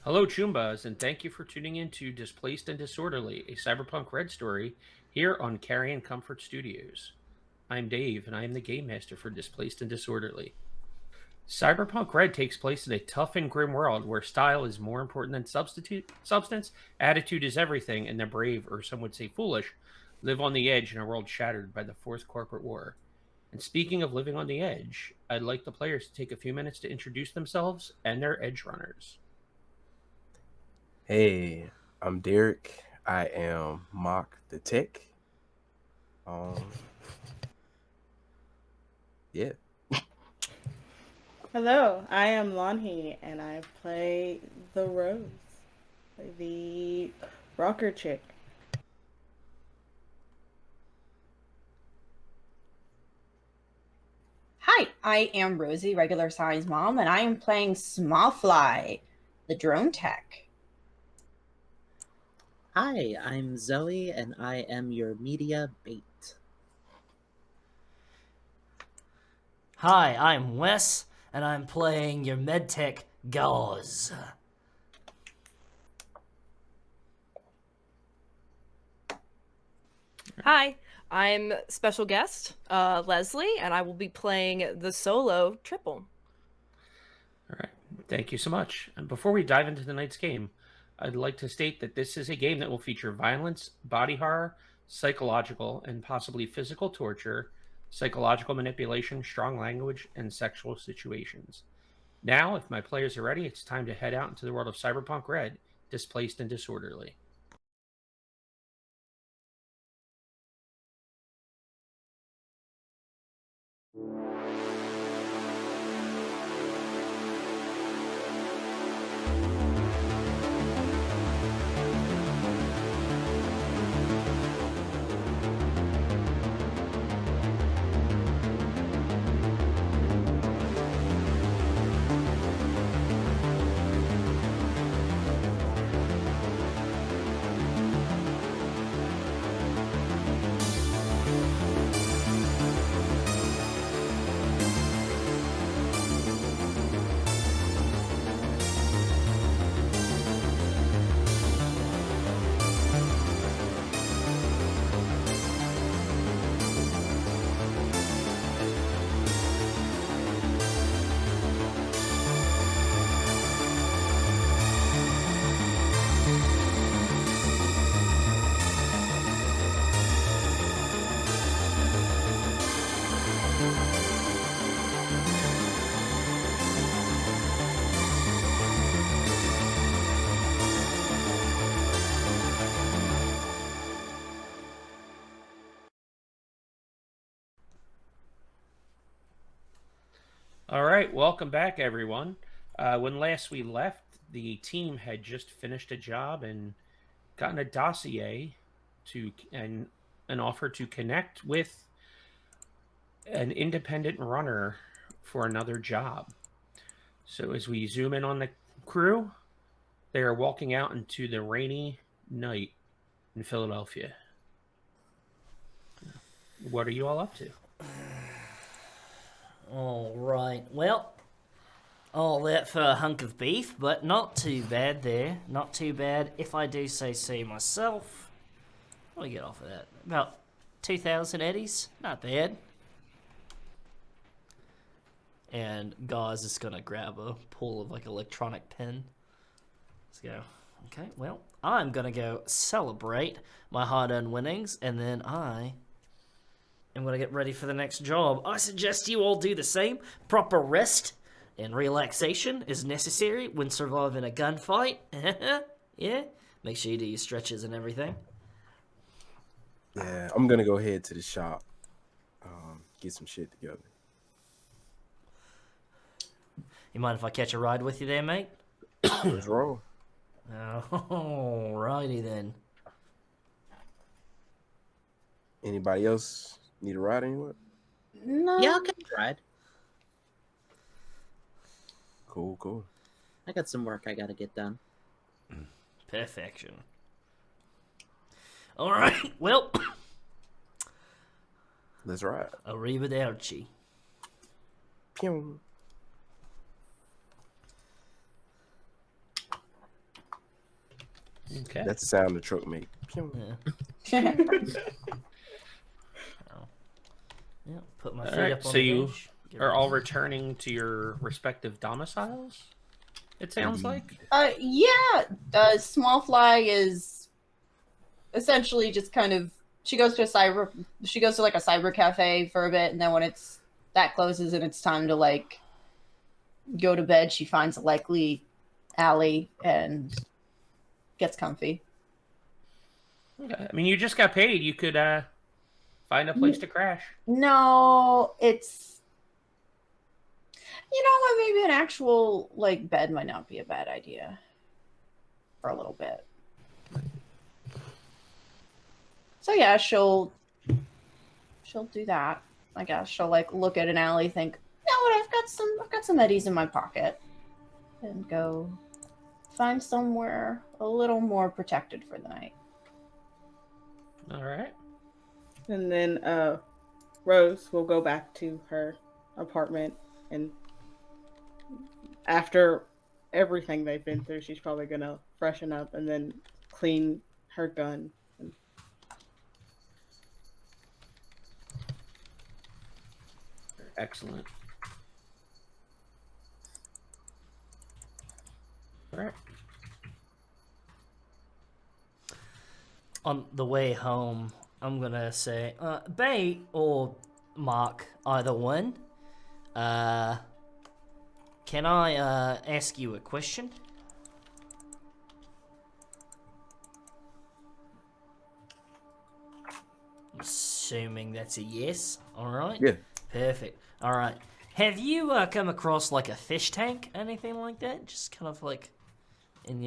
Hello, Chumbas, and thank you for tuning in to Displaced and Disorderly, a Cyberpunk Red story here on Carrion Comfort Studios. I'm Dave, and I am the Game Master for Displaced and Disorderly. Cyberpunk Red takes place in a tough and grim world where style is more important than substance, attitude is everything, and the brave, or some would say foolish, live on the edge in a world shattered by the Fourth Corporate War. And speaking of living on the edge, I'd like the players to take a few minutes to introduce themselves and their edge runners. Hey, I'm Derek. I am Mock the Tech. Yeah. Hello, I am Lonhee, and I play the Rose, the rocker chick. Hi, I am Rosie, regular size mom, and I am playing Smallfly, the drone tech. Hi, I'm Zoe, and I am your media bait. Hi, I'm Wes, and I'm playing your medtech Gauze. Hi, I'm special guest Leslie, and I will be playing the solo Triple. All right, thank you so much. And before we dive into tonight's game, I'd like to state that this is a game that will feature violence, body horror, psychological and possibly physical torture, psychological manipulation, strong language, and sexual situations. Now, if my players are ready, it's time to head out into the world of Cyberpunk Red, Displaced and Disorderly. All right, welcome back, everyone. When last we left, the team had just finished a job and gotten a dossier and an offer to connect with an independent runner for another job. So as we zoom in on the crew, they are walking out into the rainy night in Philadelphia. What are you all up to? All right. Well, all that for a hunk of beef, but not too bad there. Not too bad, if I do say so myself. What do we get off of that? About 2,000 eddies? Not bad. And Gauze is gonna grab a pool of like electronic pen. Let's go. Okay, well, I'm gonna go celebrate my hard-earned winnings, and then I am gonna get ready for the next job. I suggest you all do the same. Proper rest and relaxation is necessary when surviving a gunfight. Yeah, make sure you do your stretches and everything. Yeah, I'm gonna go head to the shop, get some shit together. You mind if I catch a ride with you there, mate? What's wrong? Alrighty then. Anybody else need a ride anywhere? No. Yeah, I'll catch a ride. Cool. I got some work I gotta get done. Perfection. Alright, well, Let's ride. arrivederci. Pew. Okay. That's the sound the truck make. Pew. Yeah. Yeah, put my feet Alright, up on so the you bench. Get are ready. all returning to your respective domiciles, it sounds like. Yeah. Small Fly is essentially just kind of she goes to like a cyber cafe for a bit, and then when that closes and it's time to like go to bed, she finds a likely alley and gets comfy. Okay. I mean, you just got paid. You could find a place to crash. No, it's what, maybe an actual like bed might not be a bad idea for a little bit. So yeah, she'll do that. I guess she'll like look at an alley, think, you know what, I've got some eddies in my pocket, and go find somewhere a little more protected for the night. All right. And then Rose will go back to her apartment, and after everything they've been through, she's probably gonna freshen up and then clean her gun. Excellent. All right. On the way home, I'm gonna say, Bay or Mark, either one. Can I ask you a question? I'm assuming that's a yes. All right. Yeah. Perfect. All right. Have you come across like a fish tank, anything like that? Just kind of like in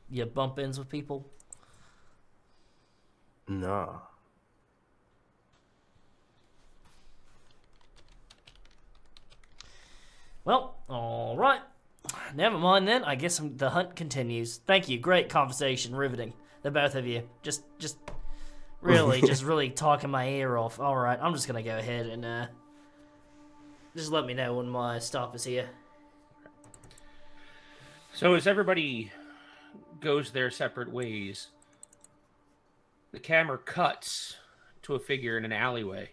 your bump ins with people. Nah. Well, all right. Never mind then. I guess the hunt continues. Thank you. Great conversation. Riveting. The both of you. Just really talking my ear off. All right. I'm just gonna go ahead and just let me know when my stop is here. So as everybody goes their separate ways, the camera cuts to a figure in an alleyway.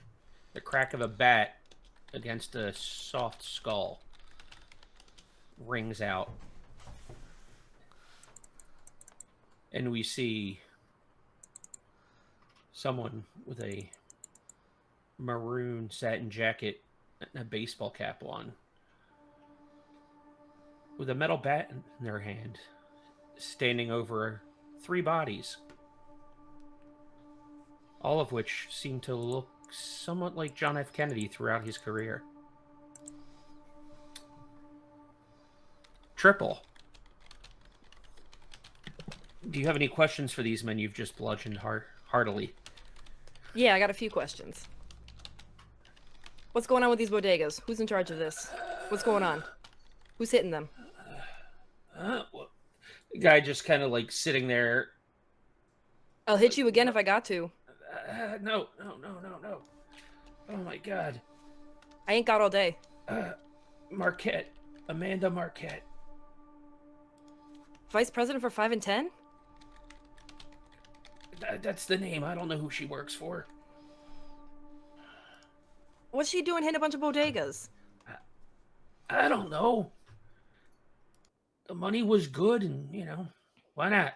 The crack of a bat against a soft skull rings out. And we see someone with a maroon satin jacket and a baseball cap on, with a metal bat in their hand, standing over 3 bodies, all of which seem to look somewhat like John F. Kennedy throughout his career. Triple. Do you have any questions for these men you've just bludgeoned heartily? Yeah, I got a few questions. What's going on with these bodegas? Who's in charge of this? What's going on? Who's hitting them? Well, the guy just kind of like sitting there. I'll hit you again if I got to. No. Oh my God. I ain't got all day. Marquette. Amanda Marquette. Vice president for 5 and 10? That's the name. I don't know who she works for. What's she doing hitting a bunch of bodegas? I don't know. The money was good, and why not?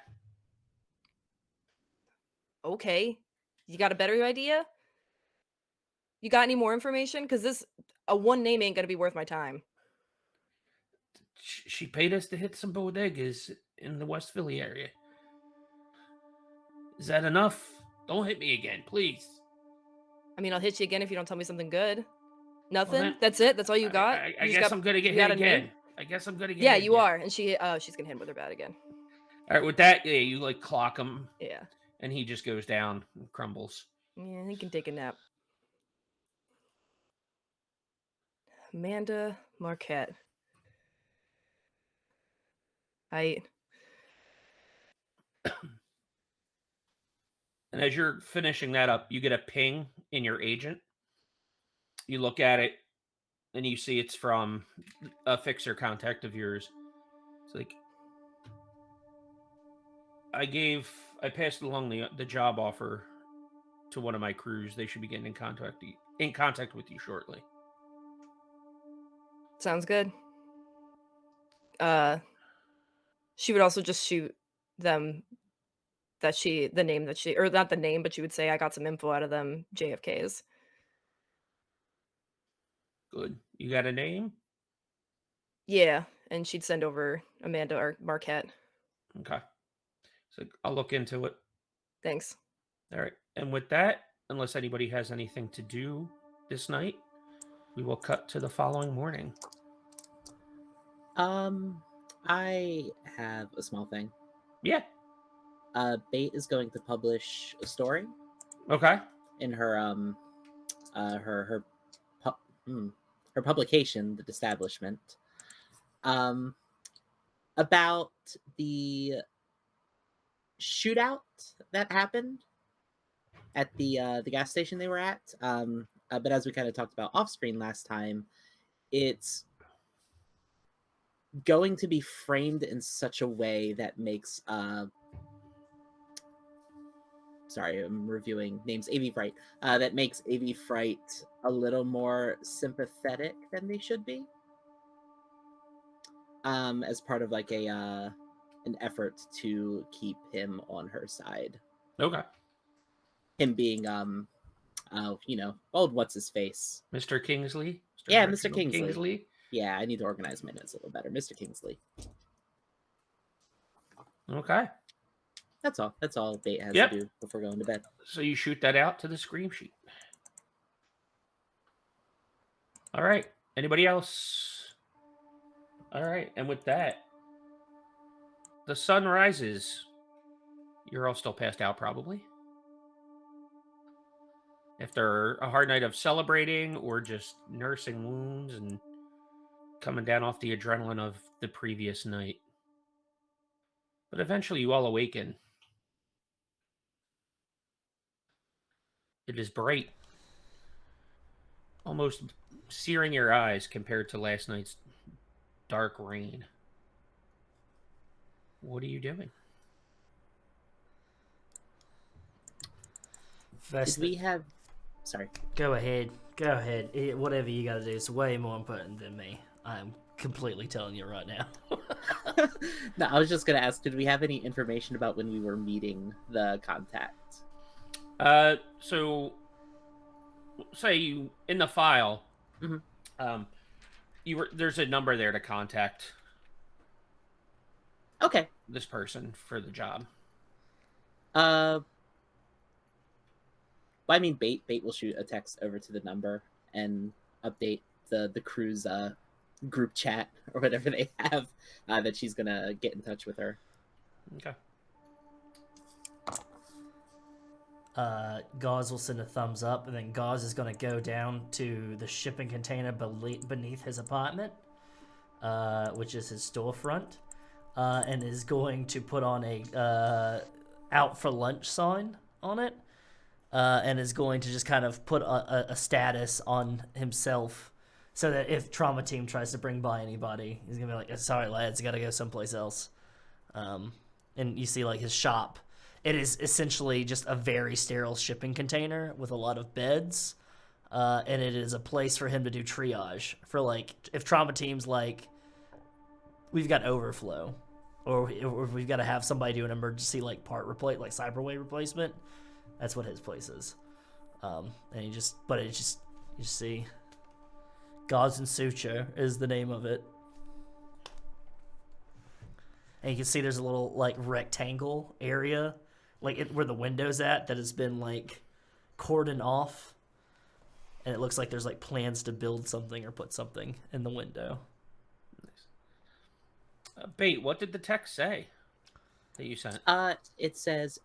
Okay. You got a better idea? You got any more information? Because a one name ain't gonna be worth my time. She paid us to hit some bodegas in the West Philly area. Is that enough? Don't hit me again, please. I mean, I'll hit you again if you don't tell me something good. Nothing? then- That's it? That's all you got? I You just guess got- I'm gonna get you got hit a name? again. I guess I'm gonna get Yeah, hit you again. are. And she's gonna hit him with her bat again. All right, with that, yeah, you like clock him, Yeah. and he just goes down and crumbles. Yeah, he can take a nap. Amanda Marquette. And as you're finishing that up, you get a ping in your agent. You look at it, and you see it's from a fixer contact of yours. It's like, I passed along the job offer to one of my crews. They should be getting in contact with you shortly. Sounds good. She would also just shoot them the name that she, or not the name, but she would say, I got some info out of them JFKs. Good. You got a name? Yeah, and she'd send over Amanda or Marquette. Okay. So I'll look into it. Thanks. All right. And with that, unless anybody has anything to do this night, we will cut to the following morning. I have a small thing. Yeah. Bait is going to publish a story Okay. in her her publication, The Establishment, about the shootout that happened at the gas station they were at. But as we kind of talked about off screen last time, it's going to be framed in such a way that makes sorry, I'm reviewing names. AV Fright. That makes AV Fright a little more sympathetic than they should be. As part of like an effort to keep him on her side. Okay. Him being old what's his face? Mr. Kingsley? Yeah, Mr. Reginald Kingsley. Yeah, I need to organize my notes a little better. Mr. Kingsley. Okay. That's all. That's all Bait has Yep. to do before going to bed. So you shoot that out to the scream sheet. All right. Anybody else? All right. And with that, the sun rises. You're all still passed out, probably. After a hard night of celebrating or just nursing wounds and coming down off the adrenaline of the previous night. But eventually you all awaken. It is bright, almost searing your eyes compared to last night's dark rain. What are you doing? First, Did we have? Sorry. go ahead. Go ahead. Whatever you got to do is way more important than me. I'm completely telling you right now. No, I was just gonna ask. Did we have any information about when we were meeting the contact? So say you in the file, Mhm. there's a number there to contact Okay. this person for the job. Well, I mean, Bait will shoot a text over to the number and update the crew's group chat or whatever they have that she's gonna get in touch with her. Okay. Gauze will send a thumbs up, and then Gauze is going to go down to the shipping container beneath his apartment, which is his storefront, and is going to put on a out for lunch sign on it, and is going to just kind of put a status on himself so that if Trauma Team tries to bring by anybody, he's going to be like, sorry lads, got to go someplace else. And you see like his shop. It is essentially just a very sterile shipping container with a lot of beds, and it is a place for him to do triage for like if Trauma Team's like, we've got overflow, or we've got to have somebody do an emergency like part like cyberway replacement. That's what his place is, and you just see, Gauze and Suture is the name of it. And you can see there's a little like rectangle area, like where the window's at, that has been like cordoned off, and it looks like there's like plans to build something or put something in the window. Nice. Bait, what did the text say that you sent? It says,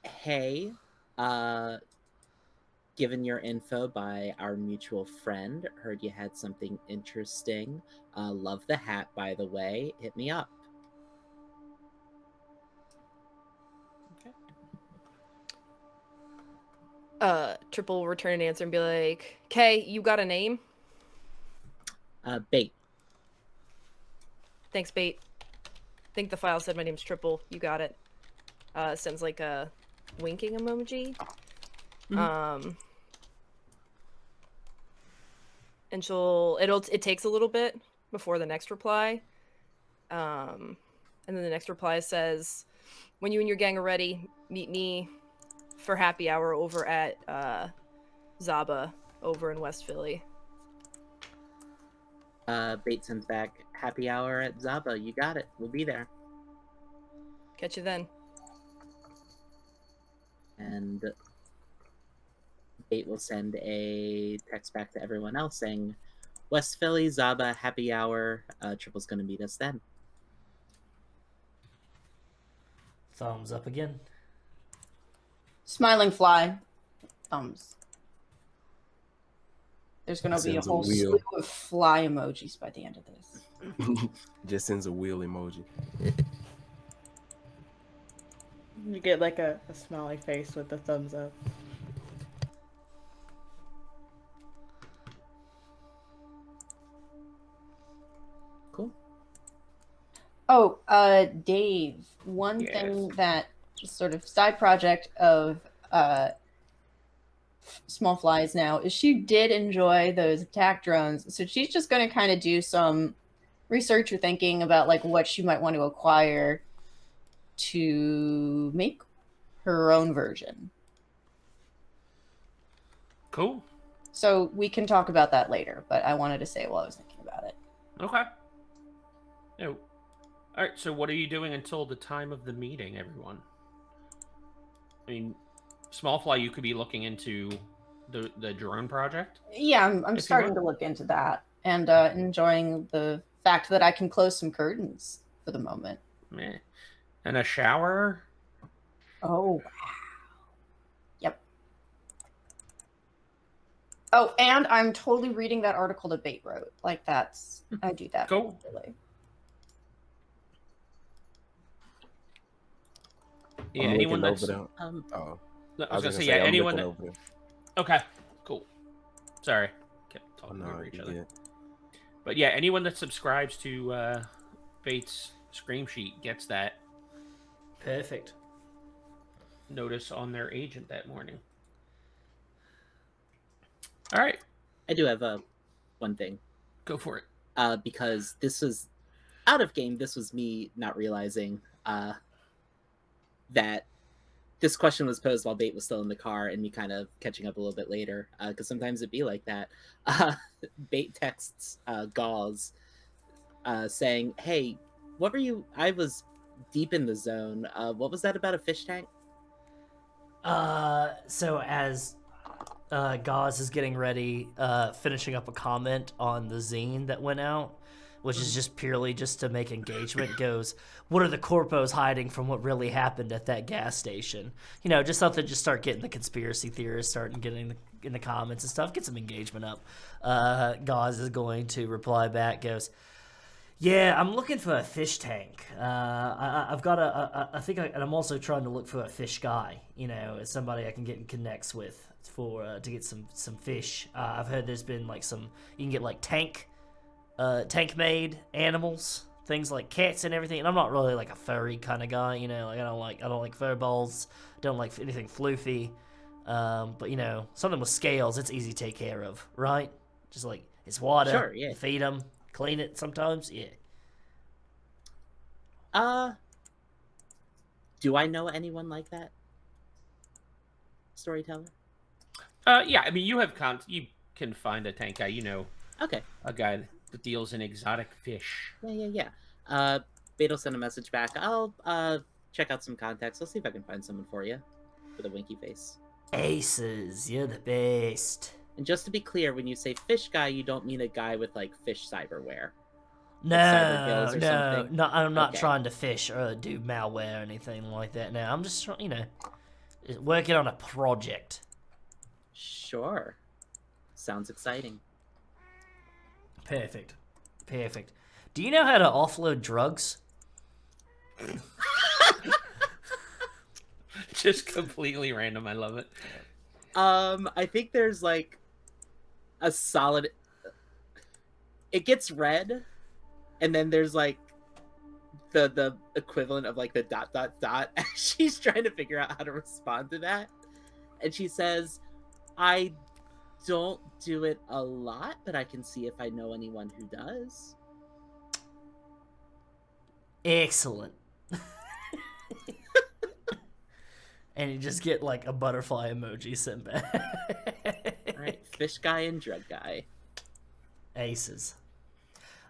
"Hey, given your info by our mutual friend, heard you had something interesting. Love the hat, by the way. Hit me up." Triple will return an answer and be like, "Kay, you got a name?" Bait. Thanks, Bait. I think the file said my name's Triple. You got it. Sends like a winking emoji. Mhm. And it takes a little bit before the next reply. And then the next reply says, "When you and your gang are ready, meet me for happy hour over at Zaba over in West Philly." Bait sends back, "Happy hour at Zaba. You got it. We'll be there." Catch you then. And Bait will send a text back to everyone else saying, "West Philly, Zaba, happy hour. Triple's gonna meet us then." Thumbs up again. Smiling fly. Thumbs. There's going to be a Sends a whole wheel. slew of fly emojis by the end of this. Just sends a wheel emoji. You get like a smiley face with the thumbs up. Cool. Oh, Dave, one Yes. thing that just sort of side project of Small Flies now is she did enjoy those attack drones. So she's just going to kind of do some research or thinking about like what she might want to acquire to make her own version. Cool. So we can talk about that later, but I wanted to say it while I was thinking about it. Okay. Oh. All right. So, what are you doing until the time of the meeting, everyone? I mean, Smallfly, you could be looking into the drone project. Yeah, I'm If you starting want. to look into that and enjoying the fact that I can close some curtains for the moment. Meh. And a shower. Oh, wow. Yep. Oh, and I'm totally reading that article that Bait wrote. Like, I do that. Cool. Really. Yeah. I'm Anyone looking that's. over them. Oh, I was gonna say, say, yeah. I'm Anyone looking that. over them. Okay. Cool. Sorry. Kept Oh, talking no, over each you other. did. But yeah, anyone that subscribes to Bates' Scream Sheet gets that Perfect. notice on their agent that morning. All right, I do have one thing. go for it. Because this was out of game. This was me not realizing that this question was posed while Bait was still in the car, and me kind of catching up a little bit later. Because sometimes it'd be like that. Bait texts Gauze saying, "Hey, what were you? I was deep in the zone. What was that about a fish tank?" So Gauze is getting ready, finishing up a comment on the zine that went out, which is just purely just to make engagement. Goes, what are the corpos hiding from what really happened at that gas station? You know, just something. Just start getting the conspiracy theorists starting getting in the comments and stuff. Get some engagement up. Gauze is going to reply back. Goes, yeah, I'm looking for a fish tank. I've got I think, and I'm also trying to look for a fish guy. You know, as somebody I can get in connects with for to get some fish. I've heard there's been like some you can get like tank made animals, things like cats and everything. And I'm not really like a furry kind of guy. You know, like I don't like fur balls. Don't like anything floofy. But you know, something with scales, it's easy to take care of, right? Just like it's water. Sure, yeah. You feed them. Clean it sometimes, yeah. Do I know anyone like that? Storyteller? Yeah, I mean, you can find a tank guy. You know, Okay. a guy that deals in exotic fish. Yeah. Bait will send a message back. I'll check out some contacts. I'll see if I can find someone for you with a winky face. Aces, you're the best. And just to be clear, when you say fish guy, you don't mean a guy with like fish cyberware. No, cyber gills or something? no, I'm not Okay. trying to fish or do malware or anything like that. Now I'm just trying, you know, working on a project. Sure. Sounds exciting. Perfect. Do you know how to offload drugs? Just completely random. I love it. I think there's like a solid. It gets read, and then there's like the equivalent of like the ... She's trying to figure out how to respond to that, and she says, "I don't do it a lot, but I can see if I know anyone who does." Excellent. And you just get like a butterfly emoji sent back. All right, fish guy and drug guy. Aces.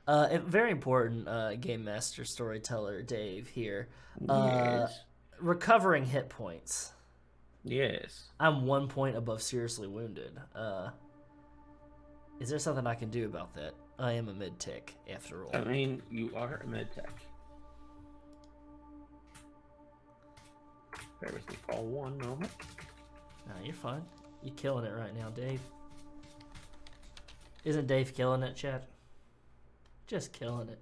Very important game master storyteller Dave here. Yes. Recovering hit points. Yes. I'm 1 point above seriously wounded. Is there something I can do about that? I am a mid tech after all. I mean, you are a med tech. Bear with me for 1 moment. No, you're fine. You're killing it right now, Dave. Isn't Dave killing it, chat? Just killing it.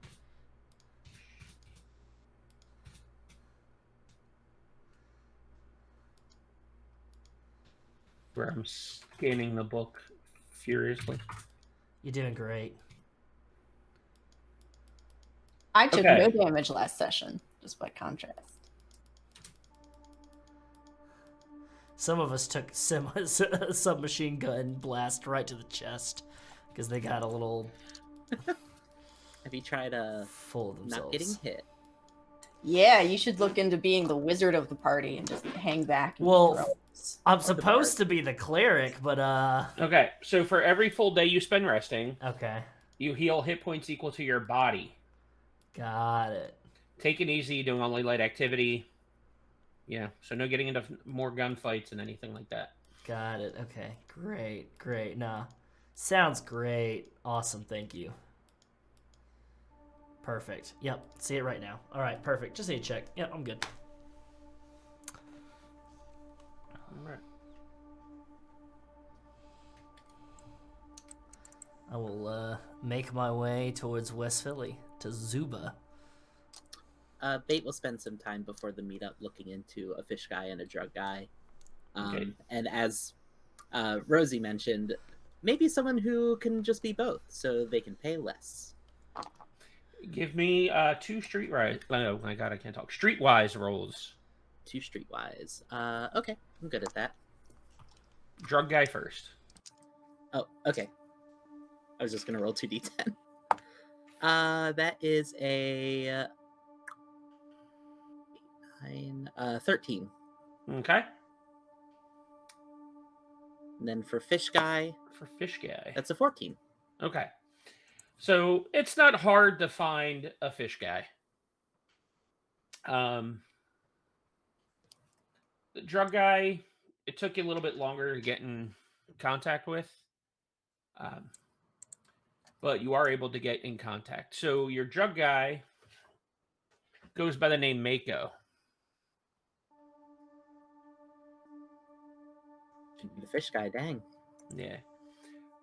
Where I'm scanning the book furiously. You're doing great. I took Okay. no damage last session, just by contrast. Some of us took submachine gun blast right to the chest because they got a little Have you tried full of themselves. not getting hit? Yeah, you should look into being the wizard of the party and just hang back. And Well, throw. I'm supposed to be the cleric, but Okay, so for every full day you spend resting, okay, you heal hit points equal to your body. got it. Take it easy, doing only light activity. Yeah, so no getting into more gunfights and anything like that. Got it. Okay, great. Nah, sounds great. Awesome. Thank you. Perfect. Yep. See it right now. All right. Perfect. Just need to check. Yep. I'm good. All right. I will make my way towards West Philly to Zuba. Bait will spend some time before the meetup looking into a fish guy and a drug guy. Okay. And as Rosie mentioned, maybe someone who can just be both, so they can pay less. Give me 2 streetwise. Oh my god, I can't talk. Streetwise rolls. 2 streetwise. Okay, I'm good at that. Drug guy first. Oh, okay. I was just gonna roll 2d10. That is a 13. Okay. And then for fish guy, For fish guy. that's a 14. Okay. So it's not hard to find a fish guy. The drug guy, it took you a little bit longer getting contact with. But you are able to get in contact. So your drug guy goes by the name Mako. Should be the fish guy, dang. Yeah.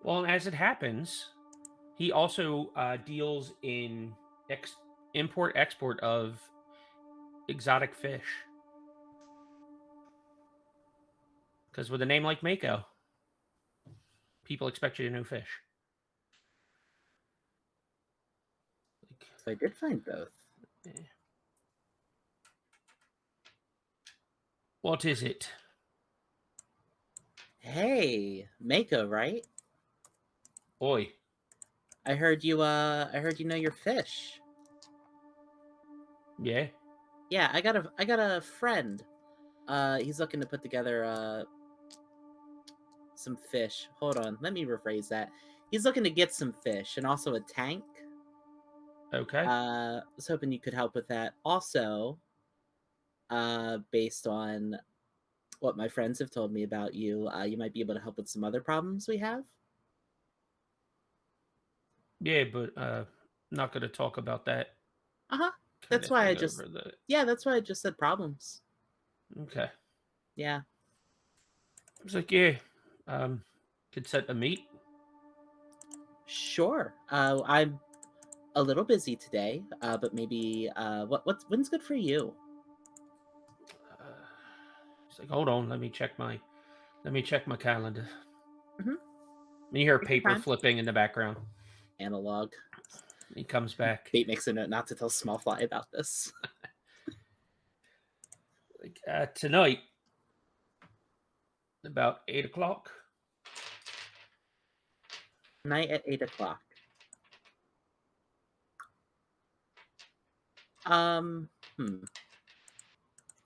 Well, and as it happens, he also deals in import-export of exotic fish. Because with a name like Mako, people expect you to know fish. So I did find both. Yeah. What is it? Hey, Mako, right? Oi. I heard you know your fish. Yeah? Yeah, I got a friend. He's looking to put together some fish. Hold on, let me rephrase that. He's looking to get some fish and also a tank. Okay. I was hoping you could help with that. Also, based on what my friends have told me about you, you might be able to help with some other problems we have. Yeah, but not going to talk about that. Uh-huh. Kind That's of why I thing just over the... Yeah, that's why I just said problems. Okay. Yeah. I was like, yeah, could set a meet. Sure. I'm a little busy today, but maybe when's good for you? It's like, hold on, let me check my calendar. Mhm. And you hear Take your paper time. flipping in the background. Analog. He comes back. Bait makes a note not to tell Smallfly about this. Like, tonight, about 8 o'clock. Night at 8 o'clock.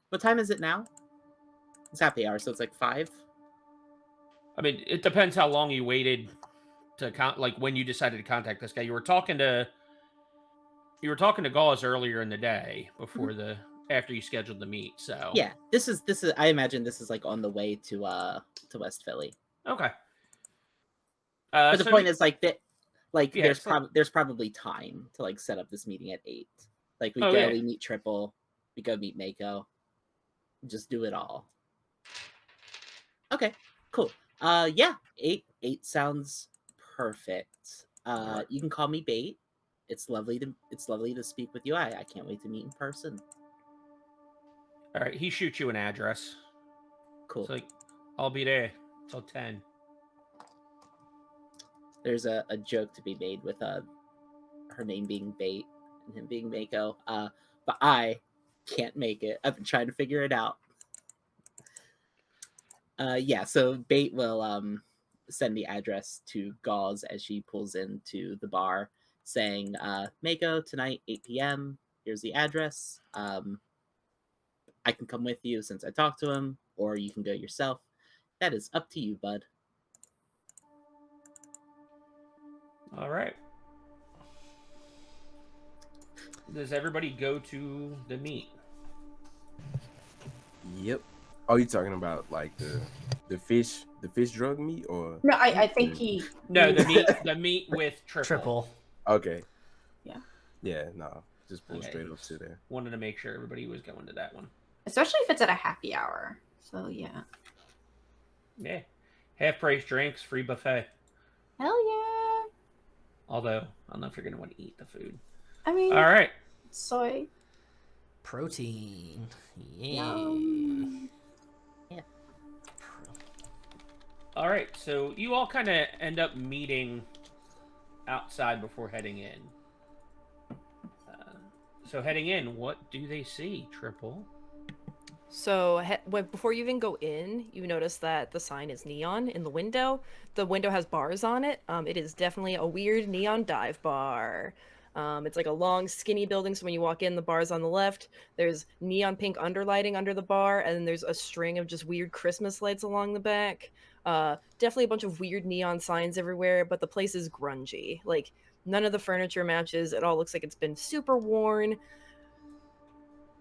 What time is it now? It's happy hour, so it's like 5. I mean, it depends how long you waited to like when you decided to contact this guy. You were talking to Gauze earlier in the day before after you scheduled the meet. So Yeah, this is. I imagine this is like on the way to West Philly. okay. But the point is like that. Like Yeah, there's probably time to like set up this meeting at 8. Like we we meet Triple, we go meet Mako, just do it all. Okay, cool. Yeah, 8 sounds perfect. You can call me Bait. It's lovely to speak with you. I can't wait to meet in person. All right, he shoots you an address. Cool. It's like, I'll be there till 10. There's a joke to be made with her name being Bait and him being Mako. But I can't make it. I've been trying to figure it out. Yeah, so Bait will send the address to Gauze as she pulls into the bar, saying, Mako, tonight, 8 p.m. Here's the address. I can come with you since I talked to him, or you can go yourself. That is up to you, bud. All right. Does everybody go to the meet? Yep. Oh, you talking about like the fish drug meat or? No, I think he. No, the meet with Triple. Okay. Yeah. Yeah, no. Just pull Okay. straight up to there. Wanted to make sure everybody was going to that one. Especially if it's at a happy hour. So yeah. Yeah. Half price drinks, free buffet. Hell yeah. Although, I don't know if you're going to want to eat the food. I mean, All right. soy. Protein. Yeah. Yum. All right. So you all kind of end up meeting outside before heading in. So heading in, what do they see, Triple? So before you even go in, you notice that the sign is neon in the window. The window has bars on it. It is definitely a weird neon dive bar. It's like a long, skinny building. So when you walk in, the bar's on the left. There's neon pink underlighting under the bar, and then there's a string of just weird Christmas lights along the back. Definitely a bunch of weird neon signs everywhere, but the place is grungy. Like, none of the furniture matches. It all looks like it's been super worn.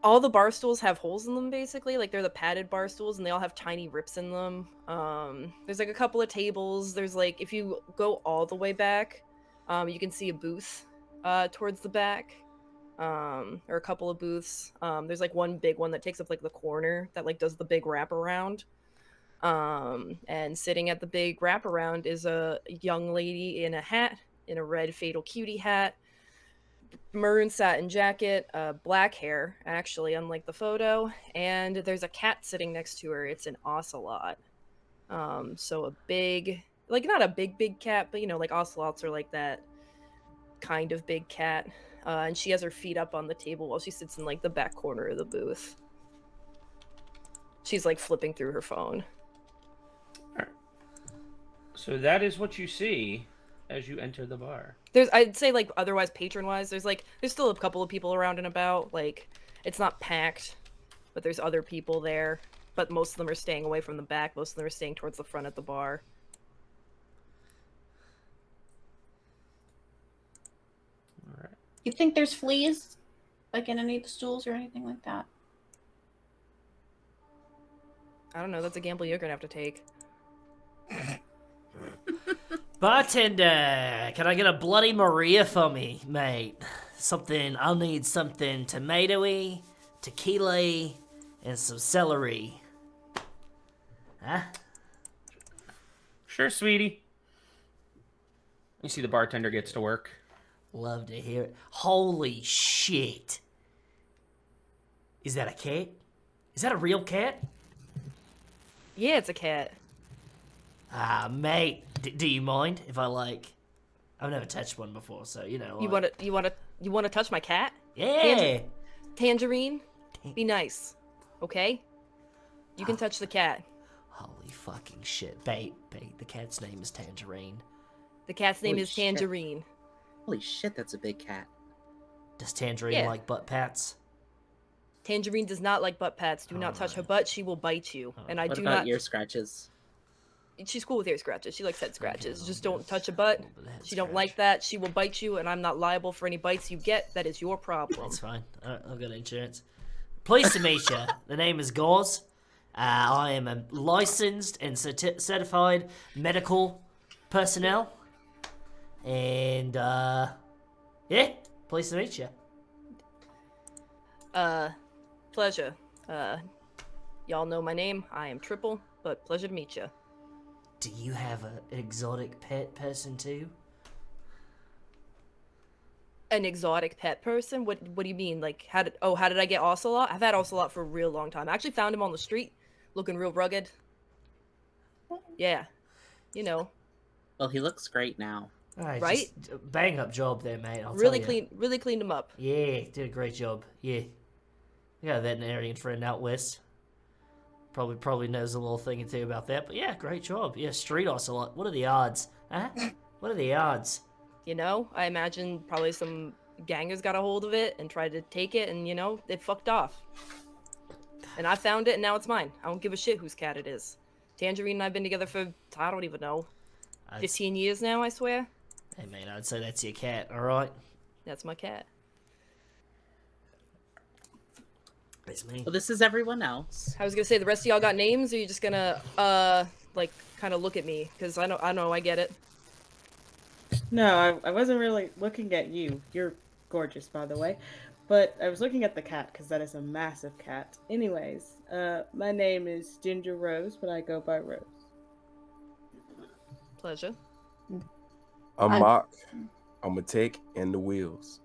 all the bar stools have holes in them, basically. Like, they're the padded bar stools, and they all have tiny rips in them. There's, like, a couple of tables. There's, like, if you go all the way back, you can see a booth towards the back. Or a couple of booths. There's, like, one big one that takes up, like, the corner that, like, does the big wraparound. And sitting at the big wraparound is a young lady in a hat, in a red Fatal Cutie hat, maroon satin jacket, black hair, actually, unlike the photo, and there's a cat sitting next to her. It's an ocelot. So a big, like, not a big cat, but, you know, like, ocelots are like that kind of big cat. And she has her feet up on the table while she sits in, like, the back corner of the booth. She's, like, flipping through her phone. So that is what you see as you enter the bar. I'd say, like, otherwise patron-wise, there's still a couple of people around and about. Like, it's not packed, but there's other people there. But most of them are staying away from the back. Most of them are staying towards the front of the bar. All right. You think there's fleas, like in any of the stools or anything like that? I don't know. That's a gamble you're gonna have to take. Bartender, can I get a Bloody Maria for me, mate? I'll need something tomatoey, tequila, and some celery. Huh? Sure, sweetie. You see the bartender gets to work. Love to hear it. Holy shit. Is that a cat? Is that a real cat? Yeah, it's a cat. Mate, do you mind if I I've never touched one before, so you know. You wanna touch my cat? Yeah. Tangerine? Be nice. Okay? You can touch the cat. Holy fucking shit. Bait. The cat's name is Tangerine. The cat's name Holy is shit. Tangerine. Holy shit, that's a big cat. Does Tangerine Yeah. like butt pats? Tangerine does not like butt pats. Do not touch her butt. She will bite you. And I What do about not. ear scratches? She's cool with ear scratches. She likes head scratches. Just don't touch a butt. Little bit of head She don't scratch. like that. She will bite you, and I'm not liable for any bites you get. That is your problem. That's fine. I've got insurance. Pleased to meet you. The name is Gauze. I am a licensed and certified medical personnel. And, yeah, pleased to meet you. Pleasure. Y'all know my name. I am Triple, but pleasure to meet you. Do you have an exotic pet person too? An exotic pet person? What do you mean? Like, how did I get Ocelot? I've had Ocelot for a real long time. I actually found him on the street, looking real rugged. Yeah. You know, Well, he looks great now. All right, Right? just bang up job there, mate. I'll really tell you. really cleaned him up. Yeah, did a great job. Yeah. I got a veterinarian friend out west. Probably knows a little thing or two about that. But yeah, great job. Yeah, street ocelot. What are the odds? Huh? What are the odds? You know, I imagine probably some gangers got a hold of it and tried to take it, and, you know, it fucked off. And I found it, and now it's mine. I don't give a shit whose cat it is. Tangerine and I have been together for, I don't even know, I'd- 15 years now, I swear. Hey, man, I'd say that's your cat, alright? That's my cat. It's me. Well, this is everyone else. I was gonna say, the rest of y'all got names, or are you just gonna, like, kind of look at me? Because I know, I get it. No, I wasn't really looking at you. You're gorgeous, by the way. But I was looking at the cat, because that is a massive cat. Anyways, my name is Ginger Rose, but I go by Rose. Pleasure. I'm Mock. I'm a tech and the wheels.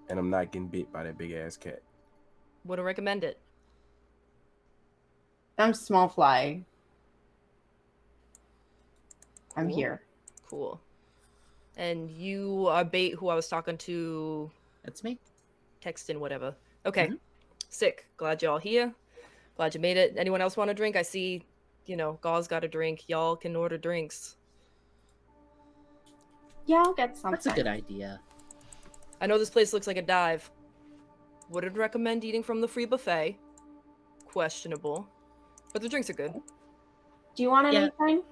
And I'm not getting bit by that big ass cat. Wouldn't recommend it. I'm Small Fly. I'm Cool. here. Cool. And you are Bait, who I was talking to, That's me. texting, whatever. Okay. Sick. Glad y'all here. Glad you made it. Anyone else want a drink? I see, you know, Gauze got a drink. Y'all can order drinks. Yeah, I'll get something. That's a good idea. I know this place looks like a dive. Wouldn't recommend eating from the free buffet. Questionable. But the drinks are good. Do you want Yeah. anything?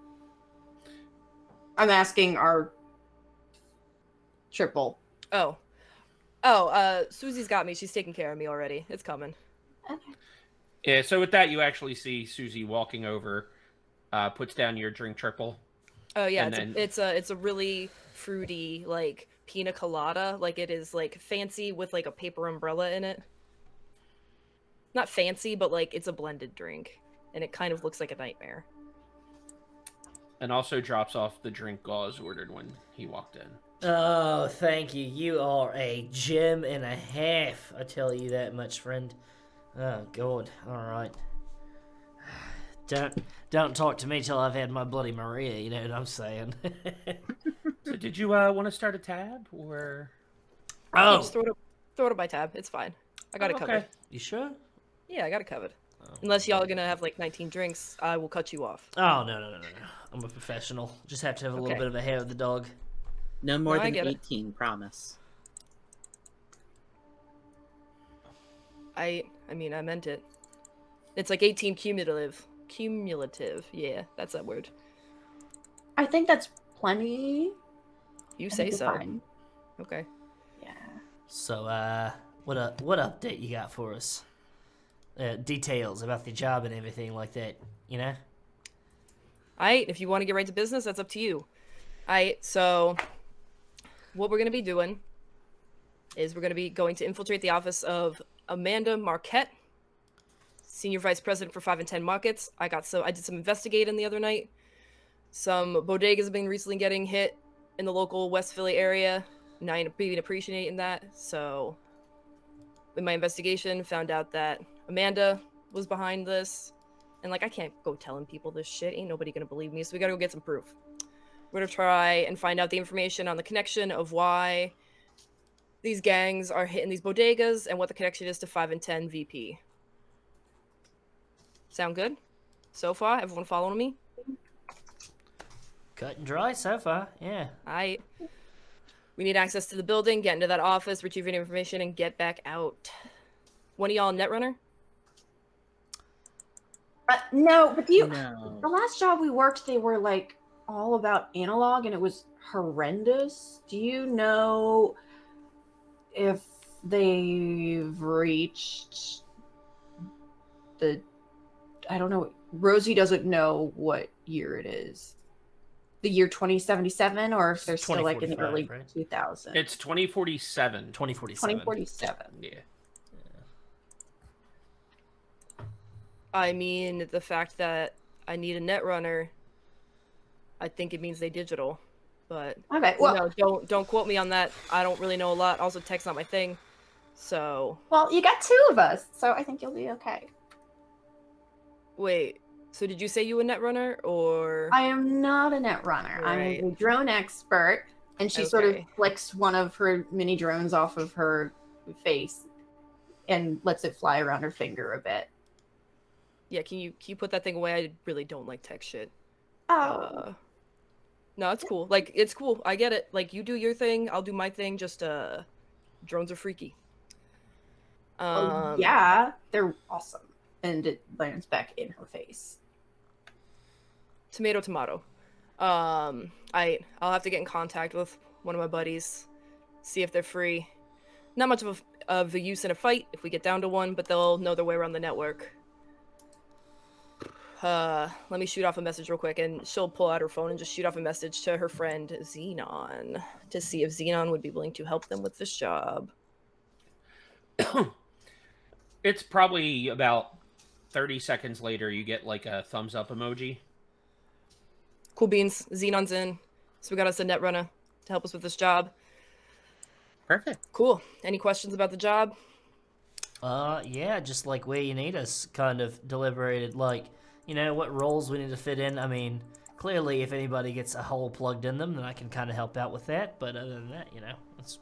I'm asking our Triple. Oh, Susie's got me. She's taking care of me already. It's coming. Okay. Yeah, so with that, you actually see Susie walking over, puts down your drink triple. Oh yeah, And it's a really fruity like pina colada. Like it is like fancy with like a paper umbrella in it. Not fancy, but like it's a blended drink, and it kind of looks like a nightmare. And also drops off the drink Gauze ordered when he walked in. Oh, thank you. You are a gem and a half. I tell you that much, friend. Oh God. All right. Don't talk to me till I've had my Bloody Maria. You know what I'm saying? So did you want to start a tab or? Yeah, Oh, just throw it up my tab. It's fine. I got it covered. you sure? Yeah, I got it covered. Oh. Unless y'all are gonna have like 19 drinks, I will cut you off. Oh no. I'm a professional. Just have to have a little Okay. bit of a hair of the dog. No more No, I than get it. 18, promise. I mean, I meant it. It's like 18 cumulative. Cumulative. Yeah, that's that word. I think that's plenty. You I say think you're so. fine. Okay. Yeah. So, what update you got for us? Details about the job and everything like that. You know. Alright, if you want to get right to business, that's up to you. Alright, so what we're going to be doing is we're going to be going to infiltrate the office of Amanda Marquette, Senior Vice President for 5 and 10 Markets. I did some investigating the other night. Some bodegas have been recently getting hit in the local West Philly area, and I've been appreciating that. So in my investigation, found out that Amanda was behind this. And, like, I can't go telling people this shit. Ain't nobody gonna believe me, so we gotta go get some proof. We're gonna try and find out the information on the connection of why these gangs are hitting these bodegas and what the connection is to 5 and 10 VP. Sound good? So far? Everyone following me? Cut and dry so far. Yeah. We need access to the building, get into that office, retrieve any information, and get back out. One of y'all Netrunner? No, but the No. last job we worked, they were like all about analog, and it was horrendous. Do you know if they've reached the? I don't know. Rosie doesn't know what year it is. The year 2077, or if they're still like in the 2045, early right? 2000s. It's 2047. 2047. 2047. Yeah. I mean, the fact that I need a Netrunner, I think it means they digital. But Okay, well, no, don't quote me on that. I don't really know a lot. Also, tech's not my thing. So you got two of us, so I think you'll be okay. wait. So did you say you a Netrunner or? I am not a net runner. Right. I'm a drone expert, and she sort of Okay. flicks one of her mini drones off of her face and lets it fly around her finger a bit. Yeah, can you put that thing away? I really don't like tech shit. Oh, No, it's cool. Like, it's cool. I get it. Like, you do your thing, I'll do my thing. Just drones are freaky. yeah, they're awesome. And it lands back in her face. Tomato. I'll have to get in contact with one of my buddies, see if they're free. Not much of a use in a fight if we get down to one, but they'll know their way around the network. Let me shoot off a message real quick, and she'll pull out her phone and just shoot off a message to her friend Xenon to see if Xenon would be willing to help them with this job. It's probably about 30 seconds later you get like a thumbs up emoji. Cool beans. Xenon's in, so we got us a Netrunner to help us with this job. Perfect. Cool. Any questions about the job? Yeah, just like where you need us, kind of deliberated, like, you know, what roles we need to fit in. I mean, clearly, if anybody gets a hole plugged in them, then I can kind of help out with that. But other than that, you know, it's.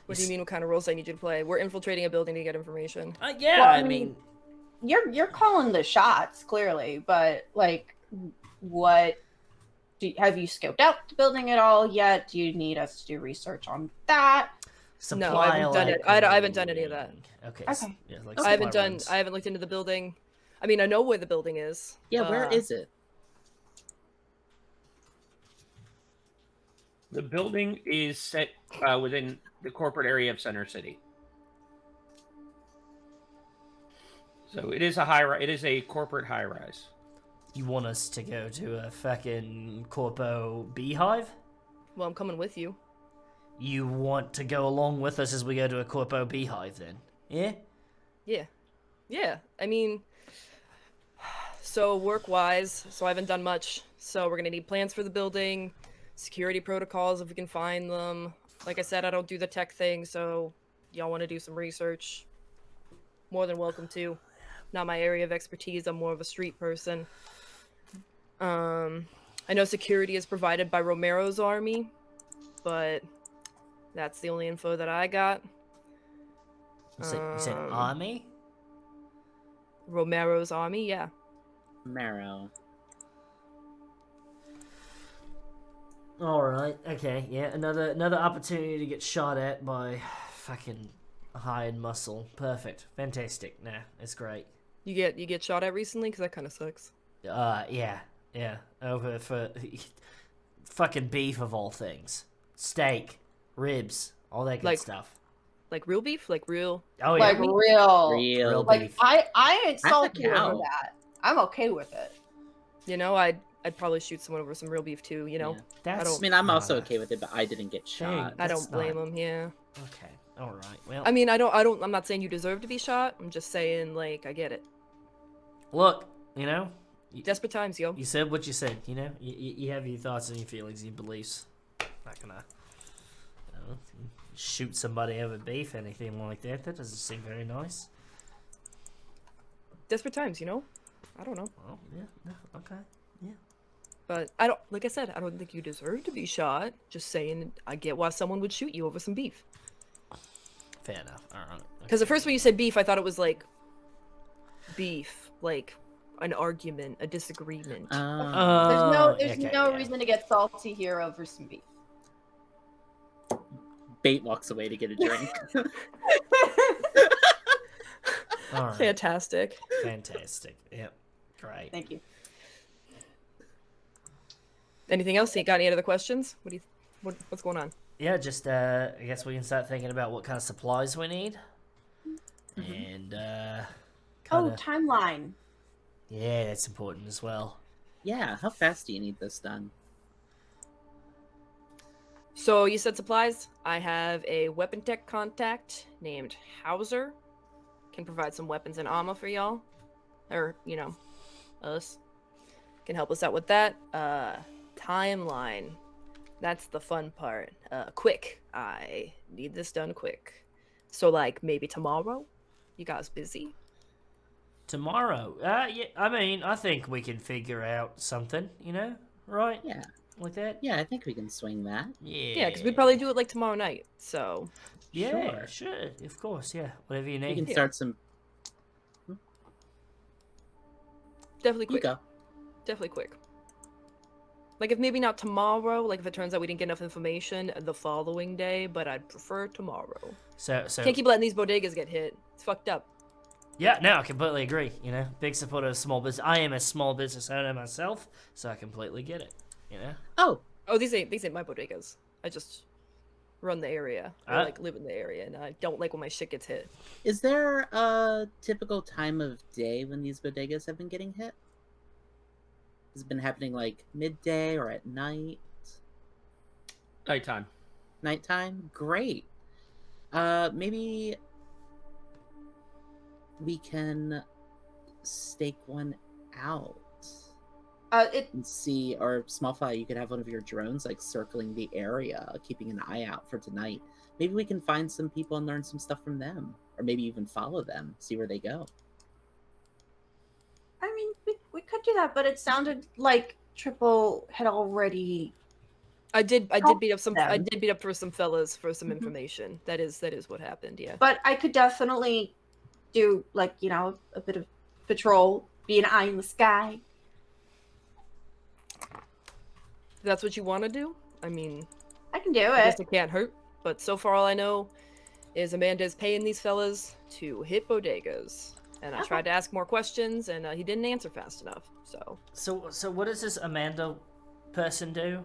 What do you mean? What kind of roles I need you to play? We're infiltrating a building to get information. Yeah, Well, I mean, You're calling the shots, clearly, but like, what? Have you scoped out the building at all yet? Do you need us to do research on that? supply. No, I haven't done it. I haven't done any of that. Okay. Okay. Yeah, like I haven't supply done. runs. I haven't looked into the building. I mean, I know where the building is. Yeah, where is it? The building is set within the corporate area of Center City. So it is a high. It is a corporate high rise. You want us to go to a fucking corpo beehive? Well, I'm coming with you. You want to go along with us as we go to a corpo beehive, then? Yeah. Yeah. Yeah. I mean, so work-wise, so I haven't done much. So we're gonna need plans for the building, security protocols if we can find them. Like I said, I don't do the tech thing, so y'all want to do some research, more than welcome to. Not my area of expertise. I'm more of a street person. I know security is provided by Romero's army, but that's the only info that I got. You said army? Romero's army, yeah. Marrow. All right. Okay. Yeah. Another opportunity to get shot at by fucking hired muscle. Perfect. Fantastic. Nah, it's great. You get shot at recently? Because that kind of sucks. Yeah. Over for fucking beef of all things, steak, ribs, all that good stuff. Like real beef? Like real? Oh yeah. Like real Real like beef. I ain't salty cow. over that. I'm okay with it. You know, I'd probably shoot someone over some real beef too. You know, Yeah. That's. I mean, I'm also not okay with it, but I didn't get shot. I That's don't blame not- them. Yeah. Okay. All right. Well. I mean, I'm not saying you deserve to be shot. I'm just saying, like, I get it. Look. You know. Desperate times, yo. You said what you said. You know. You have your thoughts and your feelings and your beliefs. Not gonna. Shoot somebody over beef, anything like that. That doesn't seem very nice. Desperate times, you know. I don't know, Well, yeah, no, okay, yeah. but I don't. Like I said, I don't think you deserve to be shot. Just saying, I get why someone would shoot you over some beef. Fair enough. All right. Because at first when you said beef, I thought it was like beef, like an argument, a disagreement. There's okay, no yeah. reason to get salty here over some beef. Bait walks away to get a drink. All right. Fantastic. Fantastic. Yep. Great. Thank you. Anything else? You got any other questions? What's going on? Yeah, just I guess we can start thinking about what kind of supplies we need, and Oh, timeline. yeah, that's important as well. Yeah, how fast do you need this done? So you said supplies. I have a weapon tech contact named Hauser. Can provide some weapons and armor for y'all, or you know, us. Can help us out with that. Timeline. That's the fun part. Quick. I need this done quick. So like maybe tomorrow. You guys busy? Tomorrow, yeah. I mean, I think we can figure out something. You know, right? Yeah. Like that. Yeah, I think we can swing that. Yeah. Yeah, because we'd probably do it like tomorrow night. So Yeah, sure. Of course. Yeah. Whatever you We need. can start some. definitely You quick. go. Definitely quick. Like if maybe not tomorrow, like if it turns out we didn't get enough information the following day, but I'd prefer tomorrow. So Can't keep letting these bodegas get hit. It's fucked up. yeah, no, I completely agree. You know, big supporter of small business. I am a small business owner myself, so I completely get it. You know. Oh, these ain't my bodegas. I just run the area. I Ah. like live in the area, and I don't like when my shit gets hit. Is there a typical time of day when these bodegas have been getting hit? Has it been happening like midday or at night? Nighttime. Nighttime? Great. Maybe we can stake one out and see, or Smallfly, you could have one of your drones like circling the area, keeping an eye out for tonight. Maybe we can find some people and learn some stuff from them, or maybe even follow them, see where they go. I mean, we could do that, but it sounded like Triple had already. I did beat up some. them. I did beat up for some fellas for some Mhm. information. That is what happened. Yeah. But I could definitely do like a bit of patrol, be an eye in the sky. If that's what you want to do. I mean, I can do I guess it. it can't hurt. But so far, all I know is Amanda's paying these fellas to hit bodegas. And I tried to ask more questions, and he didn't answer fast enough. So what does this Amanda person do?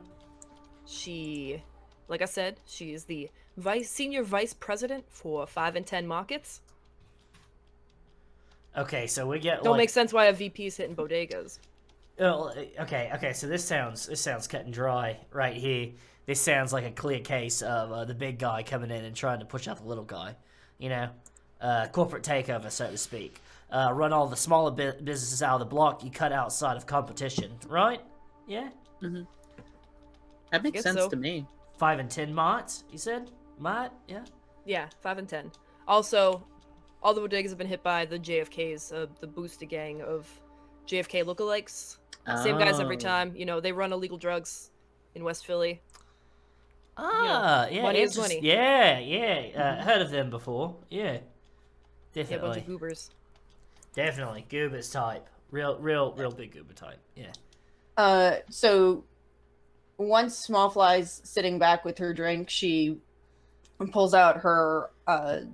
She, like I said, she is the senior vice president for 5 and 10 markets. Okay, so we get Don't like, make sense why a VP's hitting bodegas. oh, okay. So this sounds cut and dry right here. This sounds like a clear case of the big guy coming in and trying to push out the little guy. You know, corporate takeover, so to speak. Run all the smaller businesses out of the block you cut outside of competition, right? Yeah. That makes Guess sense so. to me. 5 and 10 mods, you said? Mod? Yeah. Yeah, 5 and 10. Also, all the bodegas have been hit by the JFKs, the Booster gang of JFK lookalikes. Same guys every Oh. time. You know, they run illegal drugs in West Philly. Ah, yeah. money is money. Yeah. Heard of them before. Yeah. Yeah, a bunch Definitely. of goobers. Definitely. Goober's type. Real big goober type. Yeah. So once Small Fly's sitting back with her drink, she pulls out her I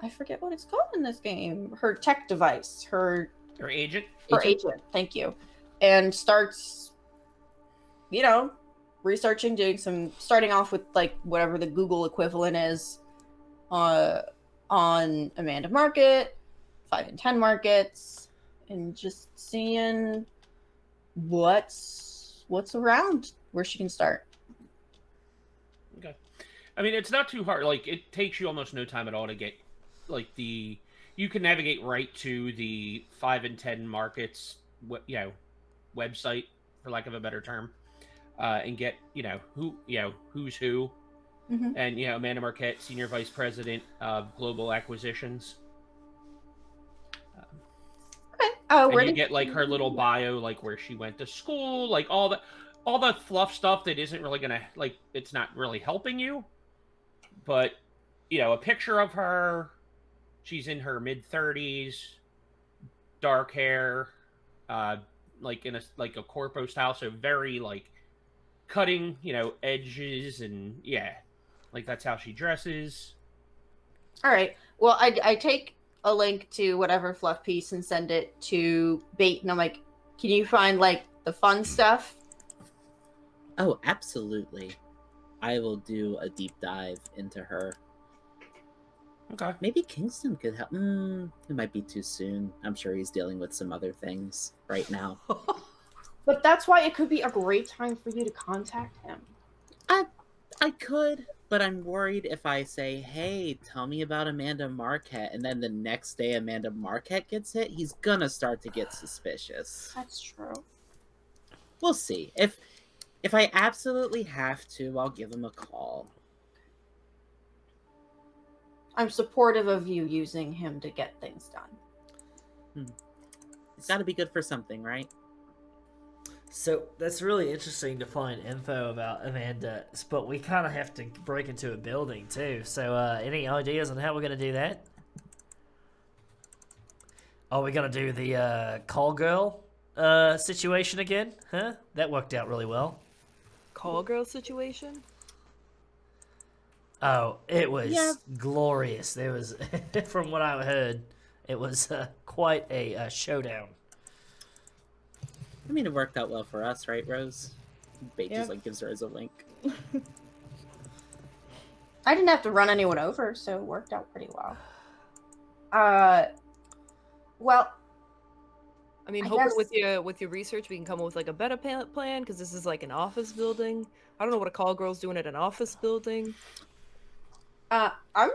forget what it's called in this game. Her tech device, her agent. agent. Thank you, and starts, researching, starting off with like whatever the Google equivalent is, on Amanda Market, 5 and 10 markets, and just seeing what's around where she can start. Okay. I mean, it's not too hard. Like, it takes you almost no time at all to get, like, you can navigate right to the 5 and 10 markets, website, for lack of a better term, and get, who's who. Mhm. And, Amanda Marquette, Senior Vice President of Global Acquisitions. Okay. And Where you did get, like, her little bio, like, where she went to school, like, all the fluff stuff that isn't really gonna, like, it's not really helping you. But, a picture of her, she's in her mid-30s, dark hair, like, in a corpo style, so very, like, cutting, edges, and, yeah. Like, that's how she dresses. All right. Well, I take a link to whatever fluff piece and send it to Bait, and I'm like, can you find like the fun stuff? Oh, absolutely. I will do a deep dive into her. Okay. Maybe Kingston could help. It might be too soon. I'm sure he's dealing with some other things right now. But that's why it could be a great time for you to contact him. I could, but I'm worried if I say, hey, tell me about Amanda Marquette, and then the next day Amanda Marquette gets hit, he's gonna start to get suspicious. That's true. We'll see. If I absolutely have to, I'll give him a call. I'm supportive of you using him to get things done. It's gotta be good for something, right? So that's really interesting to find info about Amanda, but we kind of have to break into a building too. So any ideas on how we're going to do that? Are we going to do the call girl situation again? Huh? That worked out really well. Call girl situation? Oh, it was Yeah. glorious. There was, from what I heard, it was quite a showdown. I mean, it worked out well for us, right, Rose? Bait Yeah. just like gives her as a link. I didn't have to run anyone over, so it worked out pretty well. Well, I mean, I hopefully guess- with your research, we can come up with like a better plan because this is like an office building. I don't know what a call girl's doing at an office building. I'm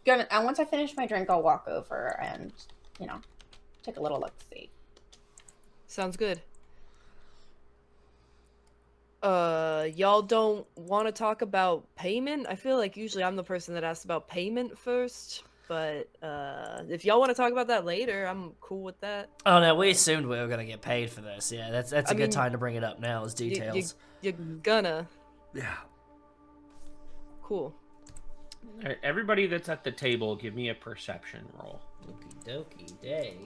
gonna. Once I finish my drink, I'll walk over and, take a little look see. Sounds good. Y'all don't want to talk about payment? I feel like usually I'm the person that asks about payment first, but if y'all want to talk about that later, I'm cool with that. Oh no, we assumed we were going to get paid for this. Yeah, that's a I good mean, time to bring it up now as details. You're gonna. Yeah. Cool. All right, everybody that's at the table, give me a perception roll. Okie dokie day.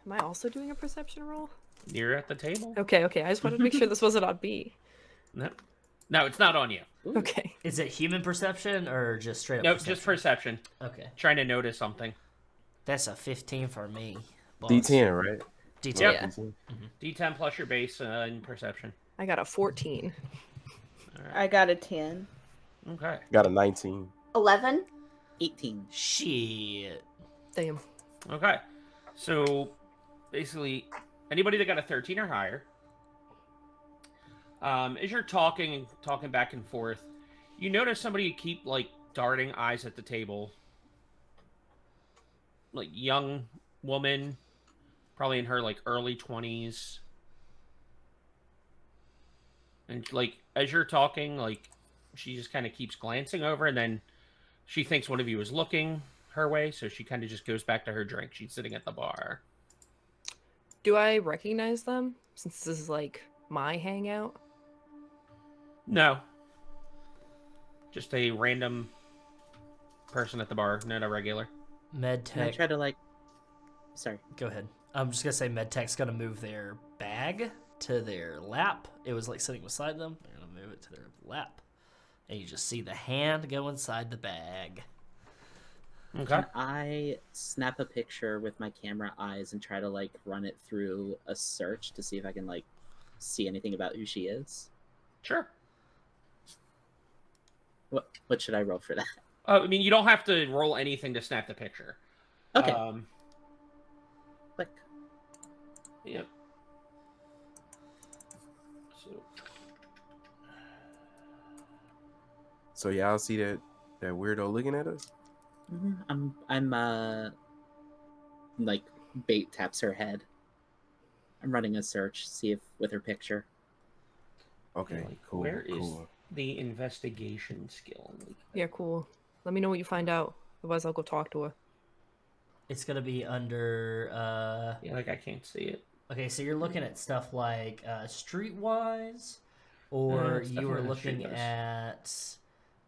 Am I also doing a perception roll? You're at the table? Okay. I just wanted to make sure this wasn't on B. No, it's not on you. Okay. Is it human perception or just straight up No, perception? just perception. Okay. Trying to notice something. That's a 15 for me. boss. D10, right? D10. Yeah. D10. D10 plus your base in perception. I got a 14. All right. I got a 10. Okay. Got a 19. 11. 18. Shit. Damn. Okay. So basically, anybody that got a 13 or higher, as you're talking back and forth, you notice somebody keep like darting eyes at the table. Like young woman, probably in her like early 20s. And like as you're talking, like she just kind of keeps glancing over, and then she thinks one of you is looking her way, so she kind of just goes back to her drink. She's sitting at the bar. Do I recognize them since this is like my hangout? No. Just a random person at the bar, not a regular. Med Can I tech. try to like? Sorry. Go ahead. I'm just gonna say medtech's gonna move their bag to their lap. It was like sitting beside them. They're gonna move it to their lap, and you just see the hand go inside the bag. Okay. Can I snap a picture with my camera eyes and try to like run it through a search to see if I can like see anything about who she is? Sure. What should I roll for that? I mean, you don't have to roll anything to snap the picture. Okay. Click. Yep. So, So y'all see that weirdo looking at us? I'm like Bait taps her head. I'm running a search, see if with her picture. Okay, like, cool. where is cool. the investigation skill? Like, Yeah, cool. Let me know what you find out. Otherwise, I'll go talk to her. It's gonna be under. yeah, like I can't see it. Okay, so you're looking at stuff like Streetwise, or it's you were definitely not looking Streetwise.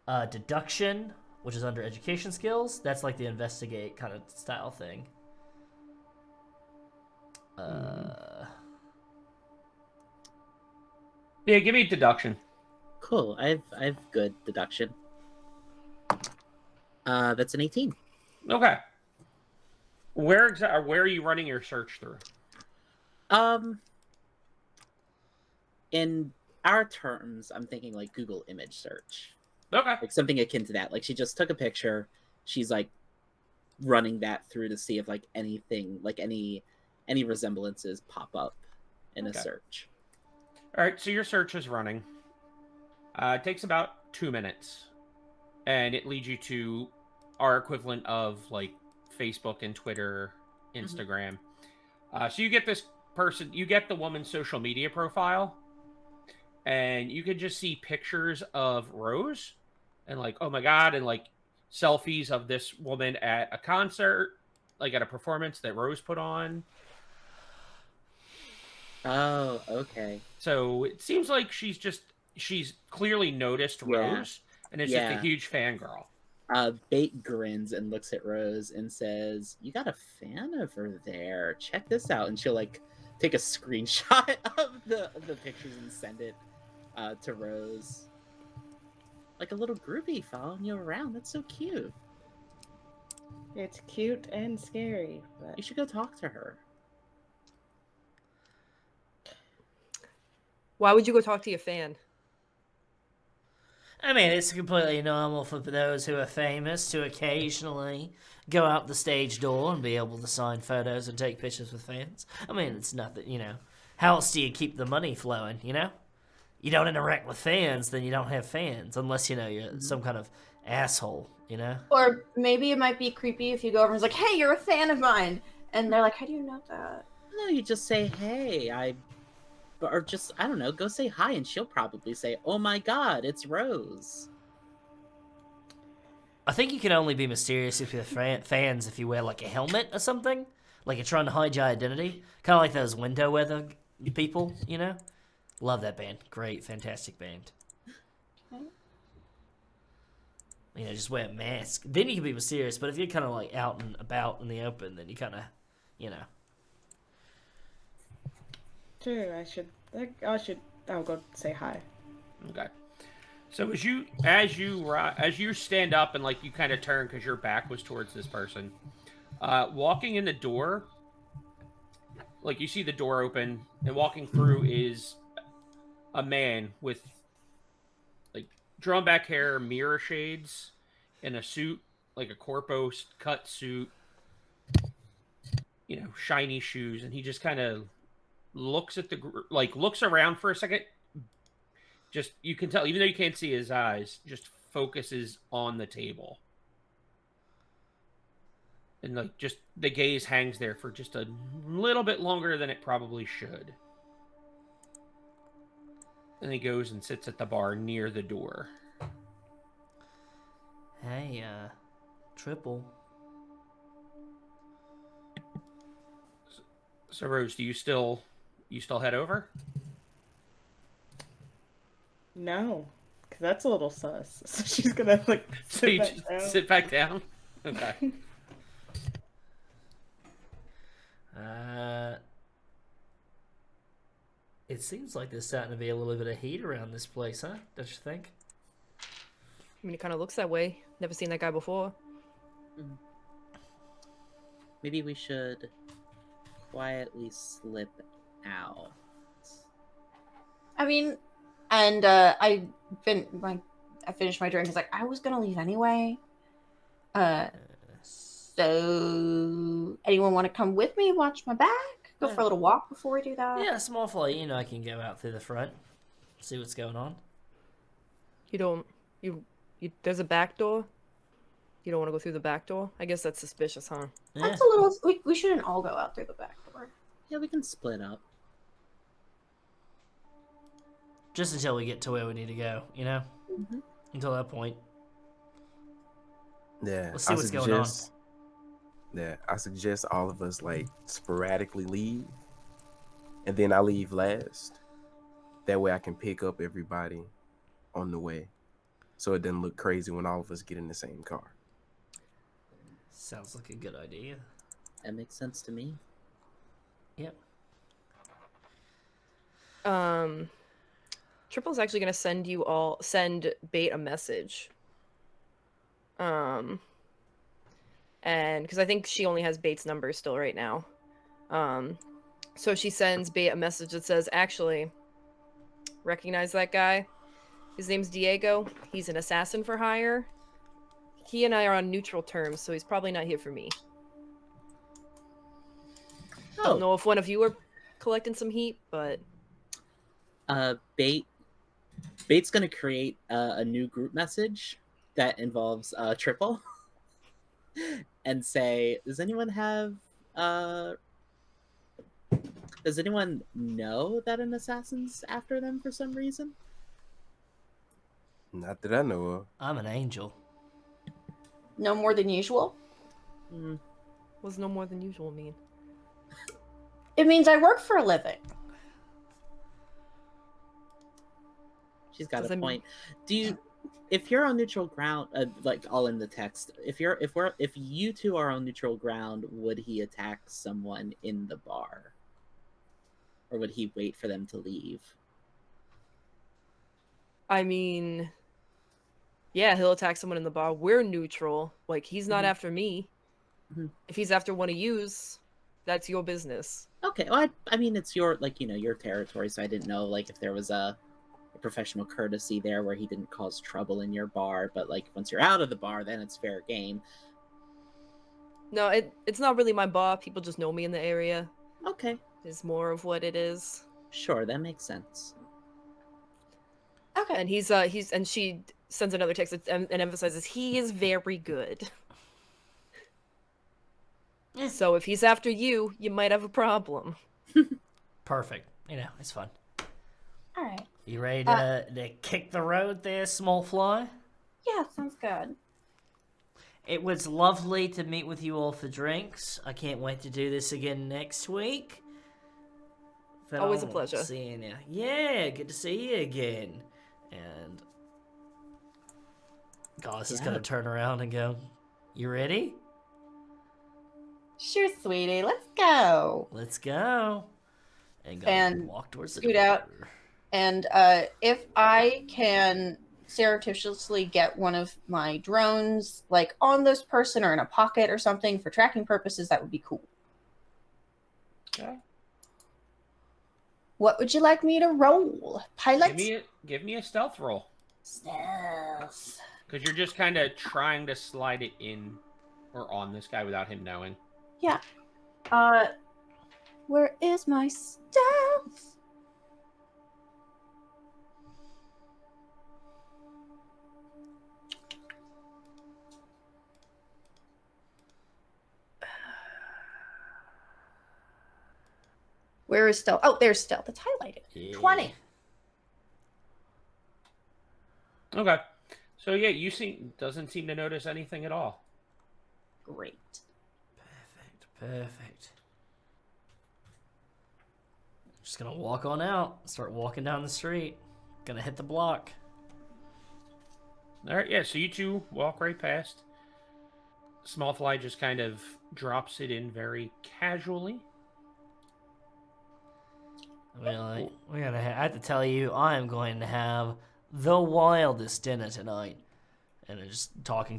at Deduction, which is under Education Skills. That's like the investigate kind of style thing. Yeah, give me deduction. Cool. I've good deduction. That's an 18. Okay. Where are you running your search through? In our terms, I'm thinking like Google image search. Okay. Like something akin to that. Like she just took a picture. She's like running that through to see if like anything, like any resemblances pop up in a Okay. search. All right, so your search is running. It takes about 2 minutes, and it leads you to our equivalent of like Facebook and Twitter, Instagram. So you get this person, you get the woman's social media profile, and you can just see pictures of Rose, and like, oh my god, and like selfies of this woman at a concert, like at a performance that Rose put on. Oh, okay. So it seems like she's clearly noticed Yeah. Rose, and is just a Yeah. huge fangirl. Bait grins and looks at Rose and says, "You got a fan over there. Check this out." And she'll like take a screenshot of the pictures and send it to Rose. Like a little groupie following you around. That's so cute. It's cute and scary, but You should go talk to her. Why would you go talk to your fan? I mean, it's completely normal for those who are famous to occasionally go out the stage door and be able to sign photos and take pictures with fans. I mean, it's nothing, you know. How else do you keep the money flowing, you know? You don't interact with fans, then you don't have fans, unless, you know, you're some kind of asshole, you know? Or maybe it might be creepy if you go over and it's like, hey, you're a fan of mine. And they're like, how do you know that? No, you just say, "Hey, or just, I don't know, go say hi," and she'll probably say, "Oh my god, it's Rose." I think you can only be mysterious if you're fans if you wear, like, a helmet or something. Like you're trying to hide your identity. Kind of like those window weather people, you know? Love that band. Great, fantastic band. You know, just wear a mask. Then you can be mysterious, but if you're kind of like out and about in the open, then you kind of, you know. true. I'll go say hi. Okay. So as you stand up and like you kind of turn because your back was towards this person, walking in the door, like you see the door open, and walking through is a man with like drawn back hair, mirror shades, in a suit, like a corpo cut suit, shiny shoes, and he just kind of looks at looks around for a second. Just, you can tell, even though you can't see his eyes, just focuses on the table. And like, just the gaze hangs there for just a little bit longer than it probably should. Then he goes and sits at the bar near the door. Hey, Triple. So Rose, do you still head over? No, because that's a little sus. So she's gonna like So you back just down. sit back down? Okay. It seems like there's starting to be a little bit of heat around this place, huh? Don't you think? I mean, it kind of looks that way. Never seen that guy before. Maybe we should quietly slip out. I mean, and I finished my drink. It's like I was gonna leave anyway. So anyone want to come with me? Watch my back. Go for a little walk before we do that. Yeah, small flight. I can go out through the front, see what's going on. You don't. There's a back door. You don't want to go through the back door. I guess that's suspicious, huh? Yeah. That's a little. We shouldn't all go out through the back door. Yeah, we can split up. Just until we get to where we need to go, Mm-hmm. Until that point. Yeah. Let's see what's going on. Yeah, I suggest all of us like sporadically leave, and then I leave last. That way I can pick up everybody on the way, so it doesn't look crazy when all of us get in the same car. Sounds like a good idea. That makes sense to me. Yep. Triple's actually gonna send Bait a message. And because I think she only has Bait's number still right now. So she sends Bait a message that says, actually, recognize that guy? His name's Diego. He's an assassin for hire. He and I are on neutral terms, so he's probably not here for me. I don't know if one of you are collecting some heat, but... Bait's gonna create a new group message that involves Triple. And say, does anyone know that an assassin's after them for some reason? Not that I know of. I'm an angel. No more than usual. What's no more than usual mean? It means I work for a living. She's got Does a that point. If you're on neutral ground, like all in the text, if you two are on neutral ground, would he attack someone in the bar, or would he wait for them to leave? I mean, yeah, he'll attack someone in the bar. We're neutral. Like, he's not after me. If he's after one of yous, that's your business. Okay, well, I mean, it's your your territory, so I didn't know if there was a professional courtesy there where he didn't cause trouble in your bar, but once you're out of the bar, then it's fair game. No, it's not really my bar. People just know me in the area. Okay, Is more of what it is. sure, that makes sense. Okay. And and she sends another text and emphasizes he is very good. So if he's after you, you might have a problem. Perfect. It's fun. All right. You ready to kick the road there, small fly? Yeah, sounds good. It was lovely to meet with you all for drinks. I can't wait to do this again next week. Always a pleasure. Seeing you. Yeah, good to see you again. And Goss is going to turn around and go, you ready? Sure, sweetie. Let's go. Let's go. And go And walk towards the scoot door. out. And if I can surreptitiously get one of my drones, on this person or in a pocket or something for tracking purposes, that would be cool. Okay. What would you like me to roll? Pilot? Give me a stealth roll. Stealth. Because you're just kind of trying to slide it in or on this guy without him knowing. Yeah. Where is my stuff? Where is stealth? Oh, there's stealth. It's highlighted. Yeah. 20. Okay. So yeah, doesn't seem to notice anything at all. Great. Perfect. Just gonna walk on out. Start walking down the street. Gonna hit the block. All right, yeah. So you two walk right past. Small Fly just kind of drops it in very casually. Well, I have to tell you, I am going to have the wildest dinner tonight. And they're just talking,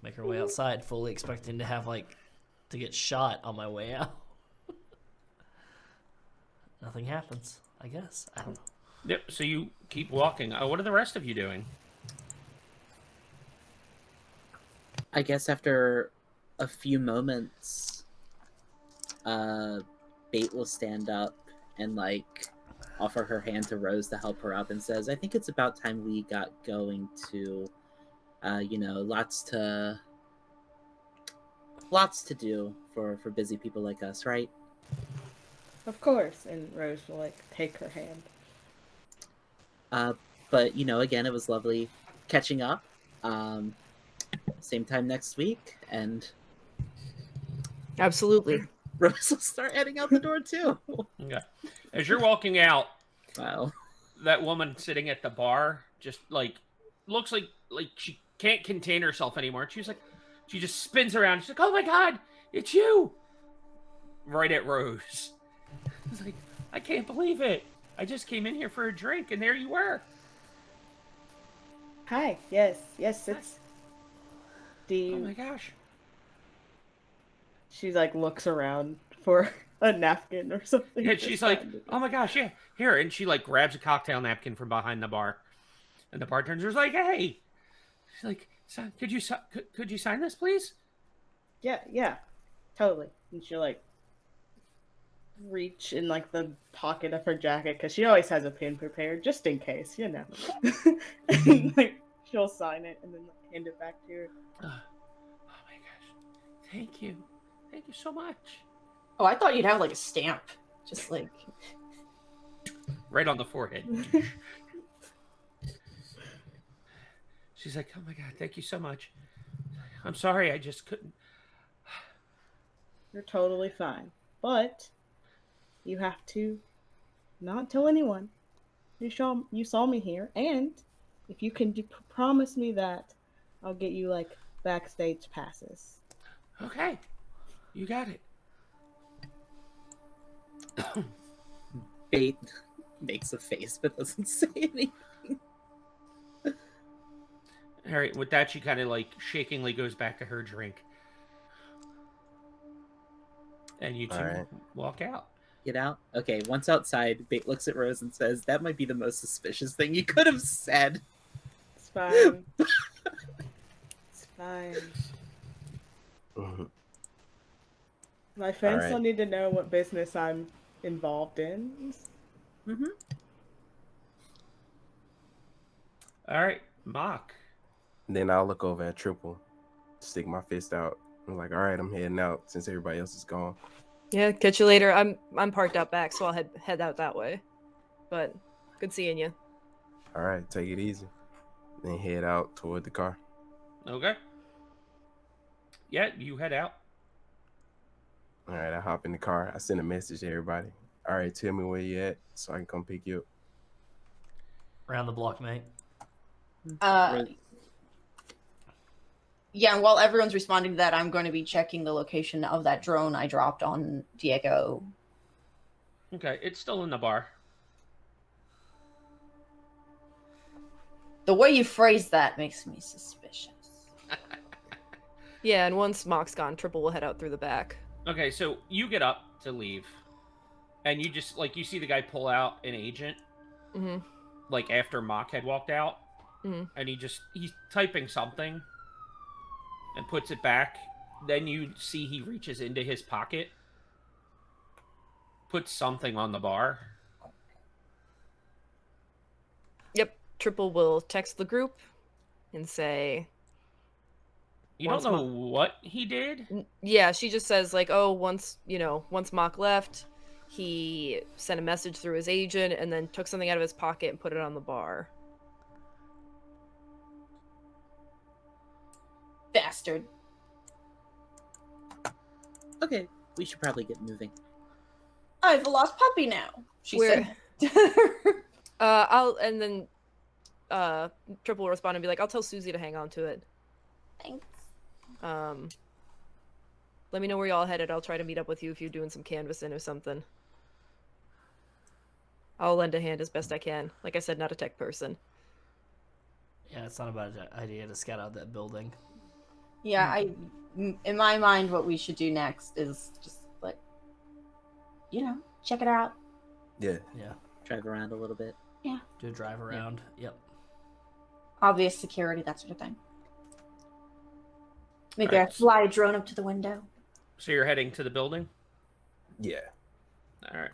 make her way outside, fully expecting to have, to get shot on my way out. Nothing happens, I guess. I don't know. Yep. So you keep walking. What are the rest of you doing? I guess after a few moments, Bait will stand up and offer her hand to Rose to help her up and says, I think it's about time we got going to, lots to do for busy people like us, right? Of course. And Rose will take her hand. But again, it was lovely catching up. Same time next week, and Absolutely. Rose will start heading out the door too. Okay. As you're walking out, Wow. that woman sitting at the bar just looks like she can't contain herself anymore. She just spins around. She's like, "Oh my God, it's you!" Right at Rose. It's like, I can't believe it. I just came in here for a drink, and there you were. Hi. Yes, it's... Do you... Oh my gosh. She looks around for a napkin or something. And she's like, "Oh my gosh, yeah, here!" And she grabs a cocktail napkin from behind the bar, and the bartender's like, "Hey," she's like, "Could you sign this, please?" Yeah, totally. And she'll reach in the pocket of her jacket because she always has a pin prepared just in case, and she'll sign it and then hand it back to her. Oh my gosh, thank you so much. Oh, I thought you'd have a stamp. Just Right on the forehead. She's like, "Oh my God, thank you so much. I'm sorry, I just couldn't." You're totally fine. But you have to not tell anyone you saw me here. And if you can promise me that, I'll get you backstage passes. Okay, you got it. Bait makes a face but doesn't say anything. All right, with that, she kind of shakingly goes back to her drink. And you two walk out. Get out? Okay, once outside, Bait looks at Rose and says, that might be the most suspicious thing you could have said. It's fine. It's fine. My friends don't need to know what business I'm involved in. Mm-hmm. All right, Mock. Then I'll look over at Triple, stick my fist out. I'm like, all right, I'm heading out since everybody else is gone. Yeah, catch you later. I'm parked out back, so I'll head out that way. But good seeing you. All right, take it easy. Then head out toward the car. Okay. Yeah, you head out. All right, I hop in the car. I send a message to everybody. All right, tell me where you at so I can come pick you up. Around the block, mate. Yeah, and while everyone's responding to that, I'm going to be checking the location of that drone I dropped on Diego. Okay, it's still in the bar. The way you phrase that makes me suspicious. Yeah, and once Mock's gone, Triple will head out through the back. Okay, so you get up to leave, and you just you see the guy pull out an agent, Mm-hmm. after Mock had walked out, Mhm. and he's typing something and puts it back. Then you see he reaches into his pocket, puts something on the bar. Yep. Triple will text the group and say, You Once don't know what he did? yeah, she just says like, oh, once Mock left, he sent a message through his agent and then took something out of his pocket and put it on the bar. Bastard. Okay, we should probably get moving. I have a lost puppy now. She Where- said. Triple will respond and be like, I'll tell Susie to hang on to it. Thanks. Let me know where y'all headed. I'll try to meet up with you if you're doing some canvassing or something. I'll lend a hand as best I can. Like I said, not a tech person. Yeah, it's not a bad idea to scout out that building. Yeah, in my mind, what we should do next is just like, check it out. Yeah. Yeah, Drive around a little bit. do a drive around. Yep. Obvious security, that sort of thing. Maybe Alright. I fly a drone up to the window. So you're heading to the building? Yeah. All right.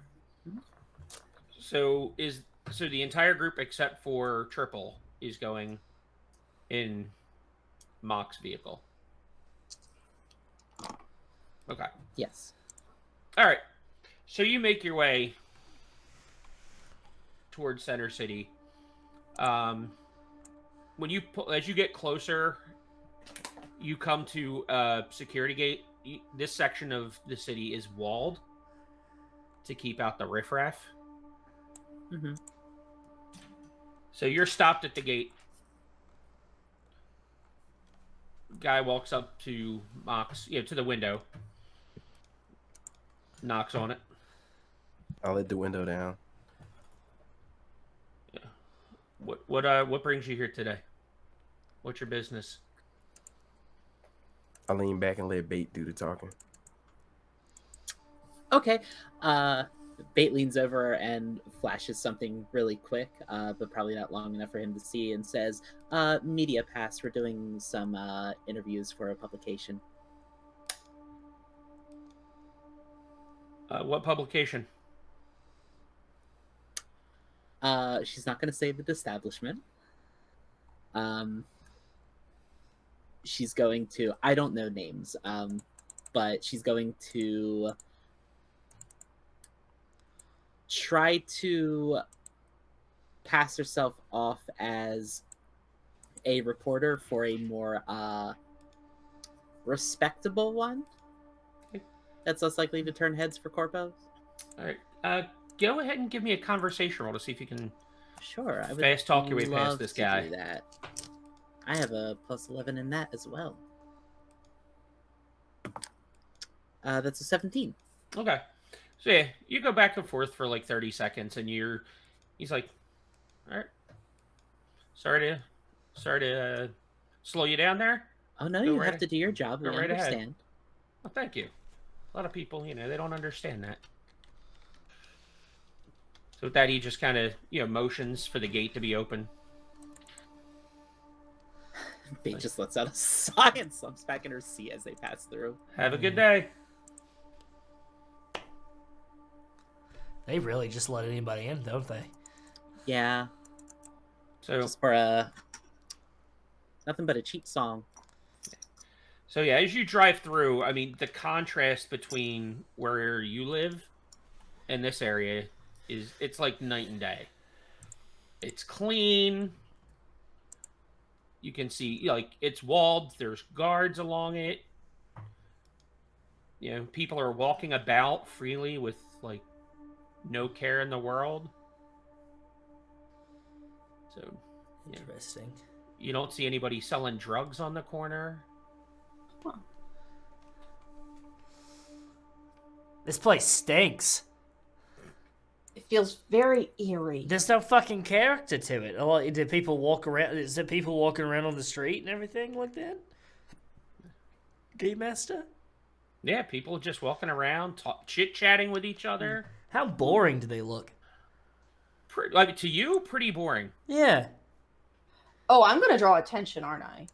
So the entire group except for Triple is going in Mock's vehicle. Okay. Yes. All right. So you make your way towards Center City. When as you get closer, you come to a security gate. This section of the city is walled to keep out the riffraff. Mm-hmm. So you're stopped at the gate. Guy walks up to Mox, to the window. Knocks on it. I'll let the window down. Yeah. What brings you here today? What's your business? I lean back and let Bait do the talking. Okay. Bait leans over and flashes something really quick, but probably not long enough for him to see, and says, media pass, we're doing some interviews for a publication. What publication? She's not going to say the establishment. She's going to, I don't know names, but she's going to try to pass herself off as a reporter for a more respectable one that's less likely to turn heads for corpos. All right. Go ahead and give me a conversation roll to see if you can Sure, I would fast talk your way love past this to guy. do that. I have a +11 in that as well. That's a 17. Okay. So yeah, you go back and forth for like 30 seconds, and he's like, all right. Sorry to slow you down there. Oh no, Go you right have to do your job. We go right ahead. understand. Well, thank you. A lot of people, they don't understand that. So with that, he just kind of, motions for the gate to be open. Bait just lets out a sigh and slumps back in her seat as they pass through. Have a good day. They really just let anybody in, don't they? Yeah, So just for nothing but a cheap song. So yeah, as you drive through, I mean, the contrast between where you live and this area it's like night and day. It's clean. You can see, it's walled. There's guards along it. People are walking about freely with, no care in the world. So, Interesting. you don't see anybody selling drugs on the corner. This place stinks. It feels very eerie. There's no fucking character to it. Oh, do people walk around? Is there people walking around on the street and everything like that? Gamemaster? Yeah, people just walking around, chit-chatting with each other. How boring do they look? To you, pretty boring. Yeah. Oh, I'm gonna draw attention, aren't I?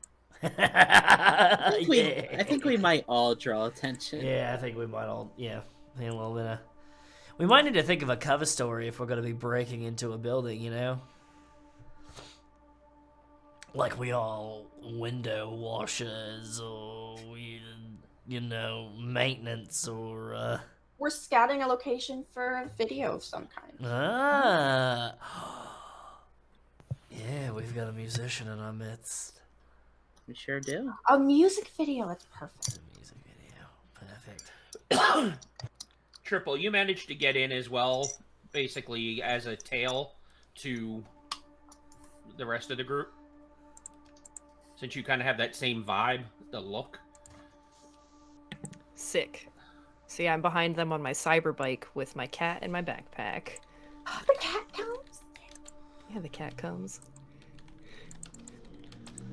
I think we might all draw attention. Yeah, I think we might all. Yeah, a little bit of. We might need to think of a cover story if we're going to be breaking into a building. You know, like we all window washers or maintenance or. We're scouting a location for a video of some kind. Ah. Yeah, we've got a musician in our midst. We sure do. A music video. That's perfect. It's a music video. Perfect. Triple, you managed to get in as well, basically as a tail to the rest of the group. Since you kind of have that same vibe, the look. Sick. See, I'm behind them on my cyber bike with my cat and my backpack. Oh, the cat comes. Yeah, the cat comes.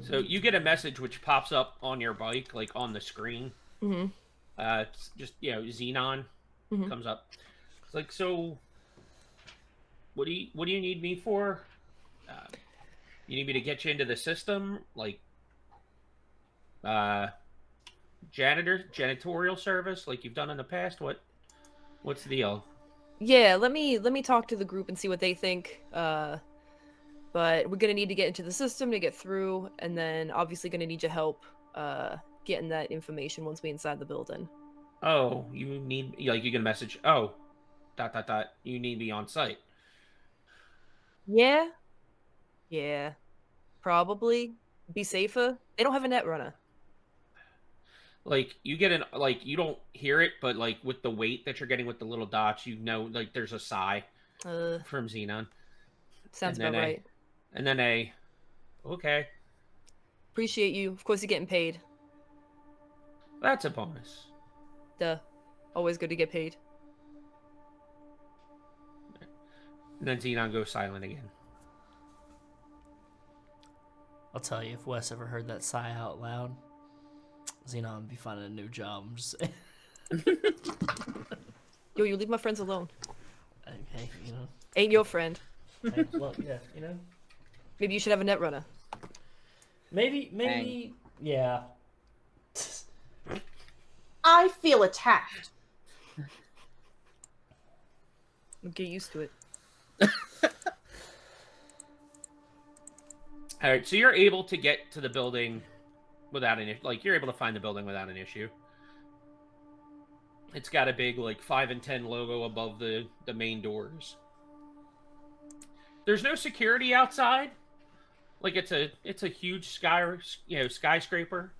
So you get a message which pops up on your bike, like on the screen. Mm-hmm. It's just, Xenon Mhm. comes up. It's like, so what do you need me for? You need me to get you into the system, like janitorial service, like you've done in the past? What's the deal? Yeah, let me talk to the group and see what they think. But we're gonna need to get into the system to get through, and then obviously gonna need your help getting that information once we inside the building. Oh, you get a message. Oh, ... You need me on site. Yeah, probably be safer. They don't have a Netrunner. Like you get you don't hear it, but like with the weight that you're getting with the little dots, like there's a sigh from Xenon. Sounds And about then right. And then okay, Appreciate you. Of course, you're getting paid. that's a bonus. Duh. Always good to get paid. And then Xenon goes silent again. I'll tell you, if Wes ever heard that sigh out loud, Xenon would be finding a new job. I'm just saying. Yo, you leave my friends alone. Okay, Ain't your friend. Hey, look, yeah, Maybe you should have a Netrunner. Maybe, yeah. I feel attacked. Get used to it. All right, so you're able to get to the building without you're able to find the building without an issue. It's got a big 5 and 10 logo above the main doors. There's no security outside. It's a huge skyscraper.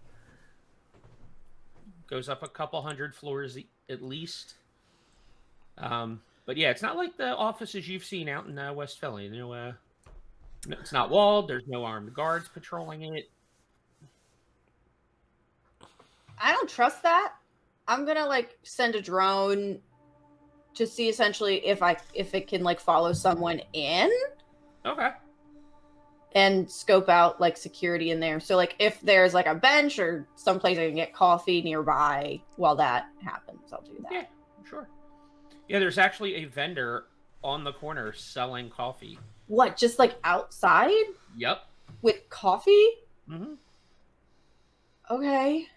Goes up a couple hundred floors at least. But yeah, it's not like the offices you've seen out in West Philly. It's not walled. There's no armed guards patrolling it. I don't trust that. I'm gonna send a drone to see essentially if it can follow someone in. Okay. And scope out security in there. So if there's a bench or someplace I can get coffee nearby while that happens, I'll do that. Yeah, sure. Yeah, there's actually a vendor on the corner selling coffee. What? Just outside? Yep. With coffee? Mm-hmm. Okay.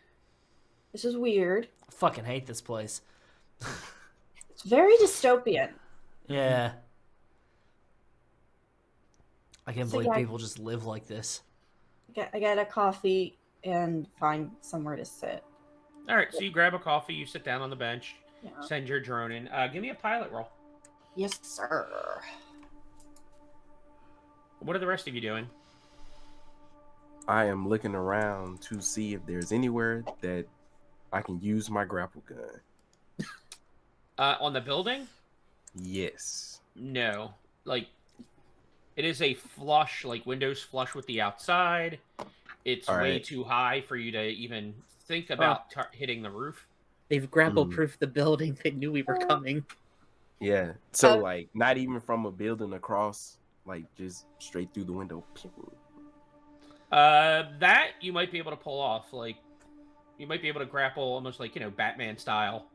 This is weird. I fucking hate this place. It's very dystopian. Yeah. I can't So, believe yeah, people just live like this. I get a coffee and find somewhere to sit. All right, so you grab a coffee, you sit down on the bench, Yeah. send your drone in. Give me a pilot roll. Yes, sir. What are the rest of you doing? I am looking around to see if there's anywhere that I can use my grapple gun. On the building? Yes. No. It is a flush, windows flush with the outside. It's All way right. too high for you to even think about hitting the roof. They've grapple-proofed the building. They knew we were coming. Yeah. So not even from a building across, just straight through the window. That you might be able to pull off. You might be able to grapple almost Batman style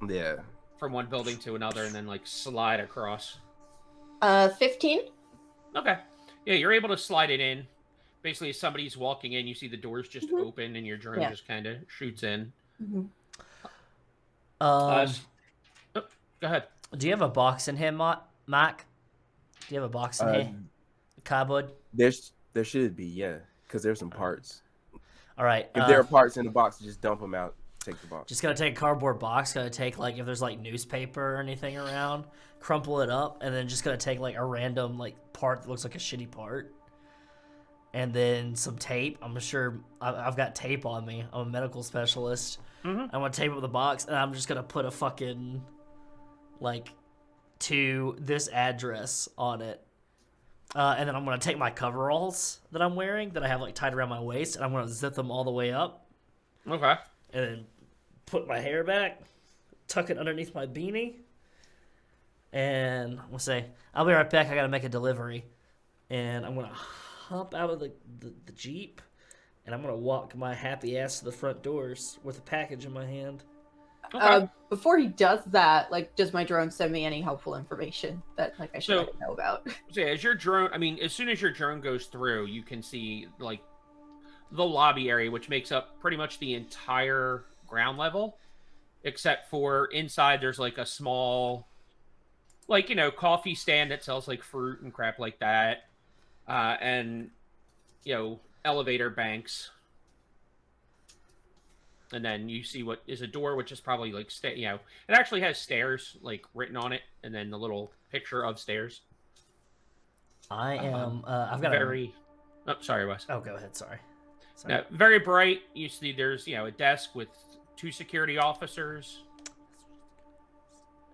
Yeah. from one building to another and then slide across. 15? Okay. Yeah, you're able to slide it in. basically as somebody's walking in, you see the doors just open and your drone Yeah. just kind of shoots in. Um, Go ahead. do you have a box in here, Mac? Do you have a box in here? Cardboard? There should be, yeah, because there's some parts. All right. If there are parts in the box, just dump them out. Take the box. Just gotta take a cardboard box. Gotta take like if there's like newspaper or anything around, crumple it up, and then just gonna take like a random like part that looks like a shitty part, and then some tape. I'm sure I've got tape on me. I'm a medical specialist. I'm gonna tape up the box, and I'm just gonna put a fucking like to this address on it. And then I'm gonna take my coveralls that I'm wearing that I have like tied around my waist, and I'm gonna zip them all the way up. Okay. And then put my hair back, tuck it underneath my beanie, and we'll say, I'll be right back, I gotta make a delivery. And I'm gonna hop out of the Jeep, and I'm gonna walk my happy ass to the front doors with a package in my hand. Okay. Before he does that, like, does my drone send me any helpful information that like I should know about? So yeah, as your drone, as soon as your drone goes through, you can see like the lobby area, which makes up pretty much the entire ground level, except for inside there's like a small, like, coffee stand that sells like fruit and crap like that, and elevator banks. And then you see what is a door, which is probably like it actually has stairs like written on it, and then the little picture of stairs. I am. I've got very. Oh, sorry, Wes. Oh, go ahead. Sorry. Very bright. You see, there's a desk with 2 security officers,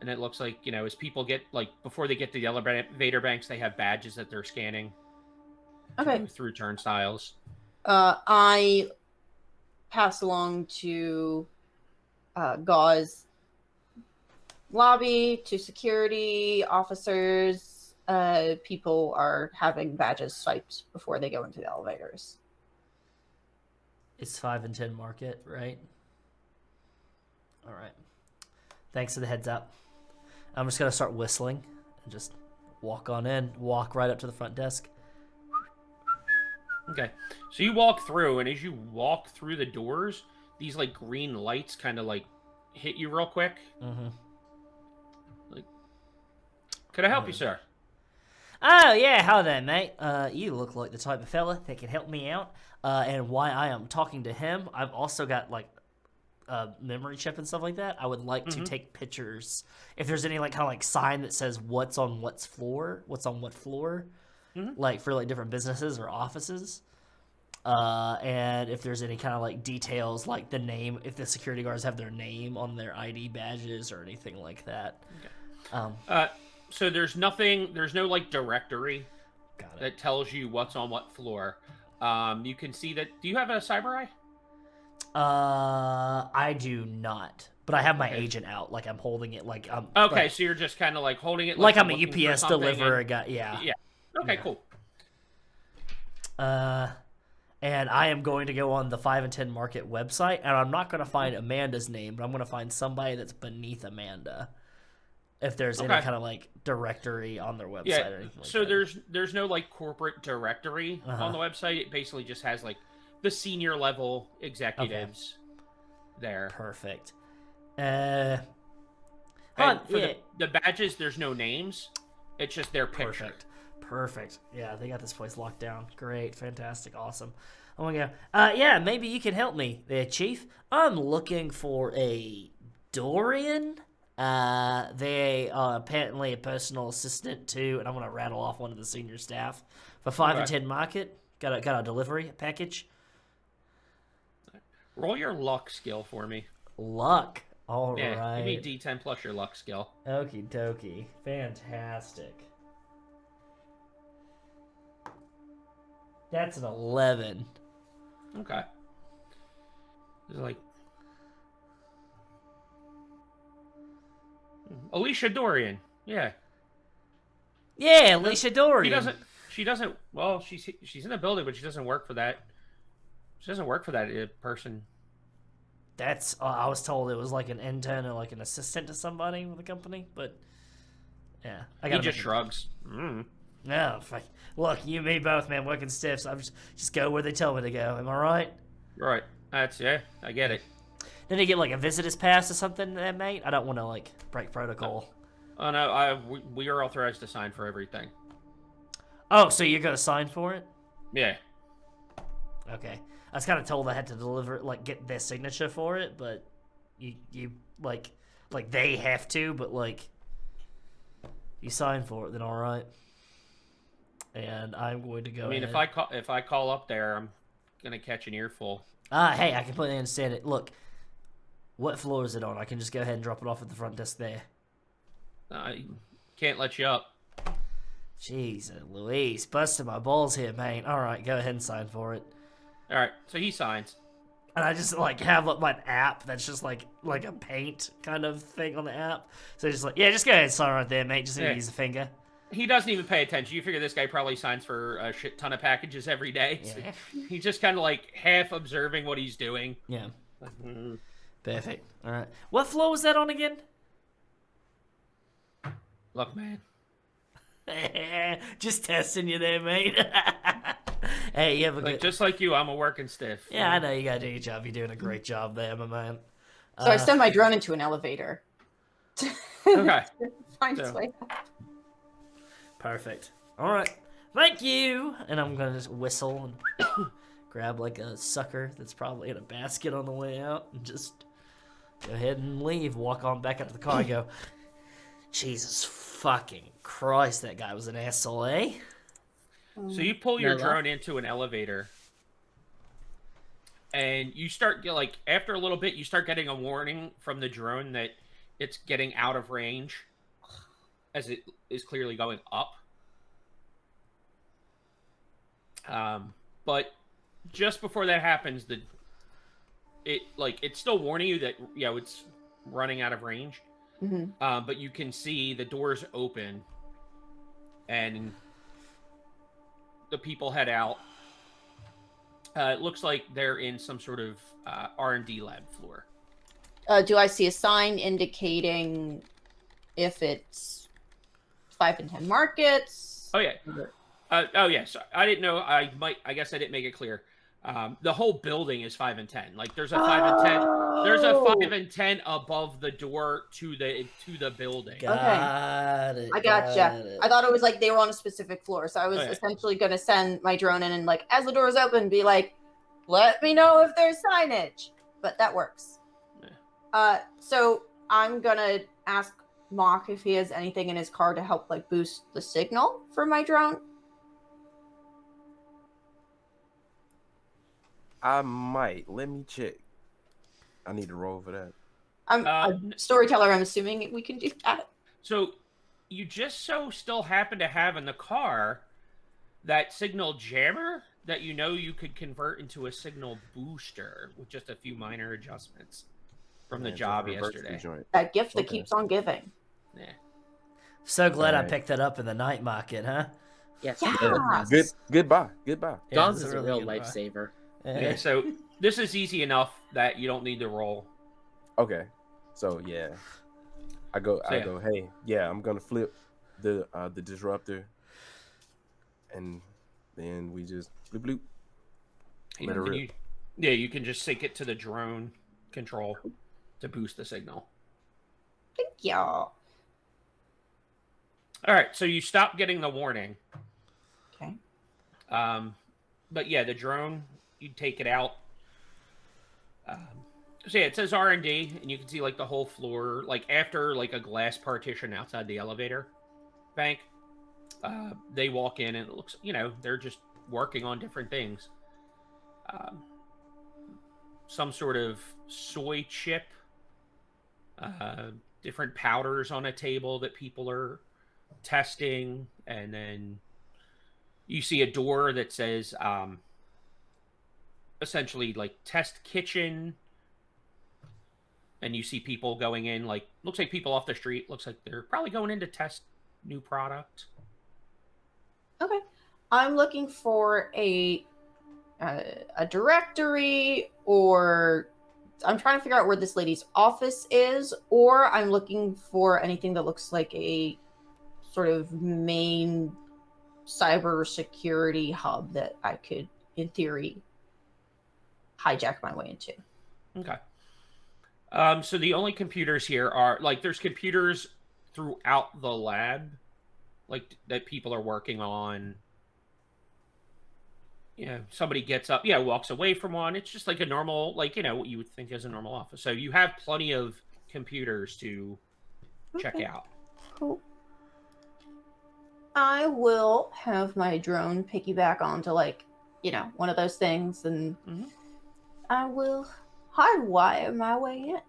and it looks like as people get before they get to the elevator banks, they have badges that they're scanning. Okay. Through turnstiles. I pass along to Gauze lobby to security officers. People are having badges swiped before they go into the elevators. It's 5 and 10 market, right? All right. Thanks for the heads up. I'm just gonna start whistling and just walk on in. Walk right up to the front desk. Okay, so you walk through, and as you walk through the doors, these like green lights kind of like hit you real quick. Like, could I help you, sir? Oh yeah, how there, mate? You look like the type of fella that can help me out. And while I am talking to him, I've also got like a memory chip and stuff like that. I would like to take pictures. If there's any like kind of like sign that says what's on what floor, like for like different businesses or offices. And if there's any kind of like details, like the name, if the security guards have their name on their ID badges or anything like that. Okay. So there's no like directory Got it. that tells you what's on what floor. You can see that. Do you have a cyber eye? I do not, but I have my agent out. Like I'm holding it. Like I'm. Okay, like, so you're just kind of like holding it. Like I'm a looking for UPS something deliverer guy. Yeah. Yeah. Okay. Yeah. Cool. And I am going to go on the 5 and 10 Market website, and I'm not going to find Amanda's name, but I'm going to find somebody that's beneath Amanda. If there's any kind of like directory on their website or anything like so that. there's no like corporate directory on the website. It basically just has like the senior level executives there. Perfect. And for the badges, there's no names. It's just their picture. Perfect. Yeah, they got this place locked down. Great. Fantastic. Awesome. Oh my god. Yeah, maybe you can help me there, Chief. I'm looking for a Dorian. They are apparently a personal assistant too, and I'm gonna rattle off one of the senior staff for 5 and 10 Market. Got a delivery package. Roll your luck skill for me. Luck. All right. Give me D10 plus your luck skill. Okie dokie. Fantastic. That's an 11. Okay. It's like Alicia Dorian. Yeah. Yeah, Alicia Dorian. She doesn't. Well, she's in the building, but she doesn't work for that. She doesn't work for that person. That's. I was told it was like an intern or like an assistant to somebody with the company, but yeah, He just shrugs. No, look, you and me both, man, working stiff, so I'm just go where they tell me to go. Am I right? Right. I get it. Did he get like a visitor's pass or something, mate? I don't want to like break protocol. Oh no, we are authorized to sign for everything. Oh, so you're gonna sign for it? Yeah. Okay. I was kind of told I had to deliver, like, get their signature for it, but you like they have to, but like you sign for it, then all right. And I'm going to go. I mean, ahead. if I call up there, I'm gonna catch an earful. Hey, I completely understand it. Look, what floor is it on? I can just go ahead and drop it off at the front desk there. I can't let you up. Jeez, Louise, busting my balls here, man. All right, go ahead and sign for it. All right, so he signs. And I just like have like my app that's just like a paint kind of thing on the app. So just like, yeah, just go ahead and sign right there, mate. Just use a finger. He doesn't even pay attention. You figure this guy probably signs for a shit ton of packages every day. So Yeah. he's just kind of like half observing what he's doing. Yeah. Mm. Perfect. All right. What floor was that on again? Look, man. Just testing you there, mate. Hey, you have a good... Just like you, I'm a working stiff. Yeah, I know you gotta do your job. You're doing a great job there, my man. So I send my drone into an elevator. Okay. Find its way up. Perfect. All right. Thank you. And I'm gonna just whistle and grab like a sucker that's probably in a basket on the way out and just go ahead and leave. Walk on back up to the car and go, Jesus fucking Christ, that guy was an asshole, eh? So you pull your drone into an elevator, and you start like after a little bit, you start getting a warning from the drone that it's getting out of range, as it is clearly going up. But just before that happens, it's still warning you that it's running out of range. Mm-hmm. But you can see the doors open, and the people head out. It looks like they're in some sort of R&D lab floor. Do I see a sign indicating if it's 5 and 10 markets? Oh yeah. So I didn't know. I guess I didn't make it clear. The whole building is 5 and 10. Like there's a 5 and 10. There's a 5 and 10 above the door to the building. Got it. I gotcha. I thought it was like they were on a specific floor, so I was essentially going to send my drone in and like as the doors open, be like, "Let me know if there's signage." But that works. Yeah. So I'm gonna ask Mock if he has anything in his car to help like boost the signal for my drone. I might. Let me check. I need to roll for that. I'm a storyteller. I'm assuming we can do that. So you just still happen to have in the car that signal jammer that you could convert into a signal booster with just a few minor adjustments from the job yesterday. That gift that keeps on giving. Yeah. So glad I picked that up in the night market, huh? Yes. Goodbye. Gauze is a real lifesaver. Yeah, so this is easy enough that you don't need to roll. Okay. So yeah. I go, hey, yeah, I'm gonna flip the disruptor, and then we just bloop bloop. You can just sync it to the drone control to boost the signal. Thank y'all. All right, so you stop getting the warning. Okay. But yeah, the drone, you take it out. So yeah, it says R&D, and you can see like the whole floor, like after like a glass partition outside the elevator bank. They walk in, and it looks, they're just working on different things. Some sort of soy chip, different powders on a table that people are testing, and then you see a door that says essentially like test kitchen, and you see people going in, like looks like people off the street, looks like they're probably going in to test new product. Okay. I'm looking for a directory, or I'm trying to figure out where this lady's office is, or I'm looking for anything that looks like a sort of main cybersecurity hub that I could, in theory, hijack my way into. Okay. So the only computers here are like there's computers throughout the lab, like that people are working on. Somebody gets up, walks away from one. It's just like a normal, like what you would think is a normal office. So you have plenty of computers to check out. Cool. I will have my drone piggyback onto one of those things, and I will hardwire my way in.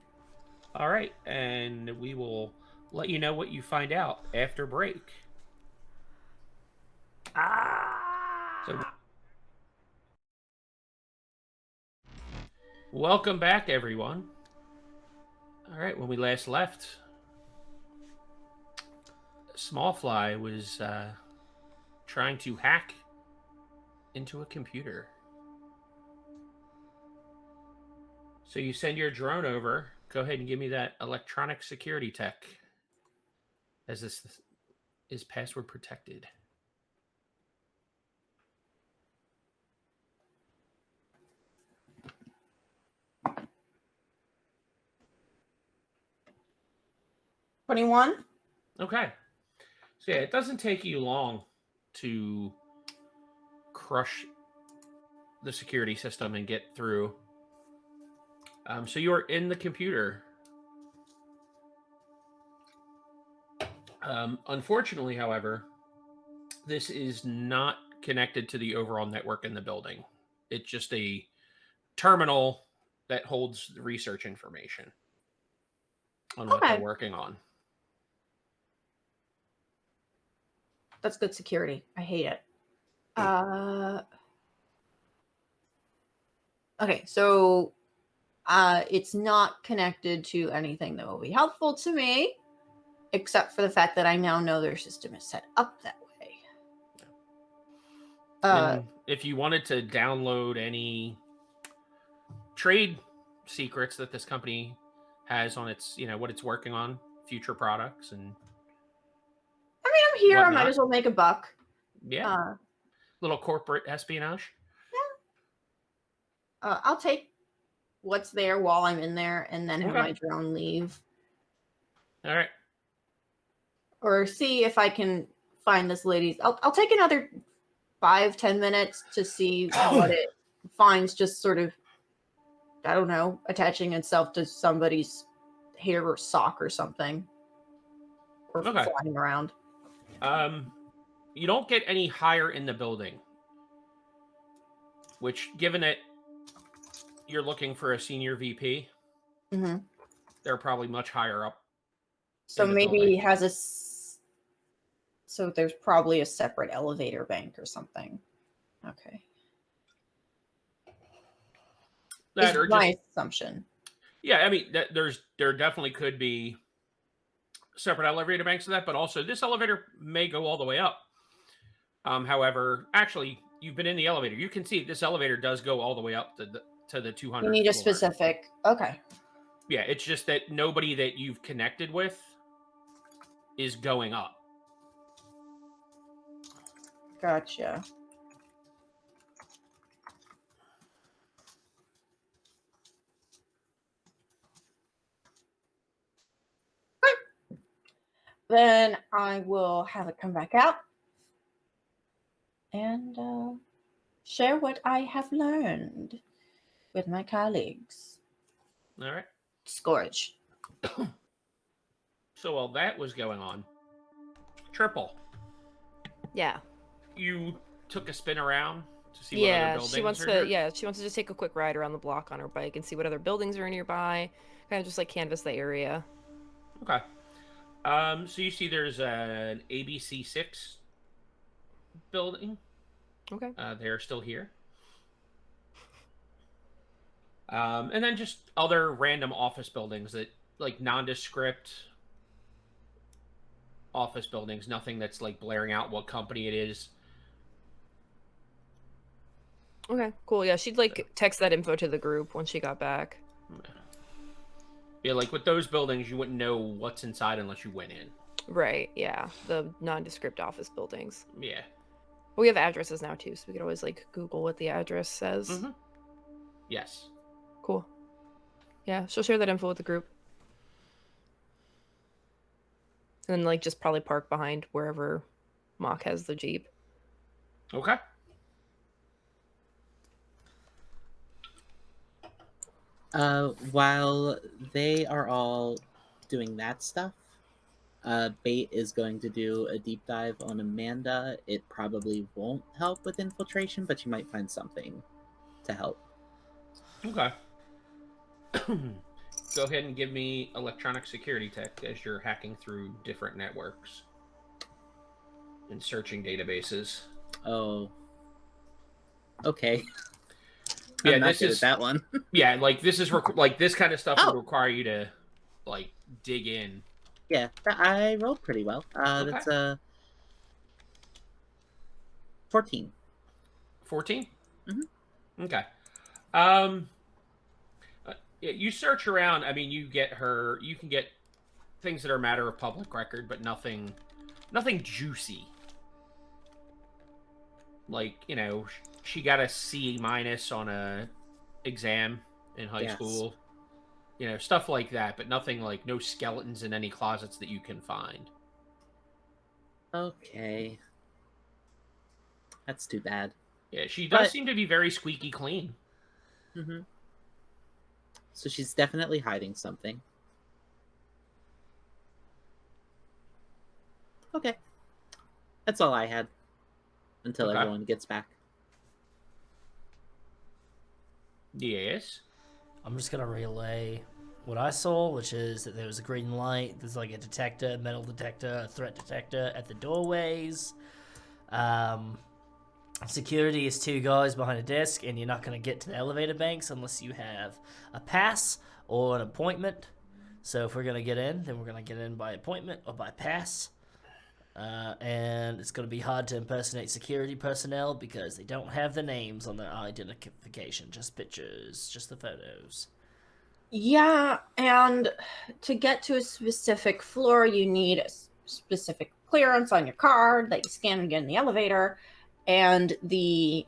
All right, and we will let you know what you find out after break. So, welcome back, everyone. All right, when we last left, Smallfly was trying to hack into a computer. So you send your drone over. Go ahead and give me that electronic security tech, as this is password protected. $21. Okay. So it doesn't take you long to crush the security system and get through. So you are in the computer. Unfortunately, however, this is not connected to the overall network in the building. It's just a terminal that holds research information on what they're working on. That's good security. I hate it. Okay, so it's not connected to anything that will be helpful to me, except for the fact that I now know their system is set up that way. And if you wanted to download any trade secrets that this company has on its, what it's working on, future products, and I mean, I'm here. whatnot. I might as well make a buck. Yeah. Little corporate espionage. Yeah. I'll take what's there while I'm in there, and then have my drone leave. All right. Or see if I can find this lady's. I'll take another 5-10 minutes to see what it finds. Just sort of, I don't know, attaching itself to somebody's hair or sock or something, or flying around. You don't get any higher in the building, which, given that you're looking for a senior VP, they're probably much higher up. So maybe he has so there's probably a separate elevator bank or something. Okay. That's my assumption. Yeah, I mean, there definitely could be separate elevator banks of that, but also this elevator may go all the way up. However, actually, you've been in the elevator. You can see this elevator does go all the way up to the 200. You need a specific. Okay. Yeah, it's just that nobody that you've connected with is going up. Gotcha. Then I will have it come back out and share what I have learned with my colleagues. All right. Scourge. So while that was going on, Triple. Yeah. You took a spin around to see what other buildings she wants are to. here? Yeah, she wants to just take a quick ride around the block on her bike and see what other buildings are nearby. Kind of just like canvass the area. Okay. So you see there's an ABC 6 building. Okay. They're still here. And then just other random office buildings that, like, nondescript office buildings. Nothing that's, like, blaring out what company it is. Okay, cool. Yeah, she'd, like, text that info to the group when she got back. Yeah, like, with those buildings, you wouldn't know what's inside unless you went in. Right, yeah. The nondescript office buildings. Yeah. We have addresses now too, so we could always like Google what the address says. Mm-hmm. Yes. Cool. Yeah, she'll share that info with the group. And then like just probably park behind wherever Mock has the Jeep. Okay. While they are all doing that stuff, Bait is going to do a deep dive on Amanda. It probably won't help with infiltration, but you might find something to help. Okay. Go ahead and give me electronic security tech as you're hacking through different networks and searching databases. Oh. Okay. Yeah, I'm not this good is at that one. Yeah, like this is like this kind of stuff Oh. would require you to like dig in. Yeah, I rolled pretty well. Okay. That's a 14. 14? Mhm. Okay. Yeah, you search around. I mean, you can get things that are a matter of public record, but nothing juicy. Like, you know, she got a C- on a exam in high Yes. school. You know, stuff like that, but nothing like no skeletons in any closets that you can find. Okay. That's too bad. Yeah, she does But- seem to be very squeaky clean. Mm-hmm. So she's definitely hiding something. Okay. That's all I had. Until Okay. everyone gets back. Yes. I'm just gonna relay what I saw, which is that there was a green light. There's like a detector, metal detector, a threat detector at the doorways. Security is 2 guys behind a desk, and you're not gonna get to the elevator banks unless you have a pass or an appointment. So if we're gonna get in, then we're gonna get in by appointment or by pass. And it's going to be hard to impersonate security personnel because they don't have the names on their identification, just pictures, just the photos. Yeah, and to get to a specific floor, you need a specific clearance on your card that you scan and get in the elevator. And the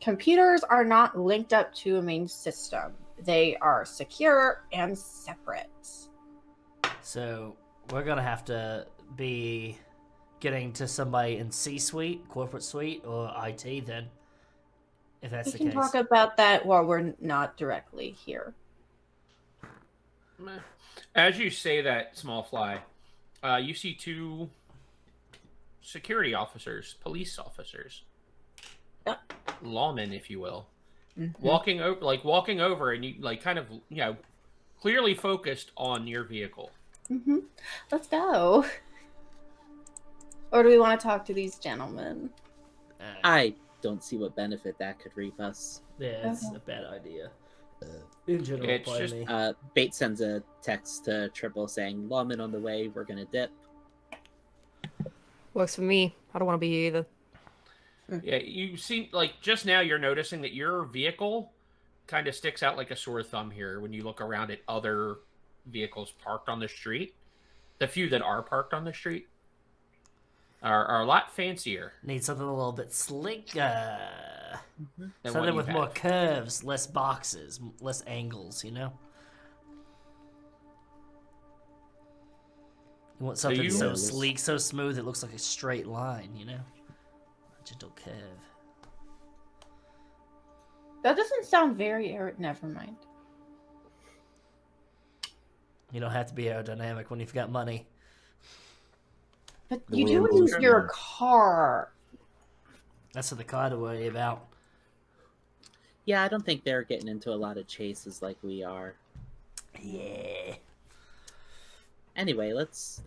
computers are not linked up to a main system. They are secure and separate. So we're going to have to be getting to somebody in C-suite, corporate suite, or IT then, if that's We the can case. talk about that while we're not directly here. As you say that, Small Fly, you see 2 security officers, police officers, Yep. lawmen, if you will, Mhm. walking over, and you like kind of clearly focused on your vehicle. Let's go. Or do we want to talk to these gentlemen? I don't see what benefit that could reap us. Yeah, it's Okay. a bad idea. In general, It's by just- me. Bait sends a text to Triple saying, "Lawman on the way, we're gonna dip." Works for me. I don't want to be either. Yeah, you see, like just now, you're noticing that your vehicle kind of sticks out like a sore thumb here when you look around at other vehicles parked on the street. The few that are parked on the street are a lot fancier Need something a little bit slicker. than Something what you with more have. curves, less boxes, less angles, you know? You want something you- so Yes. sleek, so smooth, it looks like a straight line, you know? A gentle curve. That doesn't sound very never mind. You don't have to be aerodynamic when you've got money. But The you do wind blows use your your mind. car. That's what the car to worry about. Yeah, I don't think they're getting into a lot of chases like we are. Yeah. Anyway, let's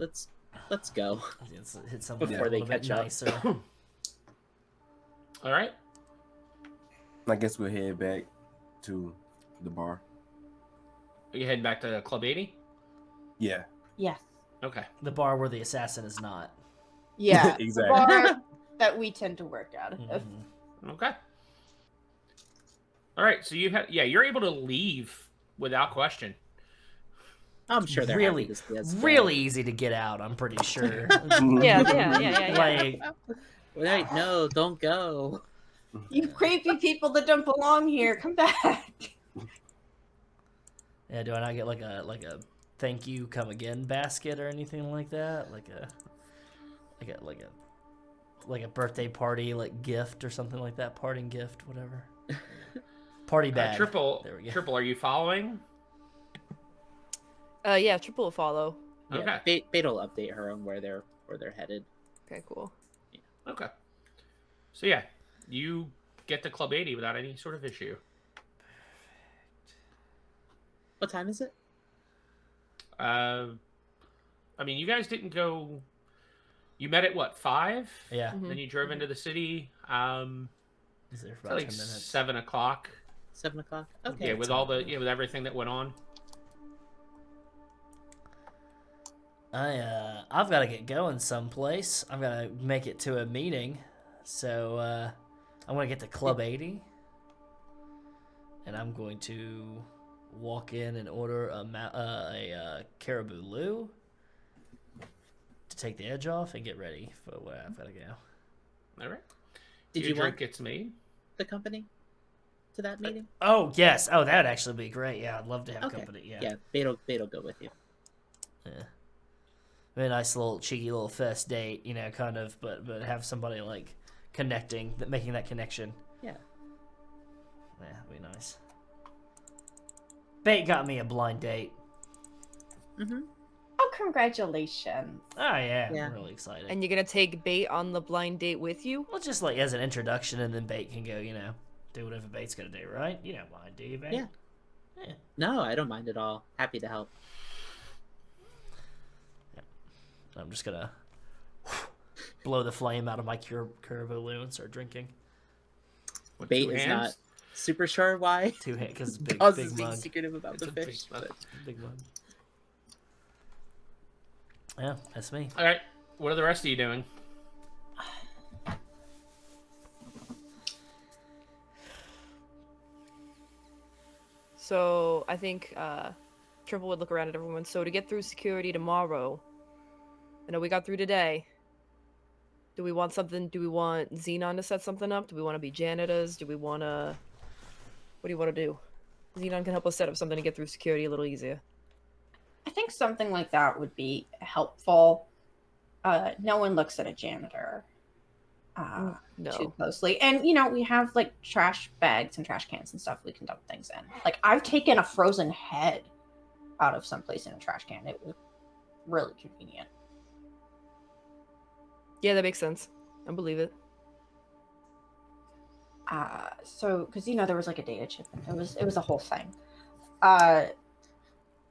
go. Let's hit something Before a they little bit catch up. nicer. All right. I guess we'll head back to the bar. Are you heading back to Club 80? Yeah, Yes. Okay. The bar where the assassin is not. Yeah. Exactly. The bar that we tend to work out of. Mhm. Okay. All right. So you're able to leave without question. I'm sure they're really, happy to see us go. really easy to get out. I'm pretty sure. Yeah. Like, Wait, no, don't go. You creepy people that don't belong here, come back. Yeah, do I not get like a thank you come again basket or anything like that? Like a birthday party like gift or something like that, parting gift, whatever. Party bag. Triple, There we go. Triple, are you following? Yeah, Triple will follow. Yeah, Okay. Bait will update her on where they're headed. Okay, cool. Okay. So yeah, you get to Club 80 without any sort of issue. What time is it? I mean, you guys didn't go. You met at what, 5? Yeah. Mhm. Then you drove into the city. Is there for Like about 10 minutes? 7 o'clock. 7 o'clock. Okay. Yeah, with all the with everything that went on. I've got to get going someplace. I've got to make it to a meeting, so I'm gonna get to Club 80, and I'm going to walk in and order a caribou loo to take the edge off and get ready for where I've got to go. All right. Did Your you drink want gets made? the company to that meeting? Oh yes. Oh, that'd actually be great. Yeah, I'd love to have Okay. company. Yeah. Yeah, Bait'll go with you. Yeah. A nice little cheeky little first date, kind of, but have somebody like connecting, making that connection. Yeah. Yeah, that'd be nice. Bait got me a blind date. Mm-hmm. Oh, congratulations. Oh yeah, Yeah. I'm really excited. And you're gonna take Bait on the blind date with you? Well, just like as an introduction, and then Bait can go, do whatever Bait's gonna do, right? You don't mind, do you, Bait? Yeah. Yeah. No, I don't mind at all. Happy to help. I'm just gonna blow the flame out of my caribou and start drinking. With Bait 2 is hands? not super sure why. 2 hands, because it's big, Oz big is being mug. secretive about It's the a big fish. mug. Big mug. Yeah, that's me. All right. What are the rest of you doing? So I think Triple would look around at everyone. So to get through security tomorrow, I know we got through today. Do we want something? Do we want Xenon to set something up? Do we want to be janitors? Do we want to? What do you want to do? Xenon can help us set up something to get through security a little easier. I think something like that would be helpful. No one looks at a janitor too No. closely. And, we have, like, trash bags and trash cans and stuff we can dump things in. Like, I've taken a frozen head out of someplace in a trash can. It was really convenient. Yeah, that makes sense. I believe it. So, because, there was, like, a data chip. And it was a whole thing.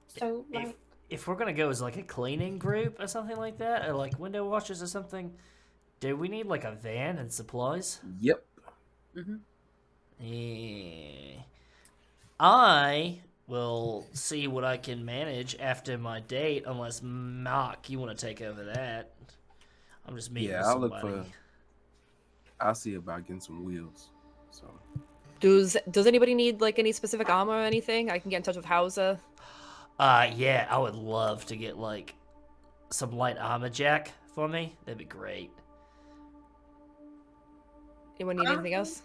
So, like... If we're gonna go as like a cleaning group or something like that, or like window washers or something, do we need like a van and supplies? Yep. Mm-hmm. Yeah. I will see what I can manage after my date, unless Mark, you want to take over that. I'm just meeting Yeah, with I'll look somebody. I'll see about getting some wheels. So Does anybody need like any specific armor or anything? I can get in touch with Hauser. Yeah, I would love to get like some light armor jack for me. That'd be great. Anyone need anything else?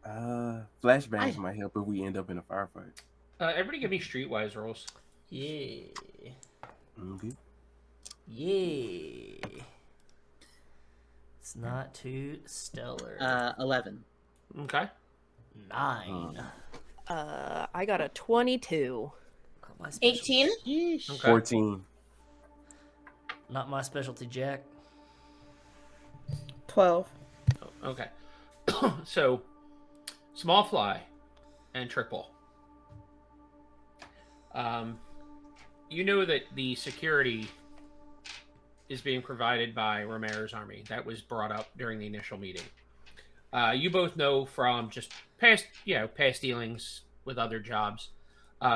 flashbangs might help if we end up in a firefight. Everybody give me streetwise rolls. Yeah. Okay. Yeah. It's not too stellar. 11. Okay. 9. I got a 22. Not my specialty. 18? Okay. 14. Not my specialty, Jack. 12. Okay. So, small fly and triple. You know that the security is being provided by Romero's army. That was brought up during the initial meeting. You both know from just past dealings with other jobs,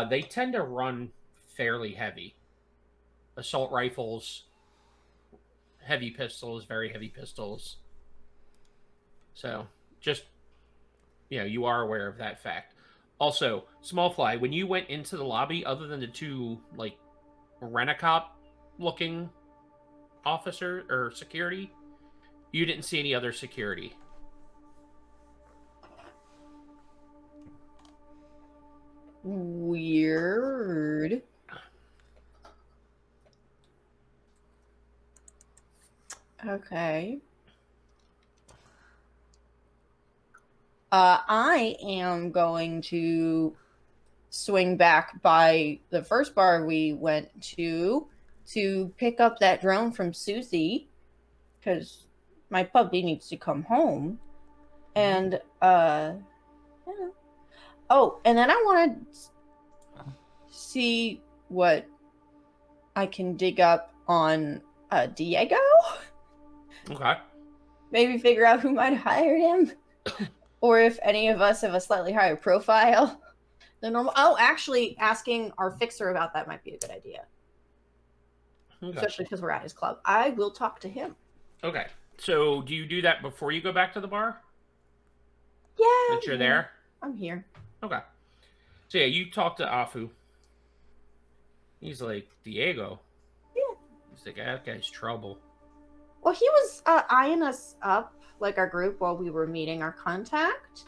they tend to run fairly heavy. Assault rifles, heavy pistols, very heavy pistols. So, just, you are aware of that fact. Also, small fly, when you went into the lobby, other than the 2, like, rent-a-cop looking officer or security, You didn't see any other security. Weird. Okay. I am going to swing back by the first bar we went to pick up that drone from Susie, because my puppy needs to come home. And oh, and then I want to see what I can dig up on Diego. Okay. Maybe figure out who might have hired him, or if any of us have a slightly higher profile than normal. Oh, actually, asking our fixer about that might be a good idea, especially because we're at his club. I will talk to him. Okay. So, do you do that before you go back to the bar? Yeah. That you're there? I'm here. Okay. So, yeah, you talk to Afu. He's like, Diego? Yeah. He's like, that guy's trouble. Well, he was eyeing us up, like our group, while we were meeting our contact.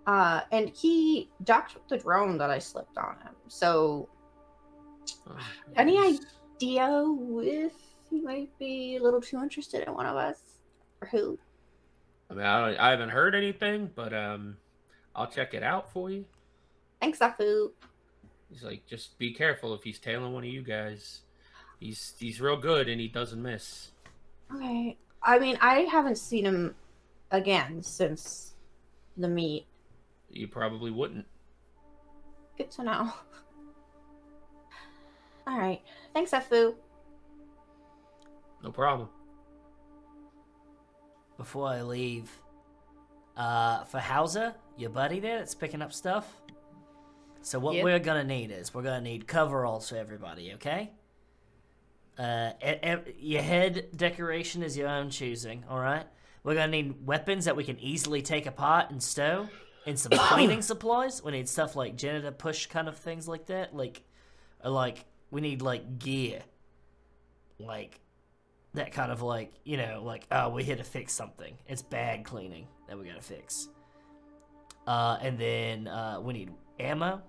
And he docked the drone that I slipped on him. So, any idea if he might be a little too interested in one of us? Or who? I mean, I haven't heard anything, but I'll check it out for you. Thanks, Afu. He's like, just be careful if he's tailing one of you guys. He's real good and he doesn't miss. Okay. I mean, I haven't seen him again since the meet. You probably wouldn't. Good to know. All right. Thanks, Afu. No problem. Before I leave, for Hauser, your buddy there that's picking up stuff. So what Yep. we're gonna need is we're gonna need coveralls for everybody, okay? Your head decoration is your own choosing, all right? We're gonna need weapons that we can easily take apart and stow, and some cleaning supplies. We need stuff like janitor push kind of things like that, like we need like gear, like that kind of like, you know, like, oh, we're here to fix something. It's bag cleaning that we gotta fix. And then we need ammo.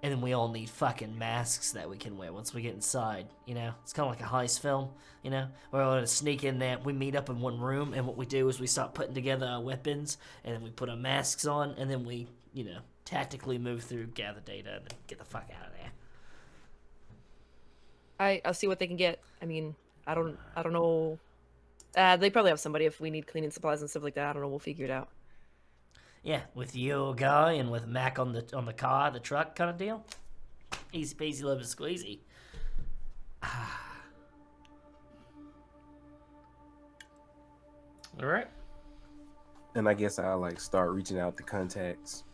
And then we all need fucking masks that we can wear once we get inside, you know? It's kind of like a heist film, you know? We're all going to sneak in there. We meet up in one room, and what we do is we start putting together our weapons, and then we put our masks on, and then we, you know, tactically move through, gather data, and then get the fuck out of there. I'll see what they can get. I mean, I don't know. They probably have somebody if we need cleaning supplies and stuff like that. I don't know. We'll figure it out. Yeah, with your guy and with Mac on the car, the truck kind of deal. Easy peasy, lemon squeezy. All right. And I guess I'll like start reaching out to contacts,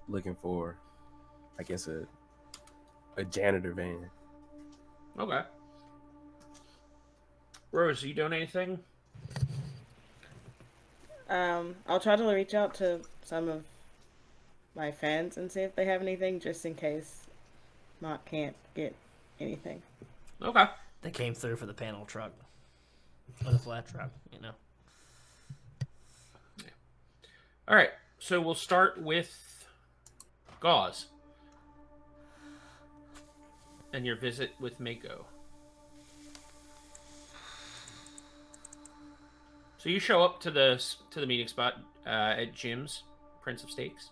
looking for, I guess a janitor van. Okay. Rose, are you doing anything? I'll try to reach out to some of my fans and see if they have anything, just in case Mark can't get anything. Okay. They came through for the panel truck. Or the flat truck, you know. All right. So we'll start with Gauze and your visit with Mako. So you show up to the meeting spot at Jim's, Prince of Steaks.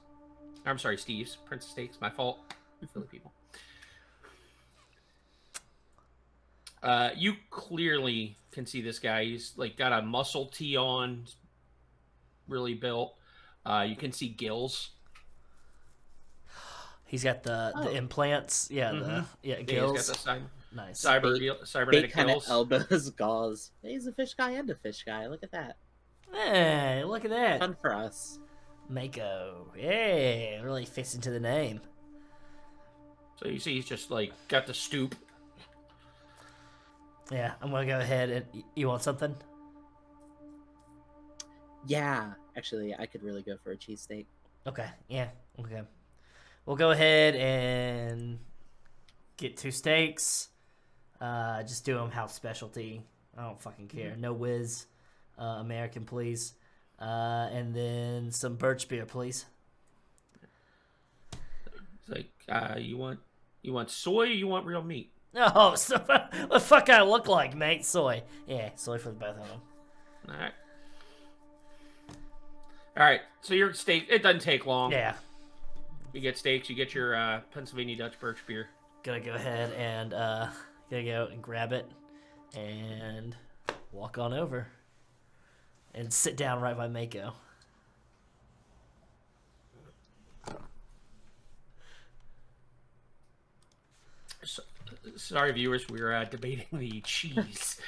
I'm sorry, Steve's Prince of Steaks. My fault. You Philly people. You clearly can see this guy. He's like got a muscle tee on, really built. You can see gills. He's got the implants. Yeah, Mhm. yeah, Yeah, gills. he's got the Nice. cybernetic Bait kind of gills. elbows Gauze. He's a fish guy and a fish guy. Look at that. Hey, look at that. Fun for us. Mako. Yeah, really fits into the name. So you see he's just like got the stoop. Yeah, I'm gonna go ahead and you want something? Yeah, actually, I could really go for a cheesesteak. Okay, yeah, okay. We'll go ahead and get 2 steaks. Just do them house specialty. I don't fucking care. No whiz. American, please. And then some birch beer, please. It's like, you want soy or you want real meat? Oh, so what the fuck I look like, mate? Soy. Yeah, soy for the both of them. Alright. Alright, so your steak, it doesn't take long. Yeah. You get steaks, you get your Pennsylvania Dutch birch beer. Gonna go ahead and gonna go and grab it and walk on over and sit down right by Mako. So, sorry, viewers, we were debating the cheese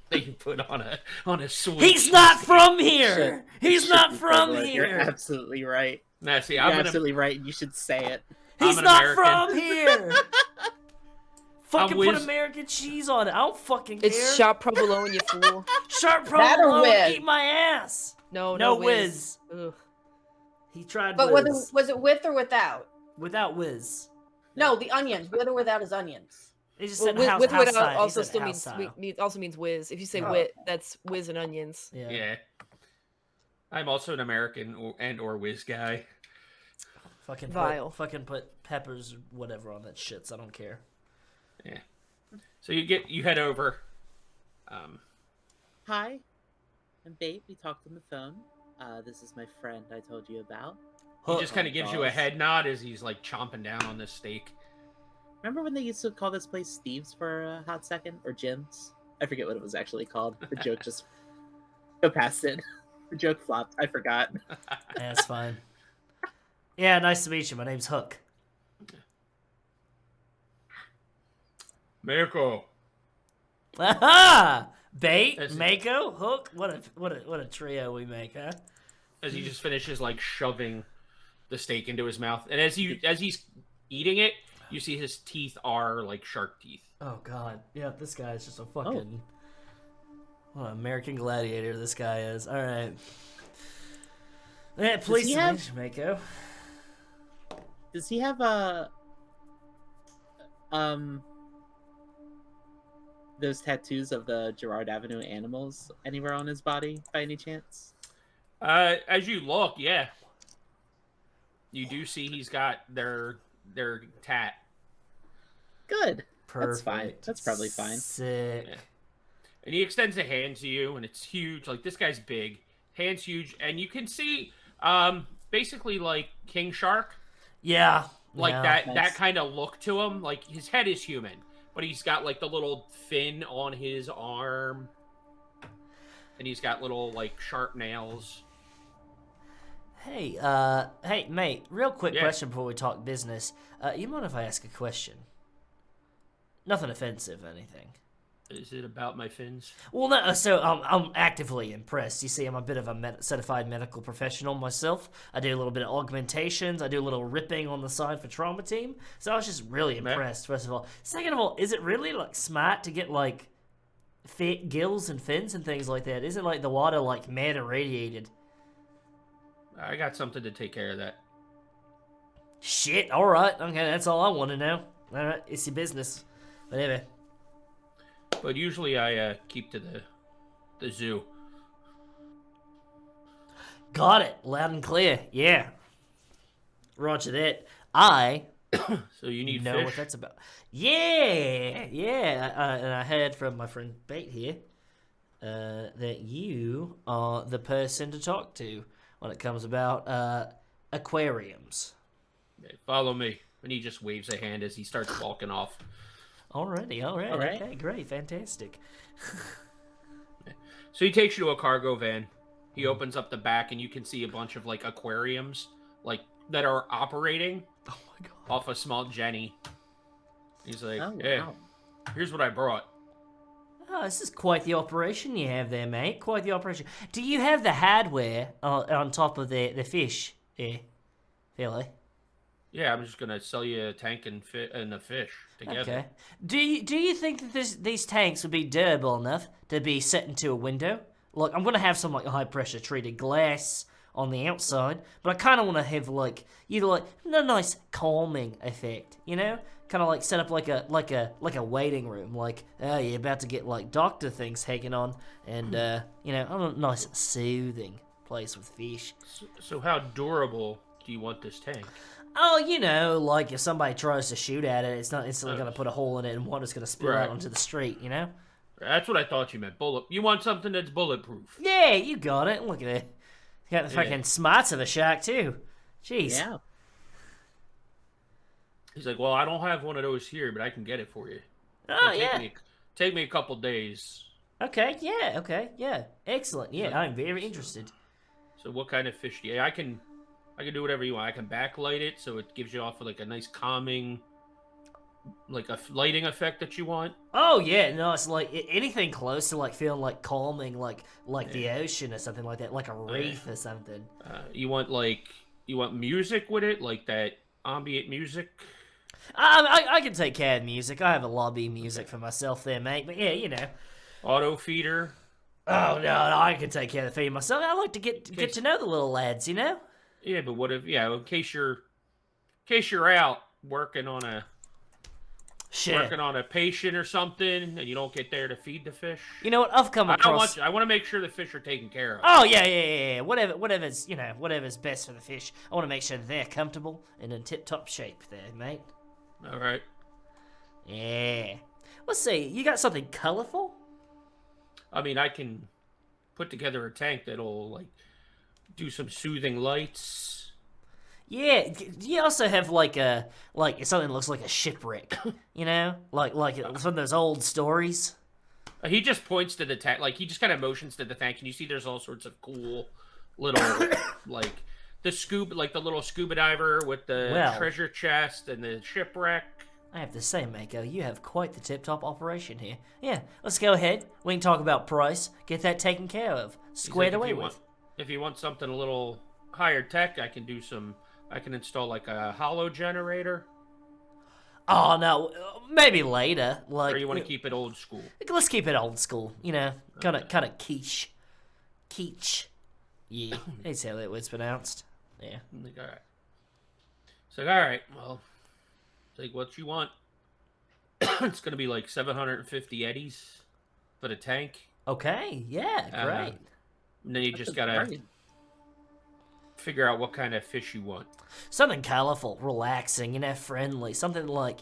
that you put on a soy. He's cheese not steak. from here. He's not from You're here. absolutely right. Nah, see, You're I'm absolutely right. You should say it. He's an not American. from here. Fucking put whiz. American cheese on it. I don't fucking care. It's sharp provolone, you fool. Sharp That or provolone. whiz? Eat my ass. No, No whiz. whiz. Ugh. He tried But whiz. was it with or without? Without whiz. No, the onions. With or without his onions. He just Well, said with, house, with house without style. He also said still house means style. also means whiz. If you say Oh. wit, that's whiz and onions. Yeah. Yeah. I'm also an American or whiz guy. Fucking Vile. fucking put peppers, whatever, on that shit. So I don't care. Yeah. So you head over. Hi, I'm Babe. We talked on the phone. This is my friend I told you about. He just kind of gives you a Balls. head nod as he's like chomping down on this steak. Remember when they used to call this place Steve's for a hot second? Or Jim's? I forget what it was actually called. The joke just go past it. The joke flopped. I forgot. Yeah, it's fine. Yeah, nice to meet you. My name's Hook. Mako. Aha! Bait, That's it. Mako, Hook. What a trio we make, huh? As he just finishes like shoving the steak into his mouth, and as he's eating it, you see his teeth are like shark teeth. Oh God, yeah, this guy is just a fucking what an American gladiator. This guy is. All right. Yeah, please, he have- Mako. Does he have those tattoos of the Girard Avenue animals anywhere on his body by any chance? As you look, yeah, you do see he's got their tat. Good. Perfect. That's fine. That's probably fine. Sick. Yeah. And he extends a hand to you, and it's huge. Like, this guy's big. Hand's huge. And you can see, basically, like, King Shark. Yeah. Like, yeah. that Nice. kind of look to him. Like, his head is human. But he's got, like, the little fin on his arm. And he's got little, like, sharp nails. Hey, hey, mate. Real quick Yeah. question before we talk business. You mind if I ask a question? Nothing offensive, or anything. Is it about my fins? Well, no. So I'm actively impressed. You see, I'm a bit of a certified medical professional myself. I do a little bit of augmentations. I do a little ripping on the side for trauma team. So I was just really impressed. First of all. Second of all, is it really like smart to get like gills and fins and things like that? Isn't like the water like mad irradiated? I got something to take care of that. Shit. All right. Okay, that's all I want to know. All right, it's your business. But anyway. But usually I keep to the zoo. Got it. Loud and clear. Yeah. Roger that. I So you need know fish. what that's about. Yeah. Yeah. And I heard from my friend Bait here that you are the person to talk to when it comes about aquariums. Okay, follow me. And he just waves a hand as he starts walking off. Already. All right. All right. Okay. Great. Fantastic. So he takes you to a cargo van. He opens up the back, and you can see a bunch of like aquariums, like that are operating Oh my god. off a small Jenny. He's like, Oh, "Yeah, wow. here's what I brought." Oh, this is quite the operation you have there, mate. Quite the operation. Do you have the hardware on top of the fish there, Philly? Yeah, I'm just gonna sell you a tank and a fish together. Okay. Do you think that these tanks would be durable enough to be set into a window? Look, I'm gonna have some like high pressure treated glass on the outside, but I kind of want to have like either like a nice calming effect, you know? of like set up like a waiting room, like you're about to get like doctor things taken on, and a nice soothing place with fish. So how durable do you want this tank? Oh, like if somebody tries to shoot at it, it's not instantly going to put a hole in it and water's going to spill out onto the street, That's what I thought you meant. You want something that's bulletproof. Yeah, you got it. Look at it. You got the fucking smarts of a shark, too. Jeez. Yeah. He's like, well, I don't have one of those here, but I can get it for you. Oh, Take me a couple days. Okay, yeah. Excellent. Yeah, I'm very interested. So what kind of fish do you... I can do whatever you want. I can backlight it so it gives you off like a nice calming, like a lighting effect that you want. Oh yeah, no, it's like anything close to like feeling like calming, like the ocean or something like that, like a reef or something. You want music with it, like that ambient music. I can take care of music. I have a lobby music for myself there, mate. But yeah, Auto feeder. Oh no, I can take care of the feed myself. I like to get to know the little lads, Yeah, but what if in case you're out working on a patient or something and you don't get there to feed the fish? You know what? I've come across. I want to make sure the fish are taken care of. Oh yeah. Whatever's best for the fish. I want to make sure they're comfortable and in tip-top shape there, mate. All right. Yeah. Let's see. You got something colorful? I mean, I can put together a tank that'll like do some soothing lights. Yeah, you also have like something that looks like a shipwreck, like from those old stories. He just points to the tank, like he just kind of motions to the tank, and you see there's all sorts of cool little like the little scuba diver with the treasure chest and the shipwreck. I have to say, Mako, you have quite the tip-top operation here. Yeah, let's go ahead. We can talk about price, get that taken care of, squared away with. If you want something a little higher tech, I can install like a hollow generator. Oh no, maybe later. Like, or you want to keep it old school? Let's keep it old school. Kind of quiche. Yeah, that's how that was pronounced. Yeah. Like, all right. It's like, all right, well, it's like what you want. It's gonna be like 750 eddies for the tank. Okay. Yeah. Great. And then you just gotta figure out what kind of fish you want. Something colorful, relaxing, friendly. Something like,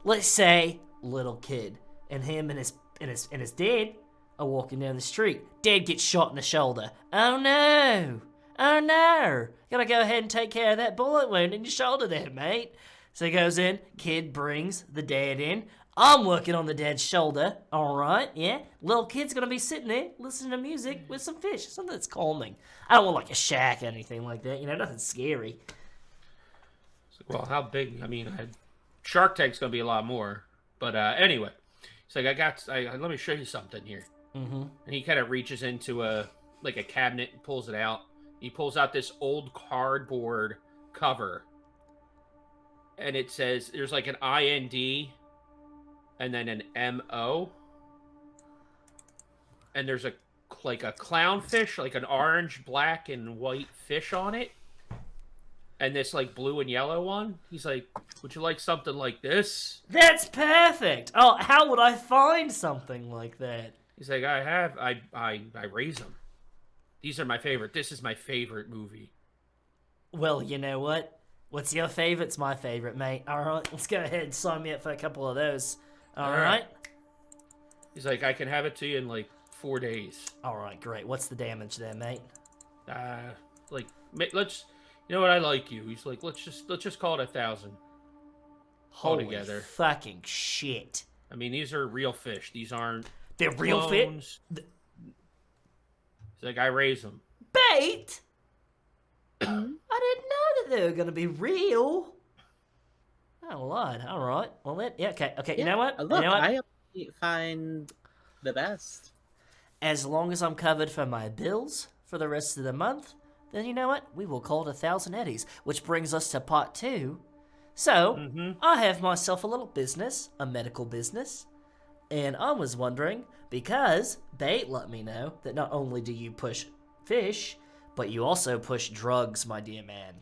let's say little kid and him and his dad are walking down the street. Dad gets shot in the shoulder. Oh no! Gotta go ahead and take care of that bullet wound in your shoulder there, mate. So he goes in, kid brings the dad in. I'm working on the dad's shoulder, alright, yeah? Little kid's gonna be sitting there listening to music with some fish, something that's calming. I don't want like a shack or anything like that, nothing scary. Well, how big? I mean, Shark Tank's gonna be a lot more. But anyway, it's like let me show you something here. Mm-hmm. And he kind of reaches into a cabinet and pulls it out. He pulls out this old cardboard cover. And it says, there's like an IND and then an MO. And there's a clownfish, like an orange, black, and white fish on it. And this like blue and yellow one. He's like, would you like something like this? That's perfect! Oh, how would I find something like that? He's like, I raise them. These are my favorite. This is my favorite movie. Well, you know what? What's your favorite's my favorite, mate. Alright, let's go ahead and sign me up for a couple of those. Alright? He's like, I can have it to you in like 4 days. Alright, great. What's the damage there, mate? Let's, you know what, I like you. He's like, let's just call it 1,000. Holy together. Fucking shit. I mean, these are real fish. These aren't They're real fish? He's like, I raise them. Bait? I didn't know that they were gonna be real. Oh Lord! All right. Well, okay. Yeah, You know what? Look, you know what? I find the best. As long as I'm covered for my bills for the rest of the month, then you know what? We will call it 1,000 eddies, which brings us to part 2. So I have myself a little business, a medical business, and I was wondering because Bait let me know that not only do you push fish, but you also push drugs, my dear man.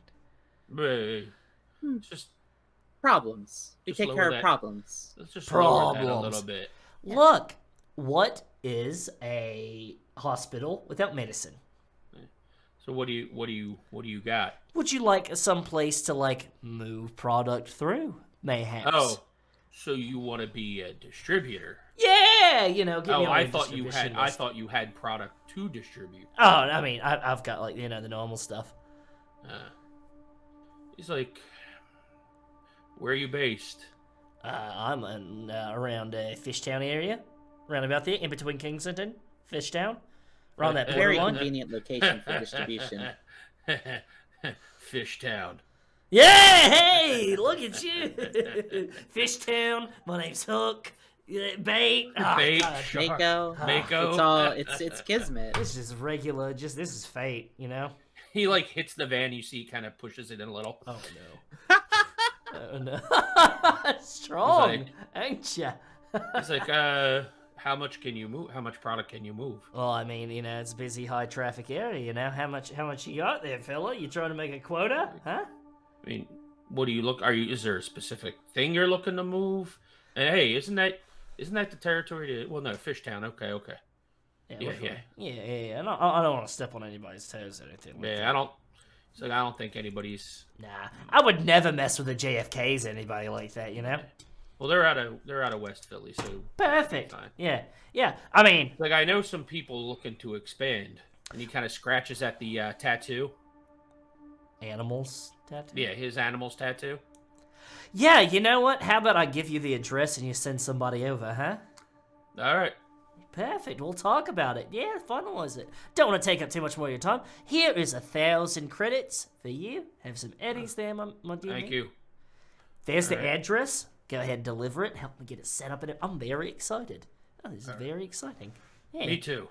It's just Problems. We Just take lower care that. of problems. Let's just lower that a Problems. little bit. Yeah. Look, what is a hospital without medicine? So what do you got? Would you like some place to like move product through? Mayhaps. Oh, so you want to be a distributor? Yeah, you know. Get me Oh, on I your thought you distribution had. I list. thought you had product to distribute. Oh, I mean, I've got like the normal stuff. He's like, where are you based? I'm in, around Fishtown area, round about there, in between Kensington, Fishtown, around that Very borderline. convenient location for distribution. Fishtown. Yeah, hey, look at you, Fishtown. My name's Hook. Bait. Oh, Bait. God. Mako. Mako. It's kismet. This is regular. This is fate. You know. He like hits the van. You see, kind of pushes it in a little. Oh no. Oh no. Strong, He's ain't ya? He's like, how much can you move? How much product can you move? Well, I mean, you know, it's a busy, high traffic area. You know, how much you got there, fella? You trying to make a quota, huh? I mean, what do you look? Is there a specific thing you're looking to move? And hey, isn't that the territory? Well, no, Fishtown. Okay. Yeah. Yeah. I don't want to step on anybody's toes or anything. Like that. Yeah, I don't. It's like I don't think anybody's. Nah, I would never mess with the JFKs, anybody like that. You know. Well, they're out of West Philly, so Perfect. fine. Yeah. I mean, Like I know some people looking to expand, and he kind of scratches at the tattoo. animals tattoo. Yeah, his animal's tattoo. Yeah. You know what? How about I give you the address and you send somebody over, huh? All right. Perfect. We'll talk about it. Yeah, finalize it. Don't want to take up too much more of your time. Here is 1,000 credits for you. Have some eddies there, my dear. Thank mate. you. There's the All right. address. Go ahead and deliver it. Help me get it set up. I'm very excited. Oh, this is very exciting. Yeah. Me too.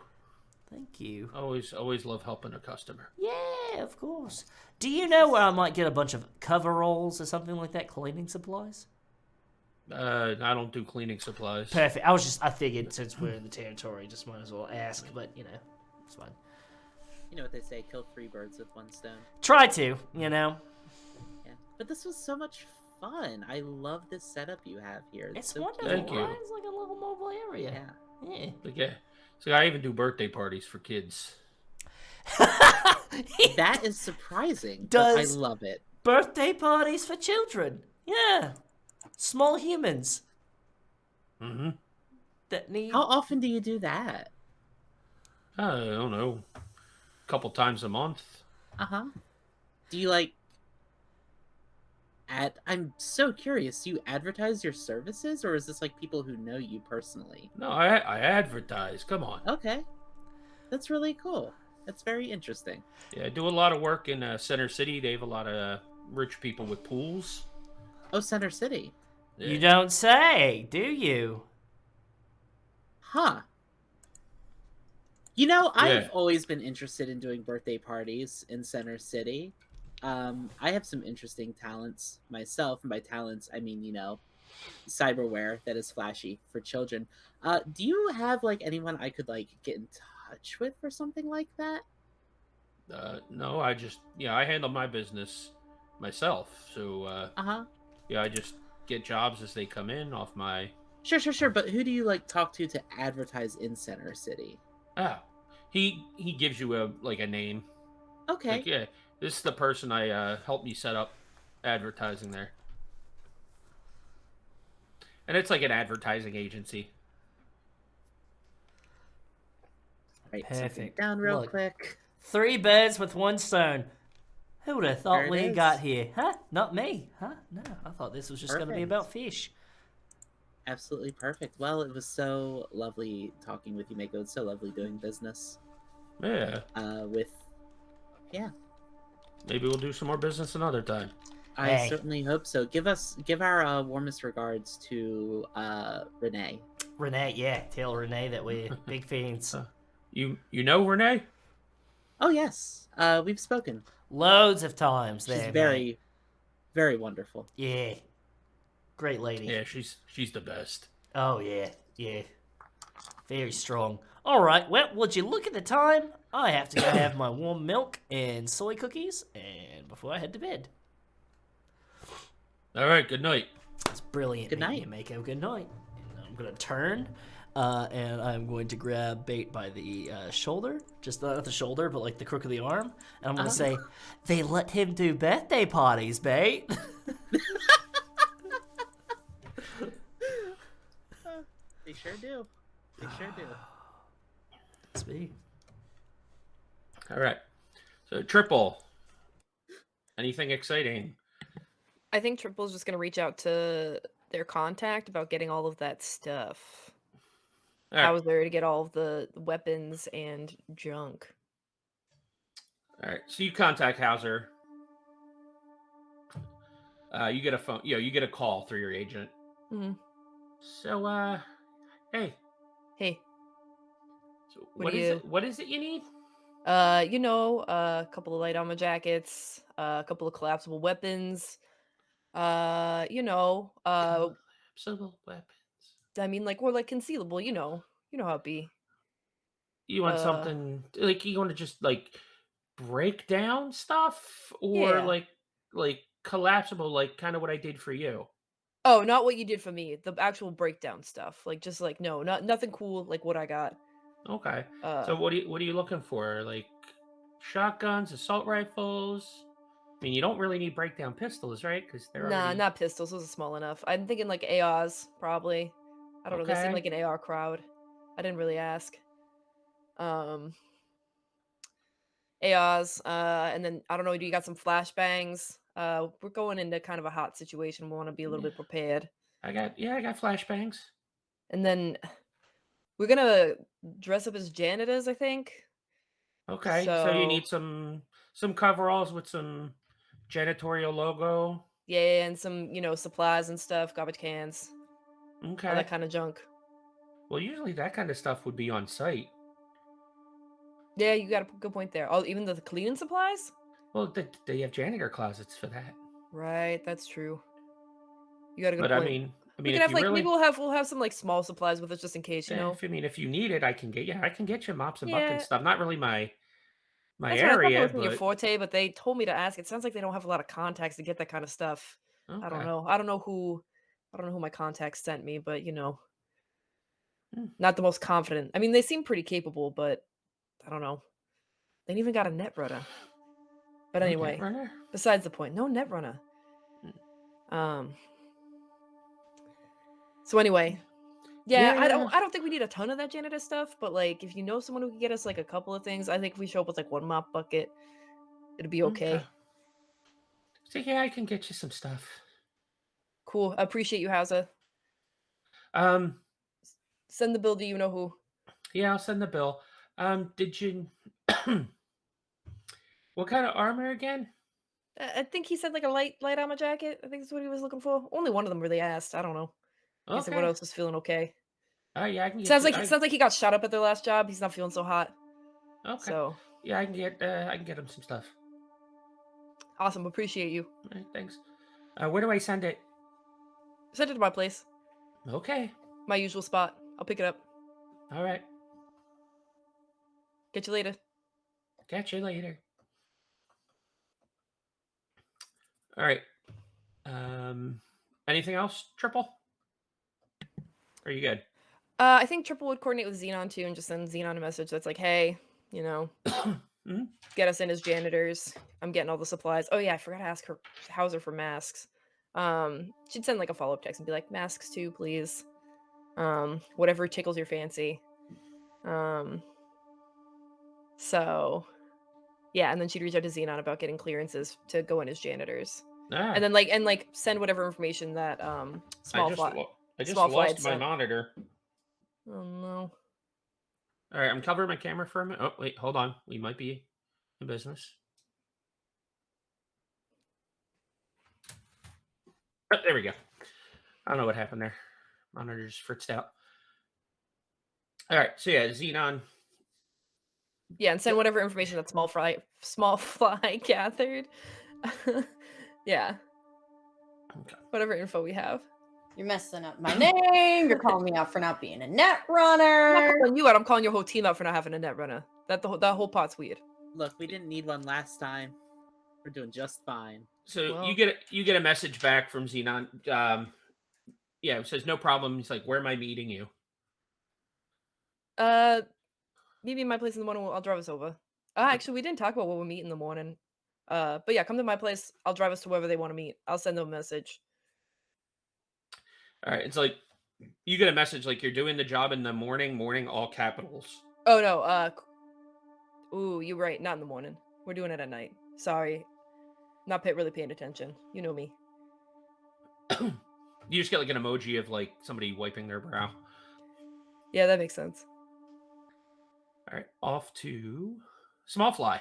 Thank you. Always love helping a customer. Yeah, of course. Do you know where I might get a bunch of coveralls or something like that? Cleaning supplies? I don't do cleaning supplies. Perfect. I figured since we're in the territory, just might as well ask, but you know, it's fine. You know what they say, kill 3 birds with 1 stone. Try to, you know. Yeah. But this was so much fun. I love this setup you have here. It's so wonderful, Thank cute. you. right? It's like a little mobile area. Yeah. Yeah. Like, yeah. So I even do birthday parties for kids. That is surprising. Does- But I love it. Birthday parties for children. Yeah. Small humans Mm-hmm. that need. How often do you do that? I don't know. A couple times a month. Uh-huh. Do you like I'm so curious. Do you advertise your services, or is this like people who know you personally? No, I advertise. Come on. Okay. That's really cool. That's very interesting. Yeah, I do a lot of work in Center City. They have a lot of rich people with pools. Oh, Center City. Yeah. You don't say, do you? Huh. You know, I've Yeah. always been interested in doing birthday parties in Center City. I have some interesting talents myself, and by talents, I mean, you know, cyberware that is flashy for children. Do you have, like, anyone I could, like, get in touch with or something like that? No, I handle my business myself. So, Uh-huh. yeah, I just get jobs as they come in off my. Sure, but who do you, like, talk to advertise in Center City? He gives you a name. Okay. Like, yeah, this is the person I helped me set up advertising there. And it's like an advertising agency. Write something Perfect. down real Look. quick. 3 birds with 1 stone. Who would have thought There it we is. got here? Huh? Not me. Huh? No, I thought this was just going to be Perfect. about fish. Absolutely perfect. Well, it was so lovely talking with you, Mako. It's so lovely doing business Yeah, yeah. maybe we'll do some more business another time. I Hey. certainly hope so. Give our warmest regards to Renee. Renee, yeah. Tell Renee that we're big fans. You know Renee? Oh yes, we've spoken. Loads of times She's there, very, mate. very wonderful. Yeah. Great lady. Yeah, she's the best. Oh, yeah. Yeah. Very strong. All right. Well, would you look at the time? I have to go have my warm milk and soy cookies and before I head to bed. All right. Good night. It's brilliant. Good meeting night. you, Mako. Good night. And I'm gonna turn, and I'm going to grab Bait by the shoulder, just not the shoulder, but like the crook of the arm, and I'm gonna say, "They let him do birthday parties, Bait." They sure do. They sure do. It's me. All right. So Triple. Anything exciting? I think Triple's just gonna reach out to their contact about getting all of that stuff. All right. How is there to get all of the weapons and junk? All right. So you contact Hauser. You get a phone. You get a call through your agent. hmm So, hey. Hey, So What what do is you- it? What is it you need? a couple of light armor jackets, a couple of collapsible weapons. Collapsible weapons. I mean, like, or like concealable. You know how it be. You want Uh, something like you want to just like break down stuff, or Yeah. like collapsible, like kind of what I did for you. Oh, not what you did for me. The actual breakdown stuff. Like, just like no, nothing cool like what I got. Okay. Uh, So what are you looking for? Like shotguns, assault rifles? I mean, you don't really need breakdown pistols, right? Because they're nah, already not pistols. Those are small enough. I'm thinking like ARs probably. I don't know. They seem okay. like an AR crowd. I didn't really ask. ARs, and then I don't know. Do you got some flashbangs? We're going into kind of a hot situation. We want to be a little bit prepared. I got flashbangs. And then we're gonna dress up as janitors, I think. Okay. So you need some coveralls with some janitorial logo. Yeah, and some, supplies and stuff, garbage cans, all Okay. that kind of junk. Well, usually that kind of stuff would be on site. Yeah, you got a good point there. Oh, even the cleaning supplies? Well, they have janitor closets for that. Right, that's true. You got a good But point. I mean, We if could have you like really, maybe we'll have some like small supplies with us just in case, you know. if you need it, I can get you mops and buckets Yeah, stuff. Not really my that's what I thought that area, was in your but forte, but they told me to ask. It sounds like they don't have a lot of contacts to get that kind of stuff. I don't okay. know. I don't know who my contacts sent me, but Hmm. not the most confident. I mean, they seem pretty capable, but I don't know. They ain't even got a Netrunner. But No anyway, Netrunner? besides the point, no Netrunner. Hmm. So anyway, yeah, I Yeah. don't think we need a ton of that janitor stuff, but like if you know someone who can get us like a couple of things, I think if we show up with like one mop bucket, it'll be okay. So yeah, I can get you some stuff. Cool. I appreciate you, Hauser. Um, Send the bill to you know who. yeah, I'll send the bill. Did you? What kind of armor again? I think he said like a light armor jacket. I think that's what he was looking for. Only one of them really asked. I don't know. He said what Okay. else was feeling okay. Oh yeah, I can get Sounds you. like he got shot up at their last job. He's not feeling so hot. Okay. So Yeah, I can get him some stuff. awesome. Appreciate you. All right, thanks. Where do I send it? Send it to my place. Okay. My usual spot. I'll pick it up. All right. Catch you later. Catch you later. All right. Anything else, Triple? Are you good? I think Triple would coordinate with Xenon too and just send Xenon a message that's like, hey, Mhm. get us in as janitors. I'm getting all the supplies. Oh yeah, I forgot to ask her Hauser for masks. She'd send like a follow-up text and be like, masks too, please. Whatever tickles your fancy. So yeah, and then she'd reach out to Xenon about getting clearances to go in as janitors. Ah, And then like send whatever information that small I just Small Fly lost had my sent. monitor. Oh no. All right, I'm covering my camera for a minute. Oh wait, hold on. We might be in business. Oh, there we go. I don't know what happened there. Monitor just fritzed out. All right, so yeah, Xenon. Yeah, and send whatever information that small fly gathered. Yeah. Okay. Whatever info we have. You're messing up my name. You're calling me out for not being a net I'm not runner. calling you out. I'm calling your whole team out for not having a net runner. That whole part's weird. Look, we didn't need one last time. We're doing just fine. So Well- you get a message back from Xenon. Yeah, it says no problem. He's like, where am I meeting you? Meet me in my place in the morning. I'll drive us over. Actually, we didn't talk about what we'll meet in the morning. But yeah, come to my place. I'll drive us to wherever they want to meet. I'll send them a message. All right, it's like you get a message like you're doing the job in the morning, all capitals. Oh no. Ooh, you're right. Not in the morning. We're doing it at night. Sorry. Not really paying attention. You know me. You just get like an emoji of like somebody wiping their brow. Yeah, that makes sense. All right, off to Small Fly.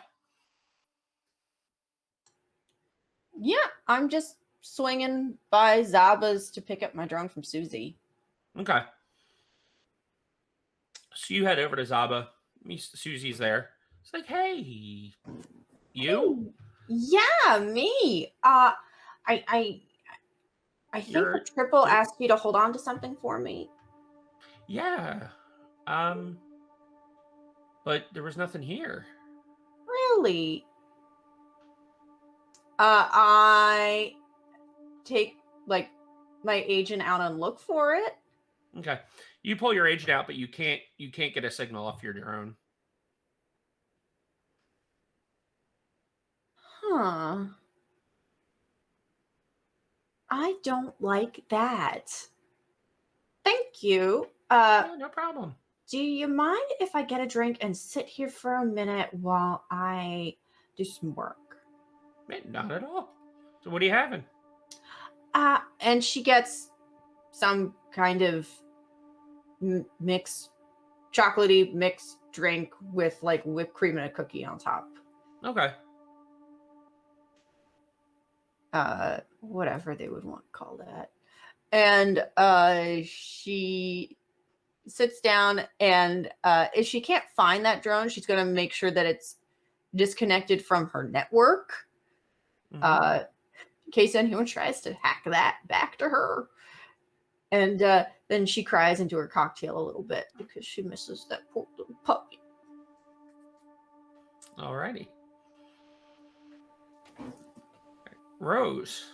Yeah, I'm just swinging by Zaba's to pick up my drone from Susie. Okay. So you head over to Zaba. Susie's there. It's like, hey, you? Yeah, me. I think You're- the triple you're- asked you to hold on to something for me. Yeah. But there was nothing here. Really? I take like my agent out and look for it. Okay. You pull your agent out, but you can't get a signal off your drone. Huh. I don't like that. Thank you. Yeah, no problem. Do you mind if I get a drink and sit here for a minute while I do some work? Man, not at all. So what are you having? And she gets some kind of chocolatey mixed drink with like whipped cream and a cookie on top. Okay. Whatever they would want to call that. And she sits down, and if she can't find that drone, she's going to make sure that it's disconnected from her network. Mhm. In case anyone tries to hack that back to her. And then she cries into her cocktail a little bit because she misses that poor little puppy. Alrighty. Rose.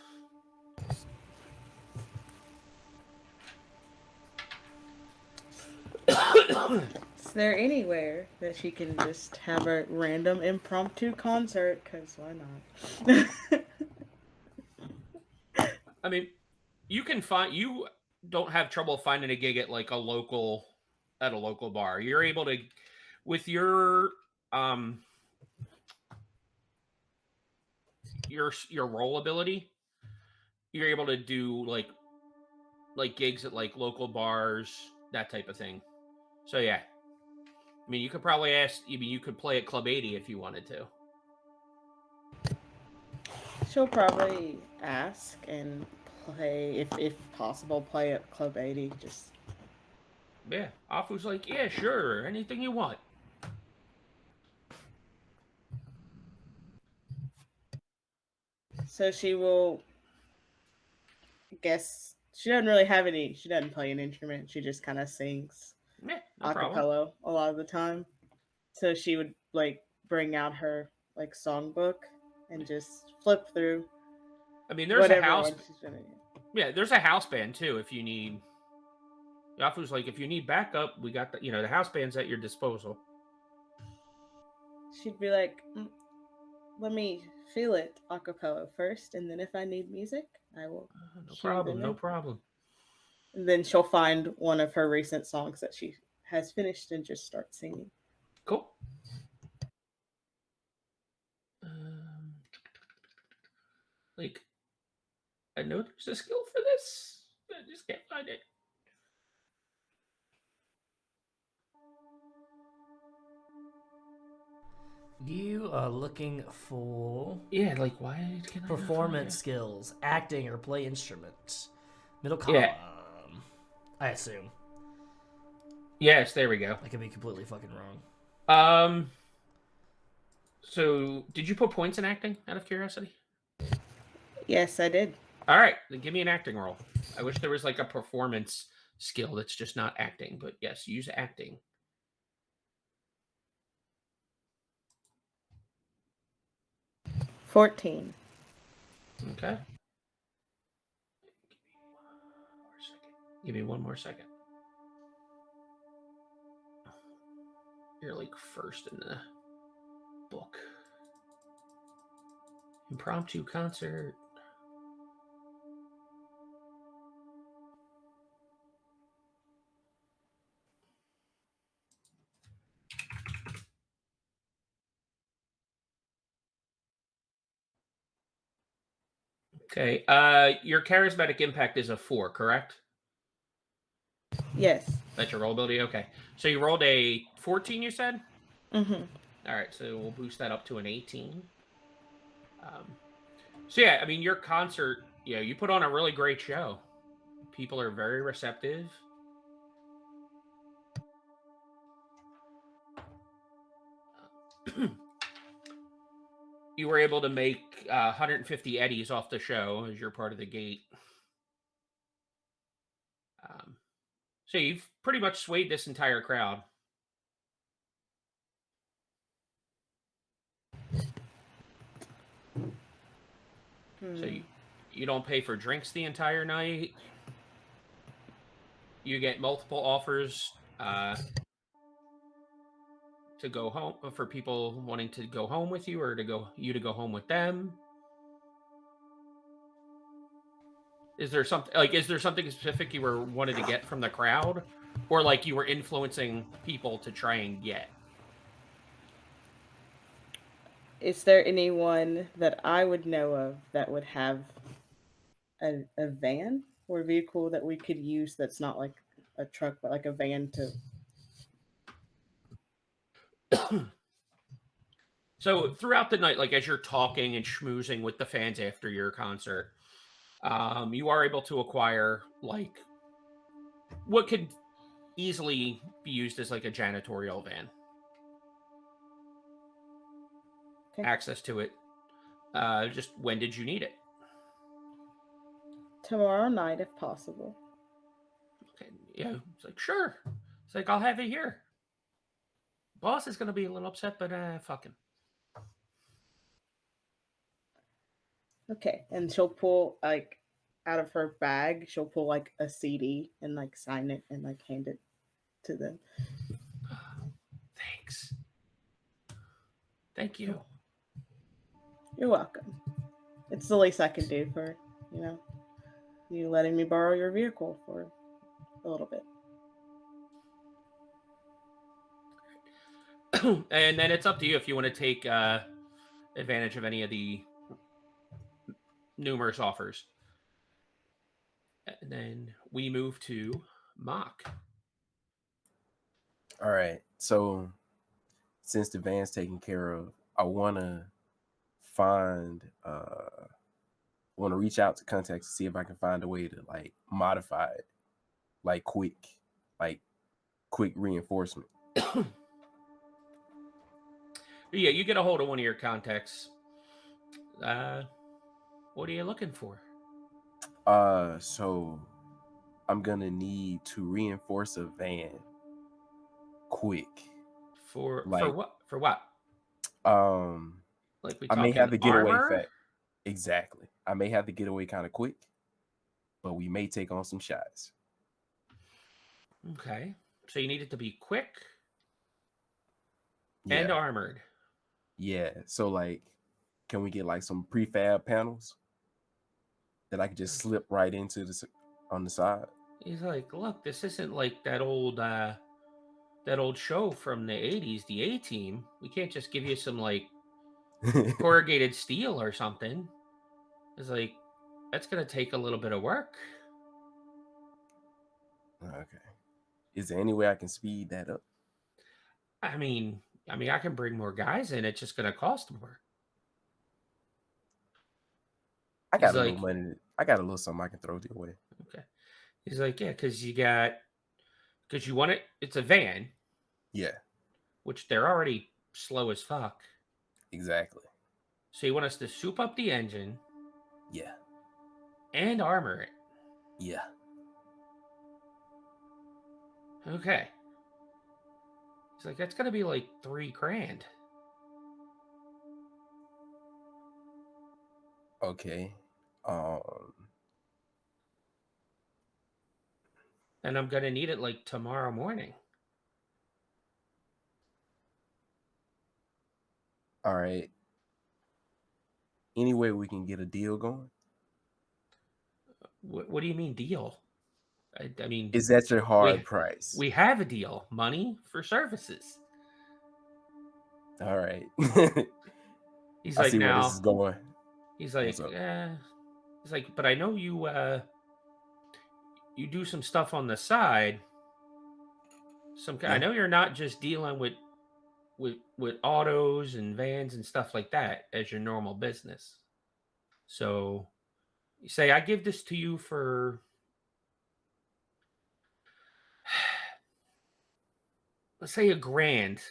Is there anywhere that she can just have a random impromptu concert? Because why not? I mean, you don't have trouble finding a gig at like a local bar. You're able to, with your role ability, you're able to do like gigs at like local bars, that type of thing. So yeah, I mean, you could probably you could play at Club 80 if you wanted to. She'll probably ask and play, if possible, play at Club 80. Just Yeah, Afu's like, yeah, sure, anything you want. so she will. Guess she doesn't really have any. She doesn't play an instrument. She just kind of sings Yeah, no a problem. cappella a lot of the time. So she would like bring out her like songbook and just flip through. I mean, there's whatever a house. one she's gonna. Yeah, there's a house band too. If you need, Yafu's like, if you need backup, we got the house band's at your disposal. She'd be like, "Let me feel it a cappella first, and then if I need music, I will." No cue problem, them no in." problem. And then she'll find one of her recent songs that she has finished and just start singing. Cool. Like, I know there's a skill for this, but I just can't find it. You are looking for Yeah, like why can I not find performance it? skills, acting or play instruments. Middle column. Yeah. I assume. Yes, there we go. I could be completely fucking wrong. So did you put points in acting out of curiosity? Yes, I did. All right, then give me an acting roll. I wish there was like a performance skill that's just not acting, but yes, use acting. 14. Okay. Give me one more second. You're like first in the book. Impromptu concert. Okay. Your charismatic impact is a 4, correct? Yes. That's your roll ability? Okay. So you rolled a 14, you said? Mm-hmm. All right, so we'll boost that up to an 18. So yeah, I mean, your concert, you put on a really great show. People are very receptive. You were able to make 150 eddies off the show as you're part of the gate. So you've pretty much swayed this entire crowd. So you don't pay for drinks the entire night. You get multiple offers to go home for people wanting to go home with you or to go home with them. Is there something specific you wanted to get from the crowd, or like you were influencing people to try and get? Is there anyone that I would know of that would have a van or vehicle that we could use that's not like a truck, but like a van to. So throughout the night, like as you're talking and schmoozing with the fans after your concert, you are able to acquire like what could easily be used as like a janitorial van. Okay. Access to it. Just when did you need it? Tomorrow night, if possible. Okay, yeah, it's like sure. It's like I'll have it here. Boss is gonna be a little upset, but fuck him. Okay, and she'll pull like out of her bag. She'll pull like a CD and like sign it and like hand it to them. Thanks. Thank you. You're welcome. It's the least I can do for you letting me borrow your vehicle for a little bit. And then it's up to you if you want to take advantage of any of the numerous offers. And then we move to Mock. All right. So since the van's taken care of, I wanna reach out to contacts to see if I can find a way to like modify it, like quick reinforcement. Yeah, you get a hold of one of your contacts. What are you looking for? So I'm gonna need to reinforce a van quick. For Like, what? For what? Um, Like we I may talking have the getaway armor? Exactly. I may have the getaway kind of quick, but we may take on some shots. Okay. So you need it to be quick Yeah. and armored. Yeah. So like, can we get like some prefab panels that I could just slip right into on the side? He's like, look, this isn't like that old show from the 80s, the A-Team. We can't just give you some like corrugated steel or something. It's like that's gonna take a little bit of work. Okay. Is there any way I can speed that up? I mean, I can bring more guys in. It's just gonna cost more. I He's got a little like, money. I got a little something I can throw your way. okay. He's like, yeah, because you want it. It's a van, Yeah, which they're already slow as fuck. exactly. So you want us to soup up the engine Yeah, and armor it. yeah. Okay. He's like, that's gonna be like $3,000. Okay. Um. And I'm gonna need it like tomorrow morning. All right. Any way we can get a deal going? What do you mean deal? I mean, Is that your hard we price? we have a deal. Money for services. All right. He's I like, see where this now. is going. He's What's like, up? He's like, but I know you do some stuff on the side. I Yeah. know you're not just dealing with autos and vans and stuff like that as your normal business. So you say I give this to you for let's say $1,000,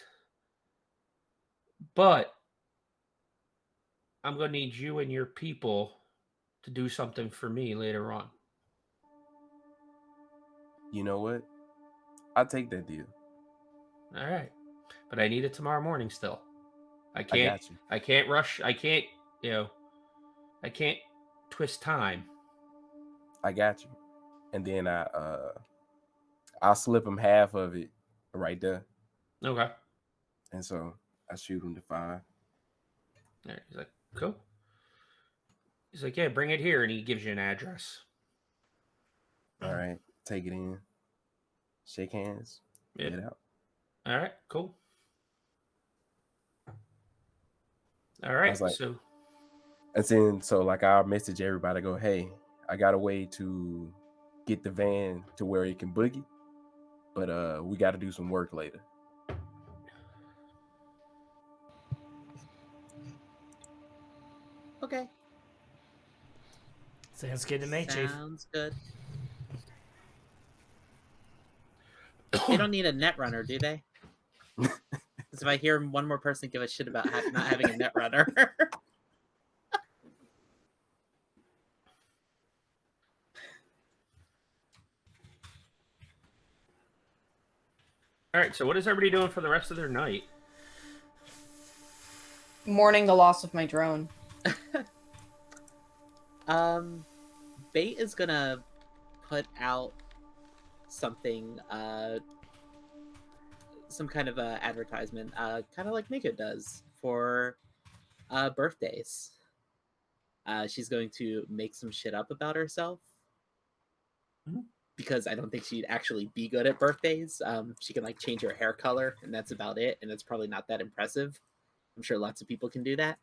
but I'm gonna need you and your people to do something for me later on. You know what? I'll take that deal. All right, but I need it tomorrow morning still. I I can't. got you. I can't rush. I can't. You know. I can't twist time. I got you. And then I'll slip him half of it right there. Okay. And so I shoot him to 5. All right. He's like, cool. He's like, yeah, bring it here, and he gives you an address. All right. Take it in. Shake hands. Yep. Get out. All right. Cool. All I right. was like, So and then so like I'll message everybody, go, hey, I got a way to get the van to where it can boogie, but we got to do some work later. Okay. Sounds good to me, Chief. Sounds good. They don't need a Netrunner, do they? Because if I hear one more person give a shit about not having a Netrunner. all right. So what is everybody doing for the rest of their night? Mourning the loss of my drone. Bait is gonna put out something, some kind of a advertisement, kind of like Miko does for birthdays. She's going to make some shit up about herself because I don't think she'd actually be good at birthdays. She can like change her hair color, and that's about it. And it's probably not that impressive. I'm sure lots of people can do that.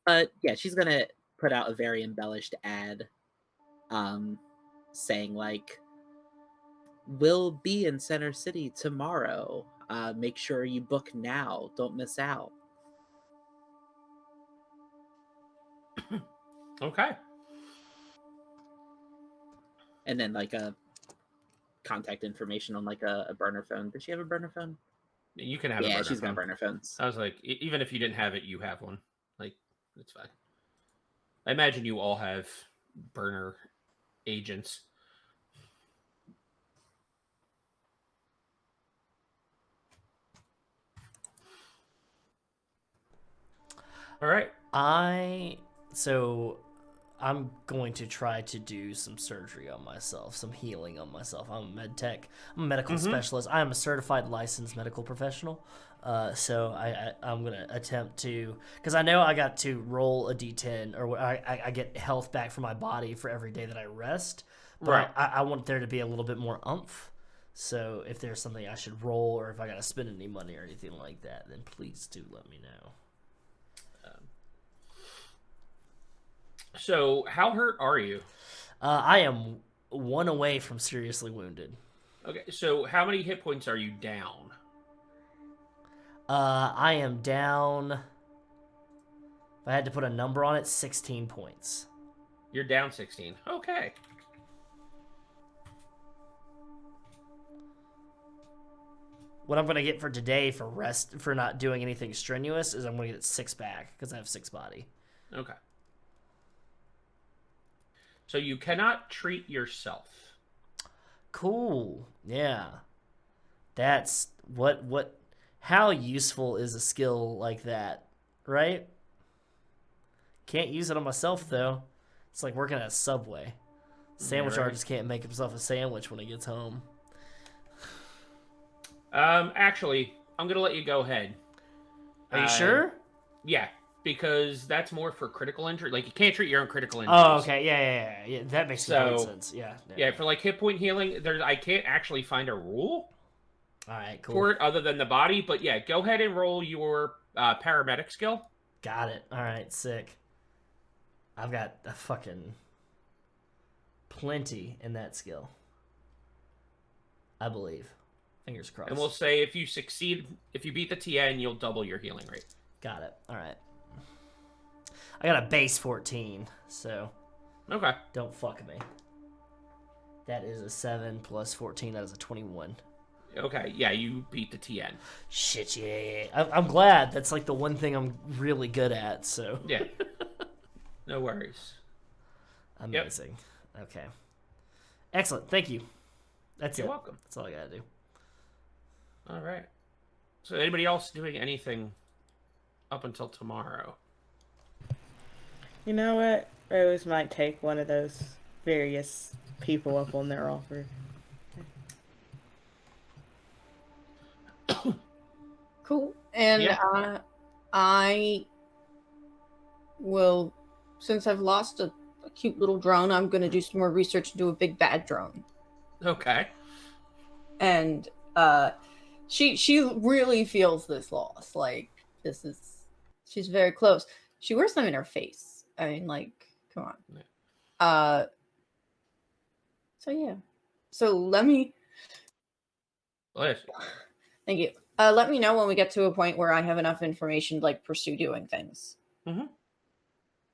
But yeah, she's gonna put out a very embellished ad, saying like, "We'll be in Center City tomorrow. Make sure you book now. Don't miss out." Okay. And then like a contact information on like a burner phone. Does she have a burner phone? You can have a Yeah, burner she's got phone. burner phones. I was like, even if you didn't have it, you have one. Like, it's fine. I imagine you all have burner agents. All right. I'm going to try to do some surgery on myself, some healing on myself. I'm a med tech. I'm a medical specialist. I am a certified licensed medical professional. So I'm going to attempt to, because I know I got to roll a D10, or I get health back from my body for every day that I rest. But Right. I want there to be a little bit more oomph. So if there's something I should roll, or if I got to spend any money or anything like that, then please do let me know. So, how hurt are you? I am 1 away from seriously wounded. Okay, so how many hit points are you down? I am down, if I had to put a number on it, 16 points. You're down 16. Okay. What I'm going to get for today for rest, for not doing anything strenuous, is I'm going to get 6 back, because I have 6 body. Okay. So you cannot treat yourself. Cool. Yeah. That's how useful is a skill like that, right? Can't use it on myself though. It's like working at a Subway. Sandwich right. artist can't make himself a sandwich when he gets home. Actually, I'm gonna let you go ahead. Are you sure? Yeah, because that's more for critical injury. Like, you can't treat your own critical injuries. Oh, okay. Yeah. That makes complete sense. Yeah. For like hit point healing, I can't actually find a rule All right, cool. for it other than the body. But yeah, go ahead and roll your paramedic skill. Got it. All right, sick. I've got a fucking plenty in that skill. I believe. Fingers crossed. And we'll say if you succeed, if you beat the TN, you'll double your healing rate. Got it. All right. I got a base 14, so Okay. don't fuck me. That is a 7 plus 14. That is a 21. Okay. Yeah, you beat the TN. Shit, yeah. I'm glad. That's like the one thing I'm really good at, so. Yeah. No worries. Amazing. Yep. Okay. Excellent. Thank you. That's You're it. welcome. That's all I gotta do. All right. So anybody else doing anything up until tomorrow? You know what? Rose might take one of those various people up on their offer. Cool. And Yeah. I will, since I've lost a cute little drone, I'm going to do some more research and do a big bad drone. Okay. And she really feels this loss. Like, she's very close. She wears them in her face. I mean, like, come on. Yeah. So yeah. So let me. Liz. Thank you. Let me know when we get to a point where I have enough information to like pursue doing things. Mm-hmm.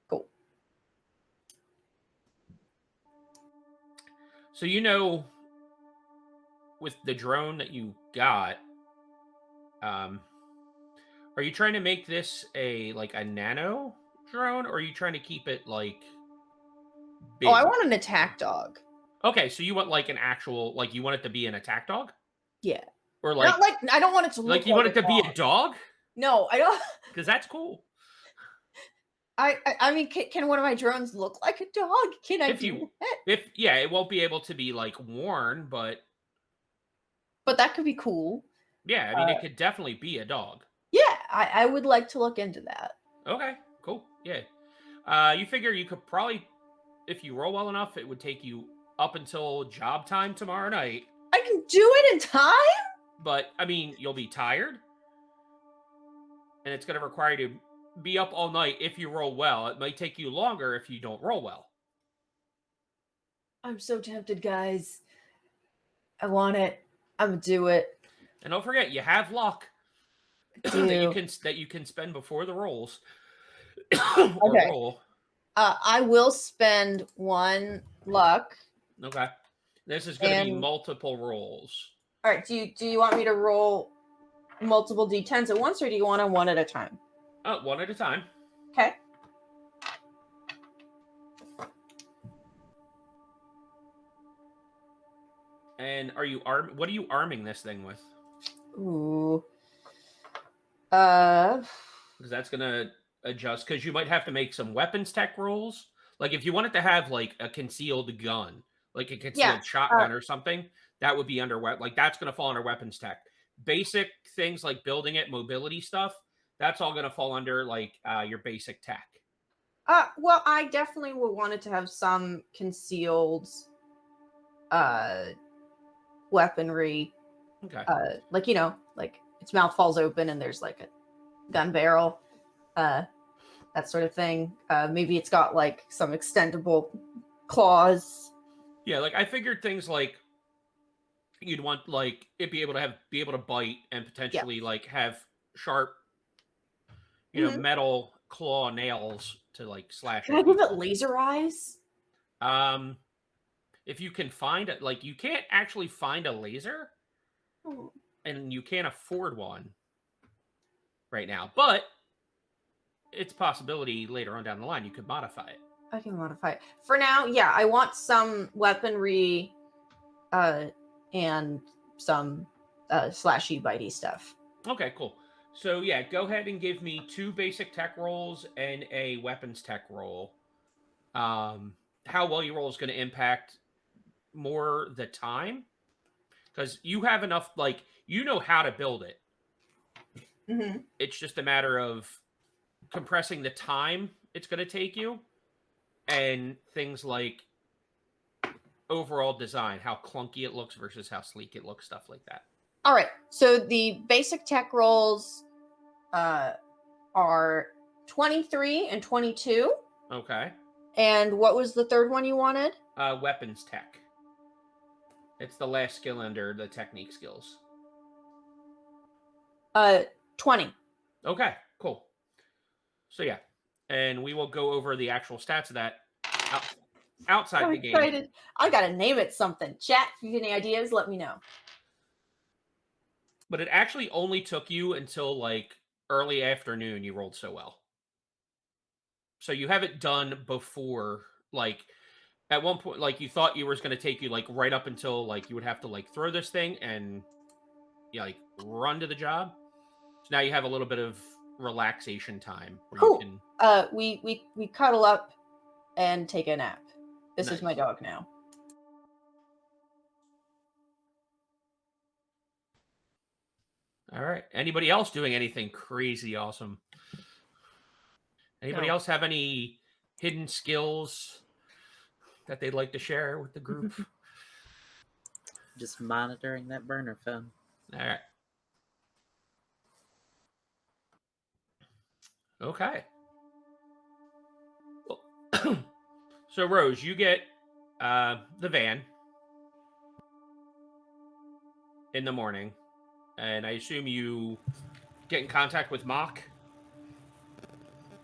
Cool. So with the drone that you got, are you trying to make this a nano drone, or are you trying to keep it like big? Oh, I want an attack dog. Okay, so you want like an actual, like, you want it to be an attack dog? Yeah. Or like, Not like, I don't want it to look like you want it to be a dog? No, I don't. Because that's cool. I mean, can one of my drones look like a dog? Can I it won't be able to be like worn, but that could be cool. yeah, I mean, it could definitely be a dog. Yeah, I would like to look into that. Okay, cool. Yeah. You figure you could probably, if you roll well enough, it would take you up until job time tomorrow night. I can do it in time? But, I mean, you'll be tired. And it's going to require you to be up all night if you roll well. It might take you longer if you don't roll well. I'm so tempted, guys. I want it. I'm gonna do it. And don't forget, you have luck that you can spend before the rolls. Or Okay. roll. I will spend 1 luck. Okay. This is going to be multiple rolls. All right. Do you want me to roll multiple d10s at once, or do you want them one at a time? One at a time. Okay. And are you what are you arming this thing with? Ooh. Because that's gonna adjust. Because you might have to make some weapons tech rolls. Like if you want it to have like a concealed gun, like a concealed shotgun or something, that would be under like that's gonna fall under weapons tech. Basic things like building it, mobility stuff, that's all gonna fall under like your basic tech. Well, I definitely would want it to have some concealed weaponry. Okay. Like, you know, like its mouth falls open and there's like a gun barrel, that sort of thing. Maybe it's got like some extendable claws. Yeah, like I figured things like you'd want like it be able to bite and potentially like have sharp, you know, metal claw nails to like slash. Can I give it laser eyes? If you can find it, like you can't actually find a laser, and you can't afford one right now, but it's a possibility later on down the line you could modify it. I can modify it. For now, yeah, I want some weaponry and some slashy bitey stuff. Okay, cool. So yeah, go ahead and give me 2 basic tech rolls and a weapons tech roll. How well you roll is going to impact more the time, because you have enough, like, you know how to build it. Mm-hmm. It's just a matter of compressing the time it's going to take you, and things like overall design, how clunky it looks versus how sleek it looks, stuff like that. All right. So the basic tech rolls are 23 and 22. Okay. And what was the third one you wanted? Weapons tech. It's the last skill under the technique skills. 20. Okay, cool. So yeah, and we will go over the actual stats of that outside I'm the game. excited. I gotta name it something. Chat, if you have any ideas, let me know. But it actually only took you until like early afternoon. You rolled so well. So you have it done before, like, at one point, like, you thought you was going to take you like right up until like you would have to like throw this thing and like run to the job. So now you have a little bit of relaxation time where Cool. you can. We cuddle up and take a nap. This is Nice. my dog now. All right. Anybody else doing anything crazy awesome? Anybody No. else have any hidden skills that they'd like to share with the group? Just monitoring that burner phone. All right. Okay. Well, so Rose, you get the van in the morning, and I assume you get in contact with Mock.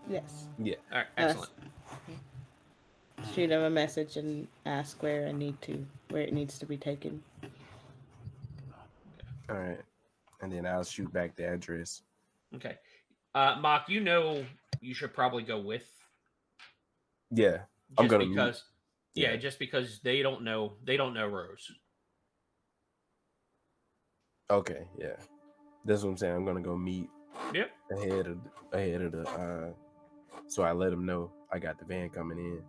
Yes. Yeah. All right, excellent. Shoot him a message and ask where it needs to be taken. All right. And then I'll shoot back the address. Okay. Mock, you know you should probably go with. Yeah. I'm gonna because meet. yeah, just because they don't know Rose. Okay, yeah. That's what I'm saying. I'm gonna go meet Yep. ahead of the so I let them know I got the van coming in.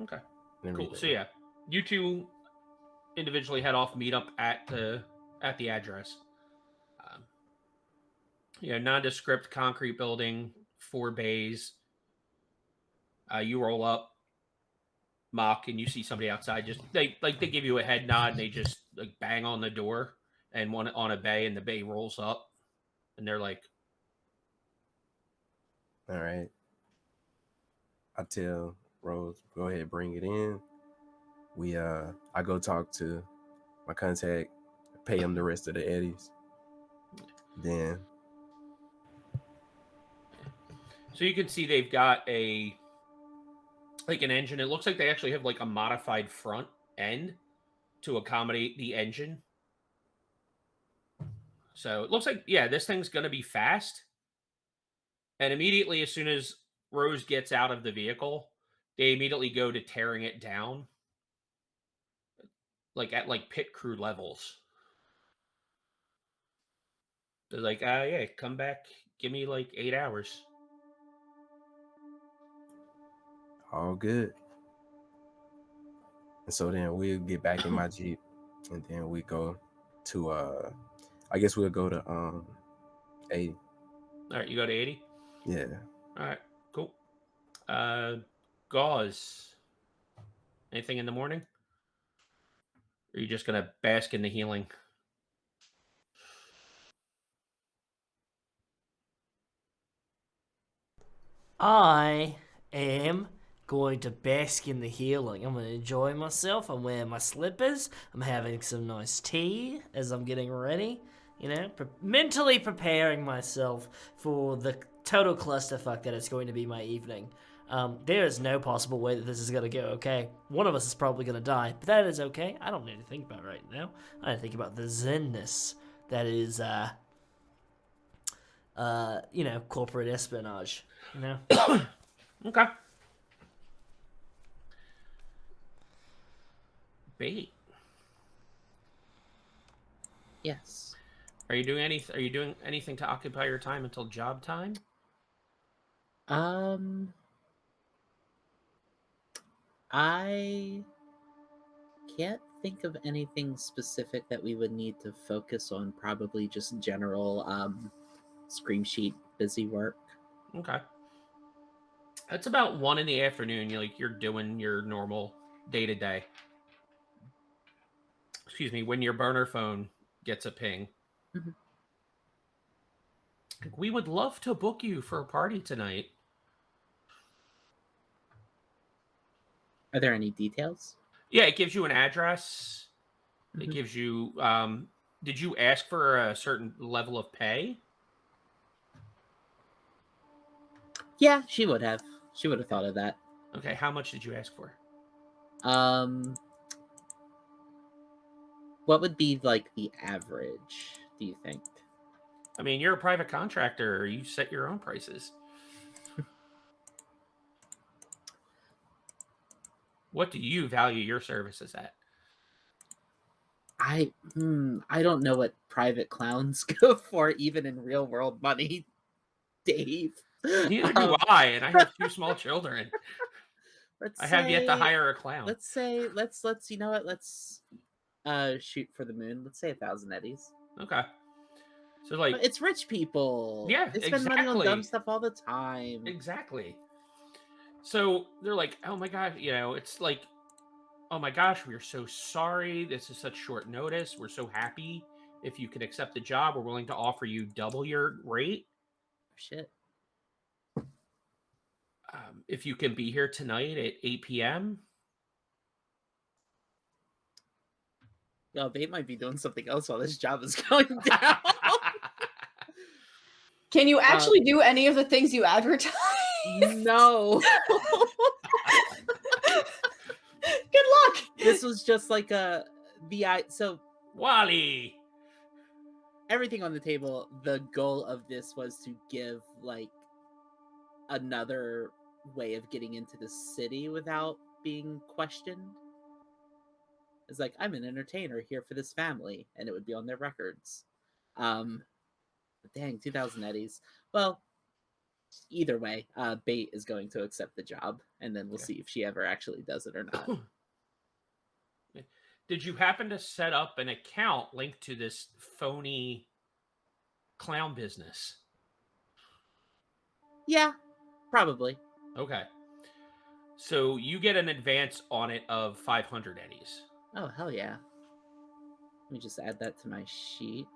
Okay. And Cool. everything. So yeah, you two individually head off, meet up at the address. Nondescript concrete building, 4 bays. You roll up, Mock, and you see somebody outside. Just they give you a head nod, and they just like bang on the door, and one on a bay, and the bay rolls up, and they're like, All right. I tell Rose, go ahead, bring it in. I go talk to my contact, pay him the rest of the eddies. Then so you can see they've got an engine. It looks like they actually have like a modified front end to accommodate the engine. So it looks like, yeah, this thing's going to be fast. And immediately, as soon as Rose gets out of the vehicle, they immediately go to tearing it down, like at like pit crew levels. They're like, yeah, come back, give me like 8 hours. all good. And so then we'll get back in my Jeep and then we go to I guess we'll go to 80. All right, you go to 80? Yeah. All right, cool. Gauze. Anything in the morning? Or are you just going to bask in the healing? I am going to bask in the healing. I'm going to enjoy myself. I'm wearing my slippers. I'm having some nice tea as I'm getting ready. Mentally preparing myself for the total clusterfuck that it's going to be my evening. There is no possible way that this is going to go okay. One of us is probably going to die, but that is okay. I don't need to think about it right now. I need to think about the zenness that is, corporate espionage. Okay. Bait. Yes. Are you doing anything to occupy your time until job time? I can't think of anything specific that we would need to focus on. Probably just general scream sheet busy work. Okay. It's about 1 in the afternoon. You're doing your normal day to day. Excuse me. When your burner phone gets a ping. Mhm. We would love to book you for a party tonight. Are there any details? Yeah, it gives you an address. It Mhm. gives you. Did you ask for a certain level of pay? Yeah, she would have. She would have thought of that. Okay, how much did you ask for? What would be like the average, do you think? I mean, you're a private contractor. You set your own prices. What do you value your services at? I don't know what private clowns go for, even in real world money, Dave. Neither do I, and I have 2 small children. Let's I have yet to say, hire a clown. let's you know what? Let's shoot for the moon. Let's say 1,000 eddies. Okay. So like, But it's rich people. Yeah, They spend money on dumb exactly. stuff all the time. Exactly. So they're like, oh my gosh, it's like, oh my gosh, we're so sorry. This is such short notice. We're so happy. If you can accept the job, we're willing to offer you double your rate. Shit. If you can be here tonight at 8 p.m. Yo, they might be doing something else while this job is going down. Can you actually do any of the things you advertise? No. Good luck. This was just like so Wally. everything on the table, the goal of this was to give like another way of getting into the city without being questioned. It's like, I'm an entertainer here for this family, and it would be on their records. But dang, 2,000 eddies. Well, either way, Bait is going to accept the job, and then we'll see if she ever actually does it or not. Did you happen to set up an account linked to this phony clown business? Yeah, probably. Okay. So you get an advance on it of 500 eddies. Oh, hell yeah. Let me just add that to my sheet.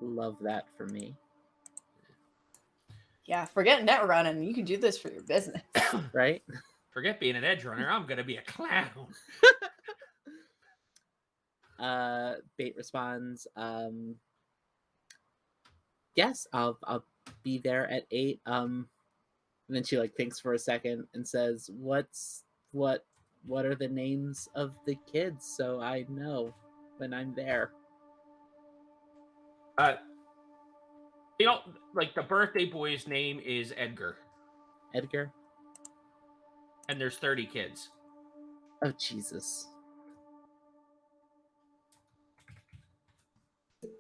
Love that for me. Yeah, forget net running. You can do this for your business. Right? Forget being an edge runner. I'm going to be a clown. Bait responds, yes, I'll be there at 8. And then she like thinks for a second and says, what are the names of the kids so I know when I'm there? Like the birthday boy's name is Edgar. Edgar? And there's 30 kids. Oh, Jesus.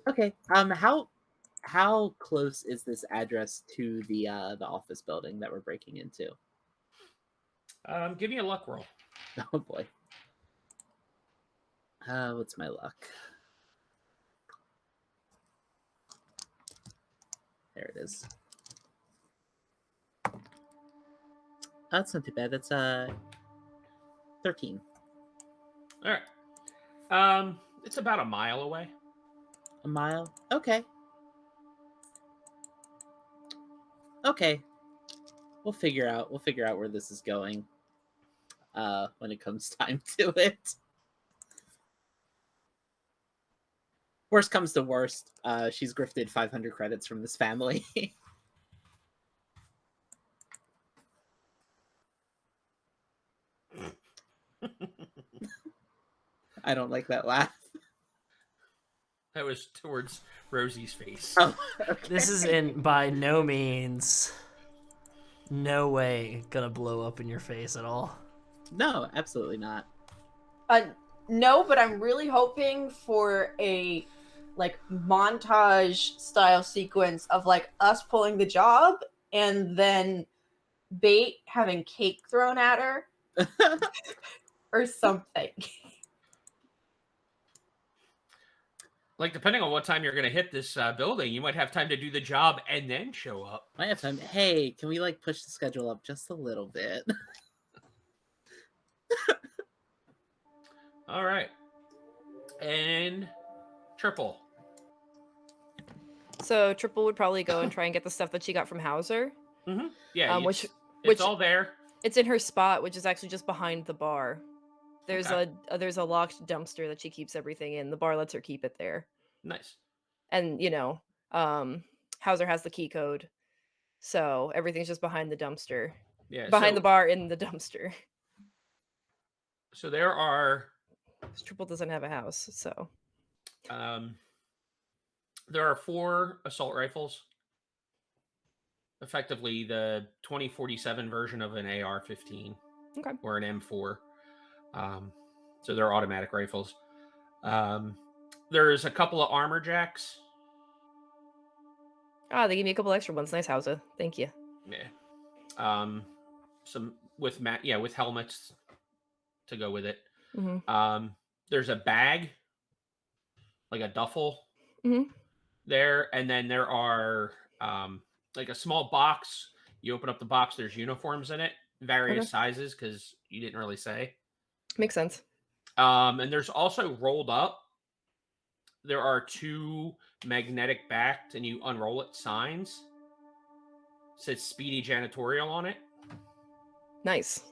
Okay. How close is this address to the office building that we're breaking into? Give me a luck roll. Oh boy. What's my luck? There it is. That's not too bad. That's 13. All right. It's about a mile away. A mile? Okay. Okay. We'll figure out where this is going when it comes time to it. Worst comes to worst, she's grifted 500 credits from this family. I don't like that laugh. That was towards Rosie's face. Oh, okay. This is by no means, no way gonna blow up in your face at all. No, absolutely not. No, but I'm really hoping for a like montage style sequence of like us pulling the job and then Bait having cake thrown at her or something. Like, depending on what time you're going to hit this building, you might have time to do the job and then show up. Might have time. Hey, can we like push the schedule up just a little bit? All right. And Triple. So Triple would probably go and try and get the stuff that she got from Hauser. Mm-hmm. Yeah, Which it's all there. It's in her spot, which is actually just behind the bar. There's Okay. there's a locked dumpster that she keeps everything in. The bar lets her keep it there. Nice. And Hauser has the key code. So everything's just behind the dumpster. Yeah. Behind the bar in the dumpster. So there are Triple doesn't have a house, so there are 4 assault rifles. Effectively the 2047 version of an AR-15. Okay. Or an M4. So they're automatic rifles. There's a couple of armor jacks. they gave me a couple extra ones. Nice, Hauser. Thank you. Yeah. Some with with helmets to go with it. Mm-hmm. There's a bag, like a duffel, there, and then there are like a small box. You open up the box. There's uniforms in it, various sizes, because you didn't really say. Makes sense. And there's also rolled up. There are 2 magnetic backed, and you unroll it, signs. It says Speedy Janitorial on it. Nice.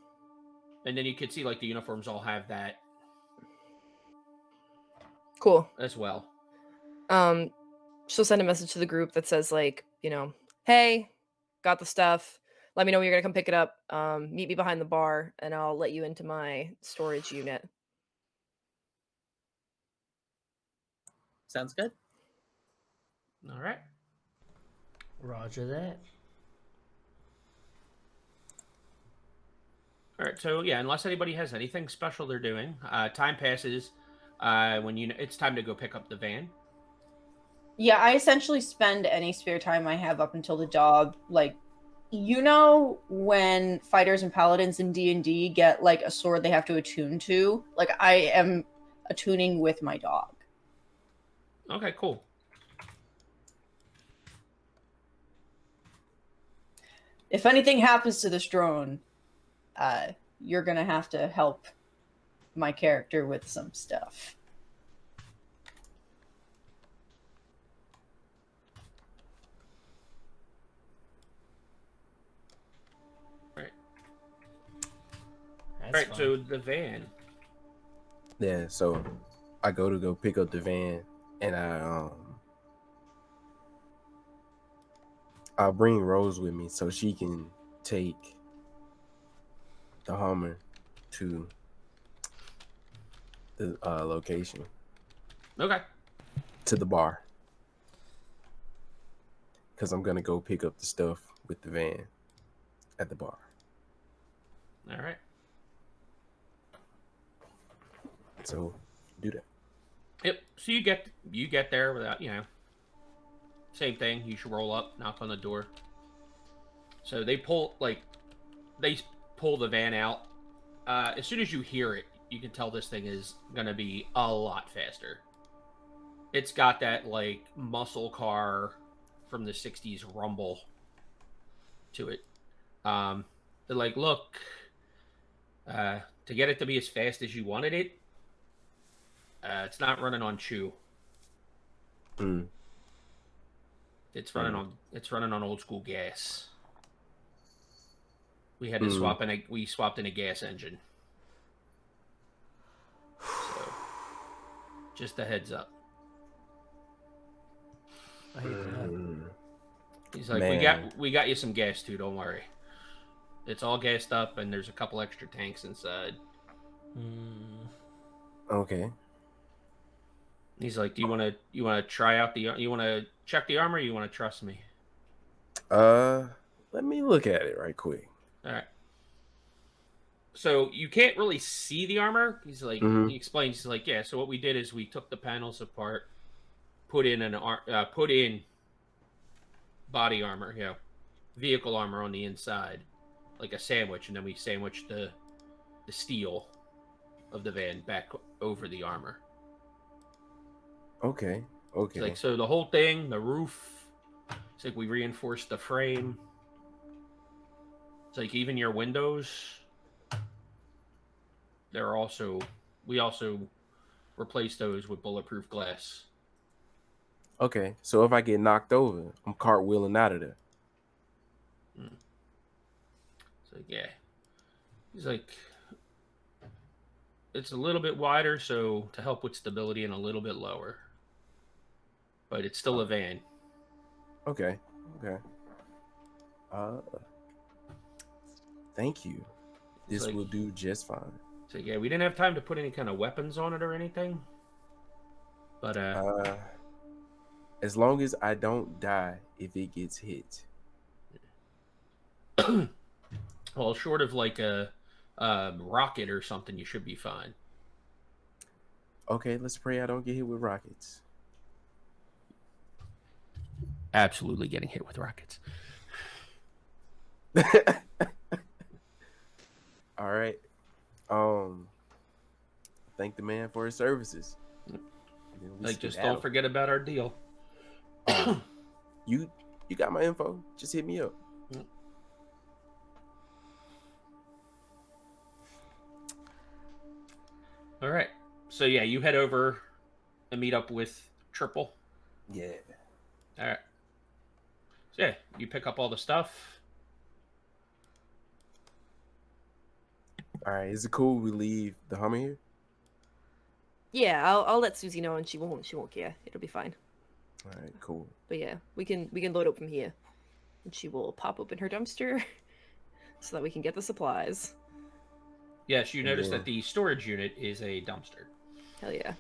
And then you could see like the uniforms all have that. Cool. As well. She'll send a message to the group that says like, hey, got the stuff. Let me know when you're gonna come pick it up. Meet me behind the bar, and I'll let you into my storage unit. Sounds good. All right. Roger that. All right. So yeah, unless anybody has anything special they're doing, time passes. When it's time to go pick up the van. Yeah, I essentially spend any spare time I have up until the job, like, when fighters and paladins in D&D get like a sword they have to attune to, like I am attuning with my dog. Okay, cool. If anything happens to this drone, you're gonna have to help my character with some stuff. All right, so the van. Yeah, so I go pick up the van, and I'll bring Rose with me so she can take the Hummer to the location. Okay. To the bar. Because I'm going to go pick up the stuff with the van at the bar. All right. So, do that. Yep. So you get there without, same thing. You should roll up, knock on the door. So they pull the van out. As soon as you hear it, you can tell this thing is gonna be a lot faster. It's got that like muscle car from the '60s rumble to it. They're like, look, to get it to be as fast as you wanted it, it's not running on chew. It's running on old school gas. We had to swapped in a gas engine. So, just a heads up. I hate that. He's like, we got you some gas too. Don't worry. It's all gassed up, and there's a couple extra tanks inside. Okay. He's like, do you want to try out you want to check the armor? Or you want to trust me? Let me look at it right quick. All right. So you can't really see the armor. He's like, Mhm. he explains, he's like, yeah. So what we did is we took the panels apart, put in put in body armor, vehicle armor on the inside, like a sandwich, and then we sandwiched the steel of the van back over the armor. Okay. It's Okay. like, so the whole thing, the roof, it's like we reinforced the frame. It's like even your windows, we also replaced those with bulletproof glass. Okay. So if I get knocked over, I'm cartwheeling out of there. So yeah, he's like, it's a little bit wider, so to help with stability, and a little bit lower, but it's still a van. Okay. Okay. Thank you. It's This like, will do just fine. so yeah, we didn't have time to put any kind of weapons on it or anything, but As long as I don't die if it gets hit. well, short of like a rocket or something, you should be fine. Okay, let's pray I don't get hit with rockets. Absolutely getting hit with rockets. All right. Thank the man for his services. Like, just don't forget about our deal. You got my info. Just hit me up. All right. So yeah, you head over and meet up with Triple. Yeah. All right. So yeah, you pick up all the stuff. All right. Is it cool we leave the Hummer here? Yeah, I'll let Susie know, and she won't care. It'll be fine. All right. Cool. But yeah, we can load up from here, and she will pop open her dumpster so that we can get the supplies. Yes, you notice Yeah. that the storage unit is a dumpster. Hell yeah.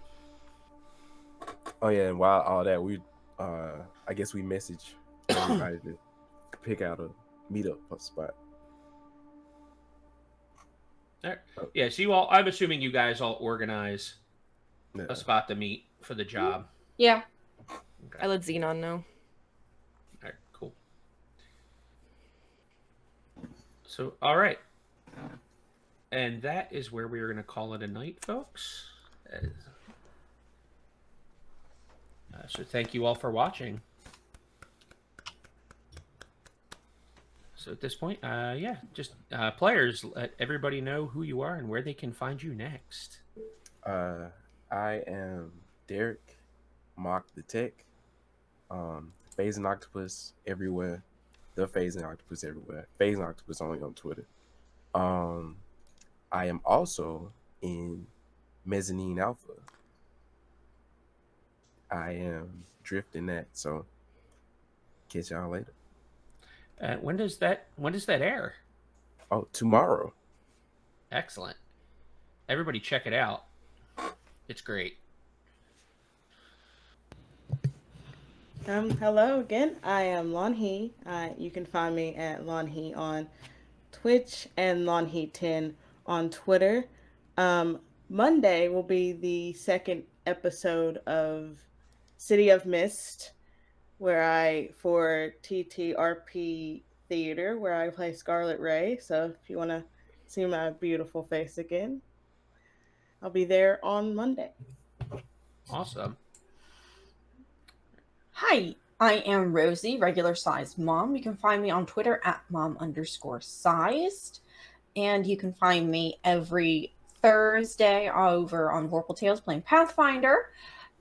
Oh yeah, and while all that, we I guess we message everybody to pick out a meetup spot. All right. Yeah, so I'm assuming you guys all organize Yeah. a spot to meet for the job. Yeah. Okay. I let Xenon know. All right, cool. So, all right. And that is where we are going to call it a night, folks. So thank you all for watching. So at this point, just players, let everybody know who you are and where they can find you next. I am Derek, Mock the Tech, Phasing Octopus everywhere, the Phasing Octopus everywhere, Phasing Octopus only on Twitter. I am also in Mezzanine Alpha. I am drifting that, so catch y'all later. When does that air? Oh, tomorrow. Excellent. Everybody check it out. It's great. Hello again. I am Lonhee. You can find me at Lonhee on Twitch and Lonhee10 on Twitter. Monday will be the second episode of City of Mist, for TTRP Theater, where I play Scarlet Ray. So if you want to see my beautiful face again, I'll be there on Monday. Awesome. Hi, I am Rosie, regular sized mom. You can find me on Twitter at mom_sized. And you can find me every Thursday over on Vorpal Tales playing Pathfinder.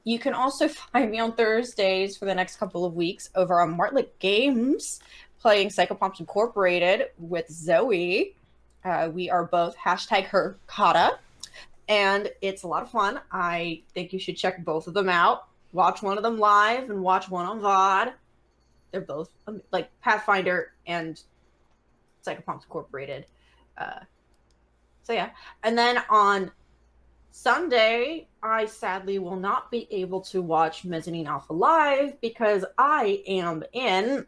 You can also find me on Thursdays for the next couple of weeks over on Martlet Games playing Psychopomps Incorporated with Zoe. We are both #her Kata, and it's a lot of fun. I think you should check both of them out. Watch one of them live and watch one on VOD. They're both like Pathfinder and Psychopomps Incorporated. So yeah. And then on Sunday, I sadly will not be able to watch Mezzanine Alpha live because I am in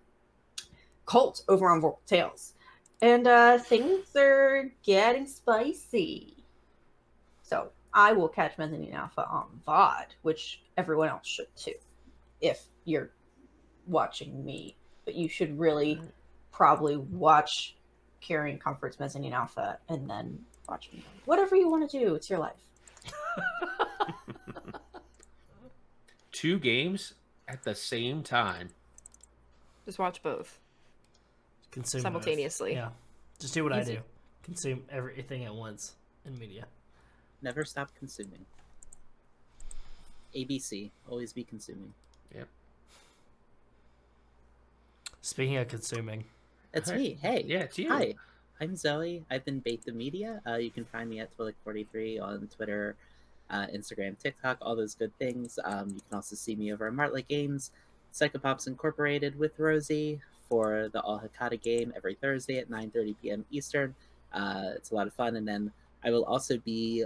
Cult over on Vorpal Tales. And things are getting spicy. So I will catch Mezzanine Alpha on VOD, which everyone else should too, if you're watching me. But you should really probably watch Carrying Comfort's Mezzanine Alpha and then watch me. Whatever you want to do, it's your life. 2 games at the same time. Just watch both. Consume both. Simultaneously. Yeah. Just do what I Easy. do. Consume everything at once in media. Never stop consuming. ABC, always be consuming. Yep. Speaking of consuming, It's Hi. me. Hey. Yeah, it's you. Hi. I'm Zoe. I've been Bait the Media. You can find me at Twilight43 on Twitter, Instagram, TikTok, all those good things. You can also see me over at Martlet Games, Psychopops Incorporated with Rosie for the All Hakata game every Thursday at 9:30 p.m. Eastern. It's a lot of fun. And then I will also be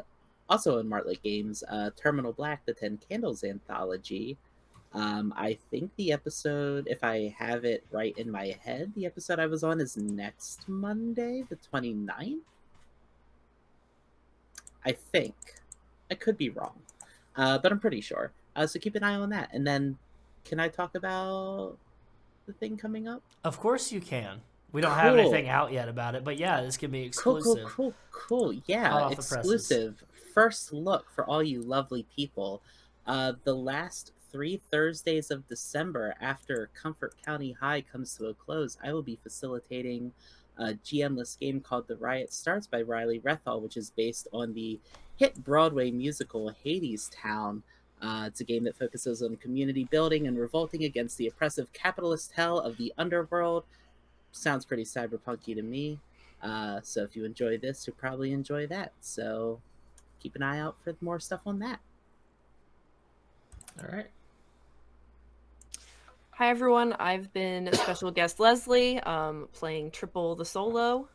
in Martlet Games, Terminal Black, the 10 Candles anthology. I think the episode, if I have it right in my head, the episode I was on is next Monday, the 29th? I think. I could be wrong, but I'm pretty sure. So keep an eye on that. And then, can I talk about the thing coming up? of course you can. We don't have Cool. anything out yet about it, but yeah, this can be exclusive. Cool. Hot Yeah, off the presses. exclusive. First look for all you lovely people. The last 3 Thursdays of December, after Comfort County High comes to a close, I will be facilitating a GM-less game called The Riot Starts by Riley Rethall, which is based on the hit Broadway musical Hades Town. It's a game that focuses on community building and revolting against the oppressive capitalist hell of the underworld. Sounds pretty cyberpunky to me. So if you enjoy this, you'll probably enjoy that. So keep an eye out for more stuff on that. All right. Hi everyone, I've been special guest Leslie, playing Triple the Solo.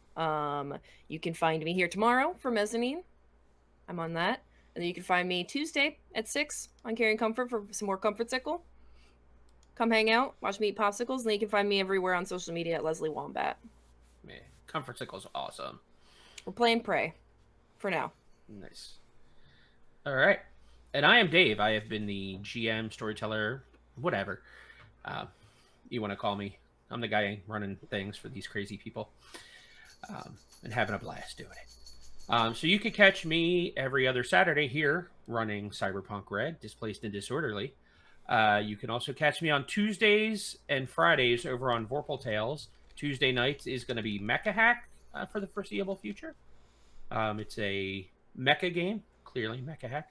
You can find me here tomorrow for Mezzanine. I'm on that. And then you can find me Tuesday at 6 on Carrying Comfort for some more Comfort Sickle. Come hang out, watch me eat popsicles, and then you can find me everywhere on social media at Leslie Wombat. Man, Comfort Sickle's awesome. We're playing Prey for now. Nice. All right. And I am Dave. I have been the GM, storyteller, whatever you want to call me. I'm the guy running things for these crazy people and having a blast doing it. So you can catch me every other Saturday here running Cyberpunk Red, Displaced and Disorderly. You can also catch me on Tuesdays and Fridays over on Vorpal Tales. Tuesday nights is going to be Mecha Hack for the foreseeable future. It's a mecha game, clearly Mecha Hack.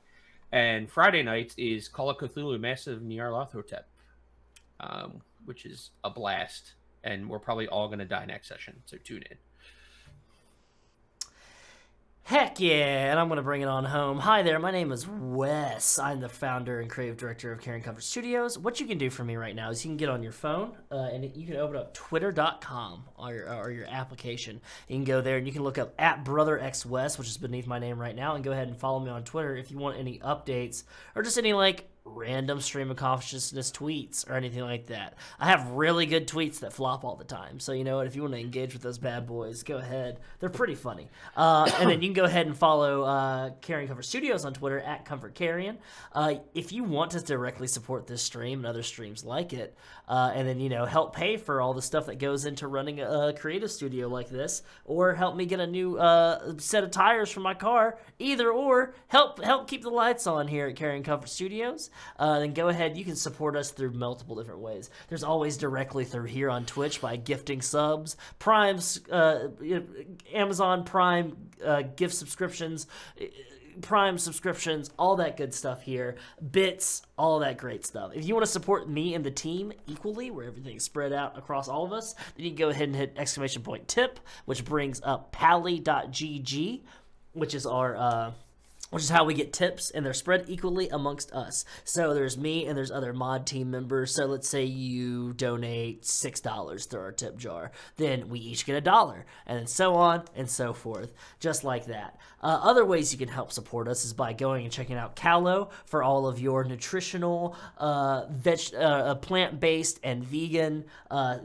And Friday nights is Call of Cthulhu Massive Nyarlathotep, which is a blast. And we're probably all going to die next session, so tune in. Heck yeah, and I'm going to bring it on home. Hi there, my name is Wes. I'm the founder and creative director of Carrying Comfort Studios. What you can do for me right now is you can get on your phone and you can open up twitter.com or your application. You can go there and you can look up at BrotherXWes, which is beneath my name right now, and go ahead and follow me on Twitter if you want any updates or just any random stream of consciousness tweets or anything like that. I have really good tweets that flop all the time. So you know what? If you want to engage with those bad boys, go ahead. They're pretty funny. And then you can go ahead and follow Carrying Comfort Studios on Twitter at Comfort Carrion. If you want to directly support this stream and other streams like it, and then help pay for all the stuff that goes into running a creative studio like this, or help me get a new set of tires for my car, either or, help keep the lights on here at Carrying Comfort Studios. Then go ahead. You can support us through multiple different ways. There's always directly through here on Twitch by gifting subs, Prime's, Amazon Prime gift subscriptions, Prime subscriptions, all that good stuff here, bits, all that great stuff. If you want to support me and the team equally, where everything's spread out across all of us, then you can go ahead and hit !tip, which brings up pally.gg, which is our which is how we get tips, and they're spread equally amongst us. So there's me and there's other mod team members. So let's say you donate $6 through our tip jar, then we each get $1, and then so on and so forth, just like that. Other ways you can help support us is by going and checking out Callow for all of your nutritional, plant-based and vegan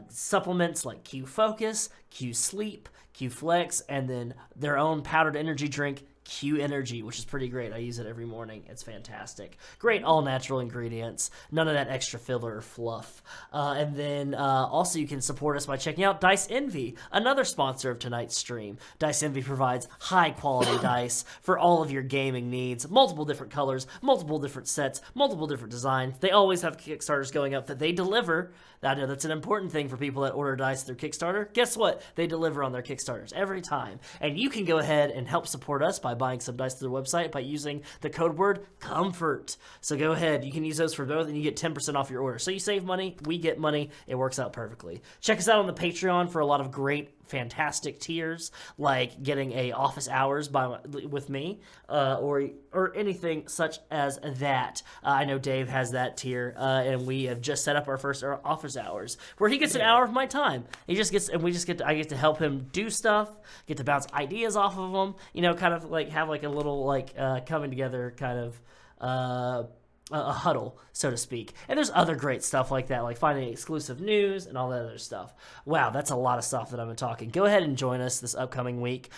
supplements like Q Focus, Q Sleep, Q Flex, and then their own powdered energy drink, Q Energy, which is pretty great. I use it every morning. It's fantastic. Great all natural ingredients. None of that extra filler or fluff. And then also you can support us by checking out Dice Envy, another sponsor of tonight's stream. Dice Envy provides high quality dice for all of your gaming needs. Multiple different colors, multiple different sets, multiple different designs. They always have Kickstarters going up that they deliver. I know that's an important thing for people that order dice through Kickstarter. Guess what? They deliver on their Kickstarters every time. And you can go ahead and help support us by buying some dice through their website by using the code word COMFORT. So go ahead. You can use those for both, and you get 10% off your order. So you save money. We get money. It works out perfectly. Check us out on the Patreon for a lot of great, fantastic tiers, like getting a office hours with me, or anything such as that. I know Dave has that tier, and we have just set up our first office hours where he gets an hour of my time. He just gets, and I get to help him do stuff, get to bounce ideas off of him. Kind of like have like a little coming together kind of. A huddle, so to speak. And there's other great stuff like that, like finding exclusive news and all that other stuff. Wow, that's a lot of stuff that I've been talking. Go ahead and join us this upcoming week,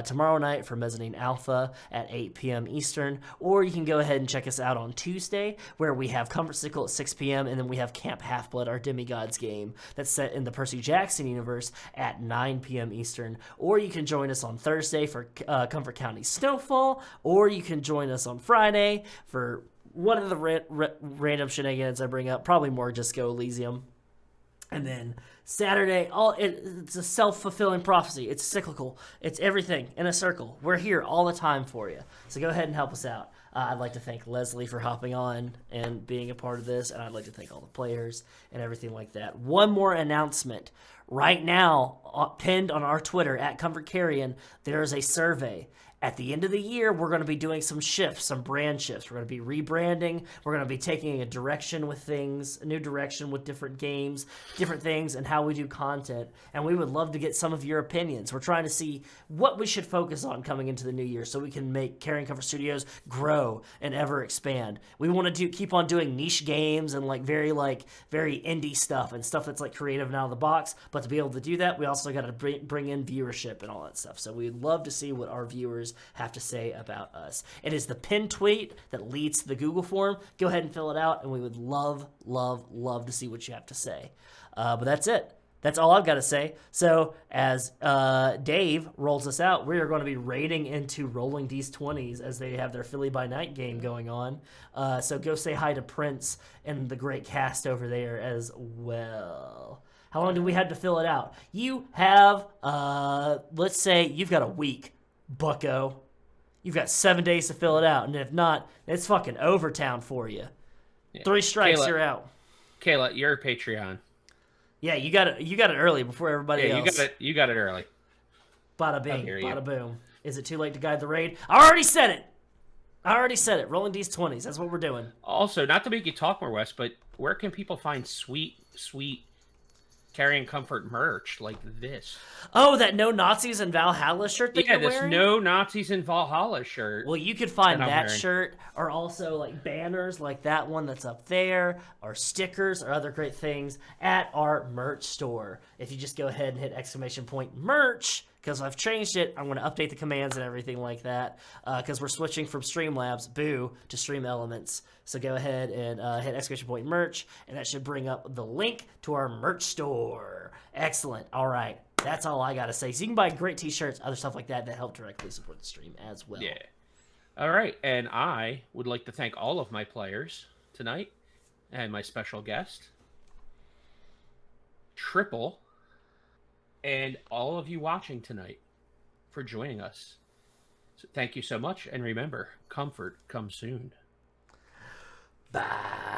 tomorrow night for Mezzanine Alpha at 8 p.m. Eastern, or you can go ahead and check us out on Tuesday, where we have Comfort Sickle at 6 p.m., and then we have Camp Half-Blood, our Demigods game, that's set in the Percy Jackson universe at 9 p.m. Eastern. Or you can join us on Thursday for Comfort County Snowfall, or you can join us on Friday for one of the random shenanigans I bring up, probably more Disco Elysium. And then Saturday, it's a self-fulfilling prophecy. It's cyclical. It's everything in a circle. We're here all the time for you. So go ahead and help us out. I'd like to thank Leslie for hopping on and being a part of this, and I'd like to thank all the players and everything like that. One more announcement. Right now, pinned on our Twitter, @ComfortCarrion, there is a survey. At the end of the year, we're going to be doing some shifts, some brand shifts. We're going to be rebranding. We're going to be taking a direction with things, a new direction with different games, different things, and how we do content. And we would love to get some of your opinions. We're trying to see what we should focus on coming into the new year so we can make Carrying Comfort Studios grow and ever expand. We want to keep on doing niche games and very indie stuff and stuff that's creative and out of the box. But to be able to do that, we also got to bring in viewership and all that stuff. So we'd love to see what our viewers have to say about us. It is the pinned tweet that leads to the Google form. Go ahead and fill it out, and we would love to see what you have to say. But that's it. That's all I've got to say. So as Dave rolls us out, we are going to be raiding into Rolling D's 20s as they have their Philly by Night game going on. So go say hi to Prince and the great cast over there as well. How long do we have to fill it out? You have, let's say you've got a week, bucko. You've got 7 days to fill it out, and if not, it's fucking Overtown for you. Yeah. 3 strikes, Kayla, you're out. Kayla, you're a Patreon. Yeah, you got it early before everybody else. You got it early. Bada bing, bada boom. Is it too late to guide the raid? I already said it. Rolling D's 20s. That's what we're doing. Also, not to make you talk more, Wes, but where can people find sweet Carrying Comfort merch like this? Oh, that No Nazis in Valhalla shirt that you're wearing? Yeah, this No Nazis in Valhalla shirt. Well, you could find that shirt, or also banners like that one that's up there, or stickers, or other great things at our merch store. If you just go ahead and hit !merch, because I've changed it, I'm going to update the commands and everything like that, because we're switching from Streamlabs, to Stream Elements. So go ahead and hit !merch, and that should bring up the link to our merch store. Excellent. All right. That's all I got to say. So you can buy great t-shirts, other stuff like that help directly support the stream as well. Yeah. All right. And I would like to thank all of my players tonight and my special guest, Triple, and all of you watching tonight for joining us. So thank you so much. And remember, comfort comes soon. Bye.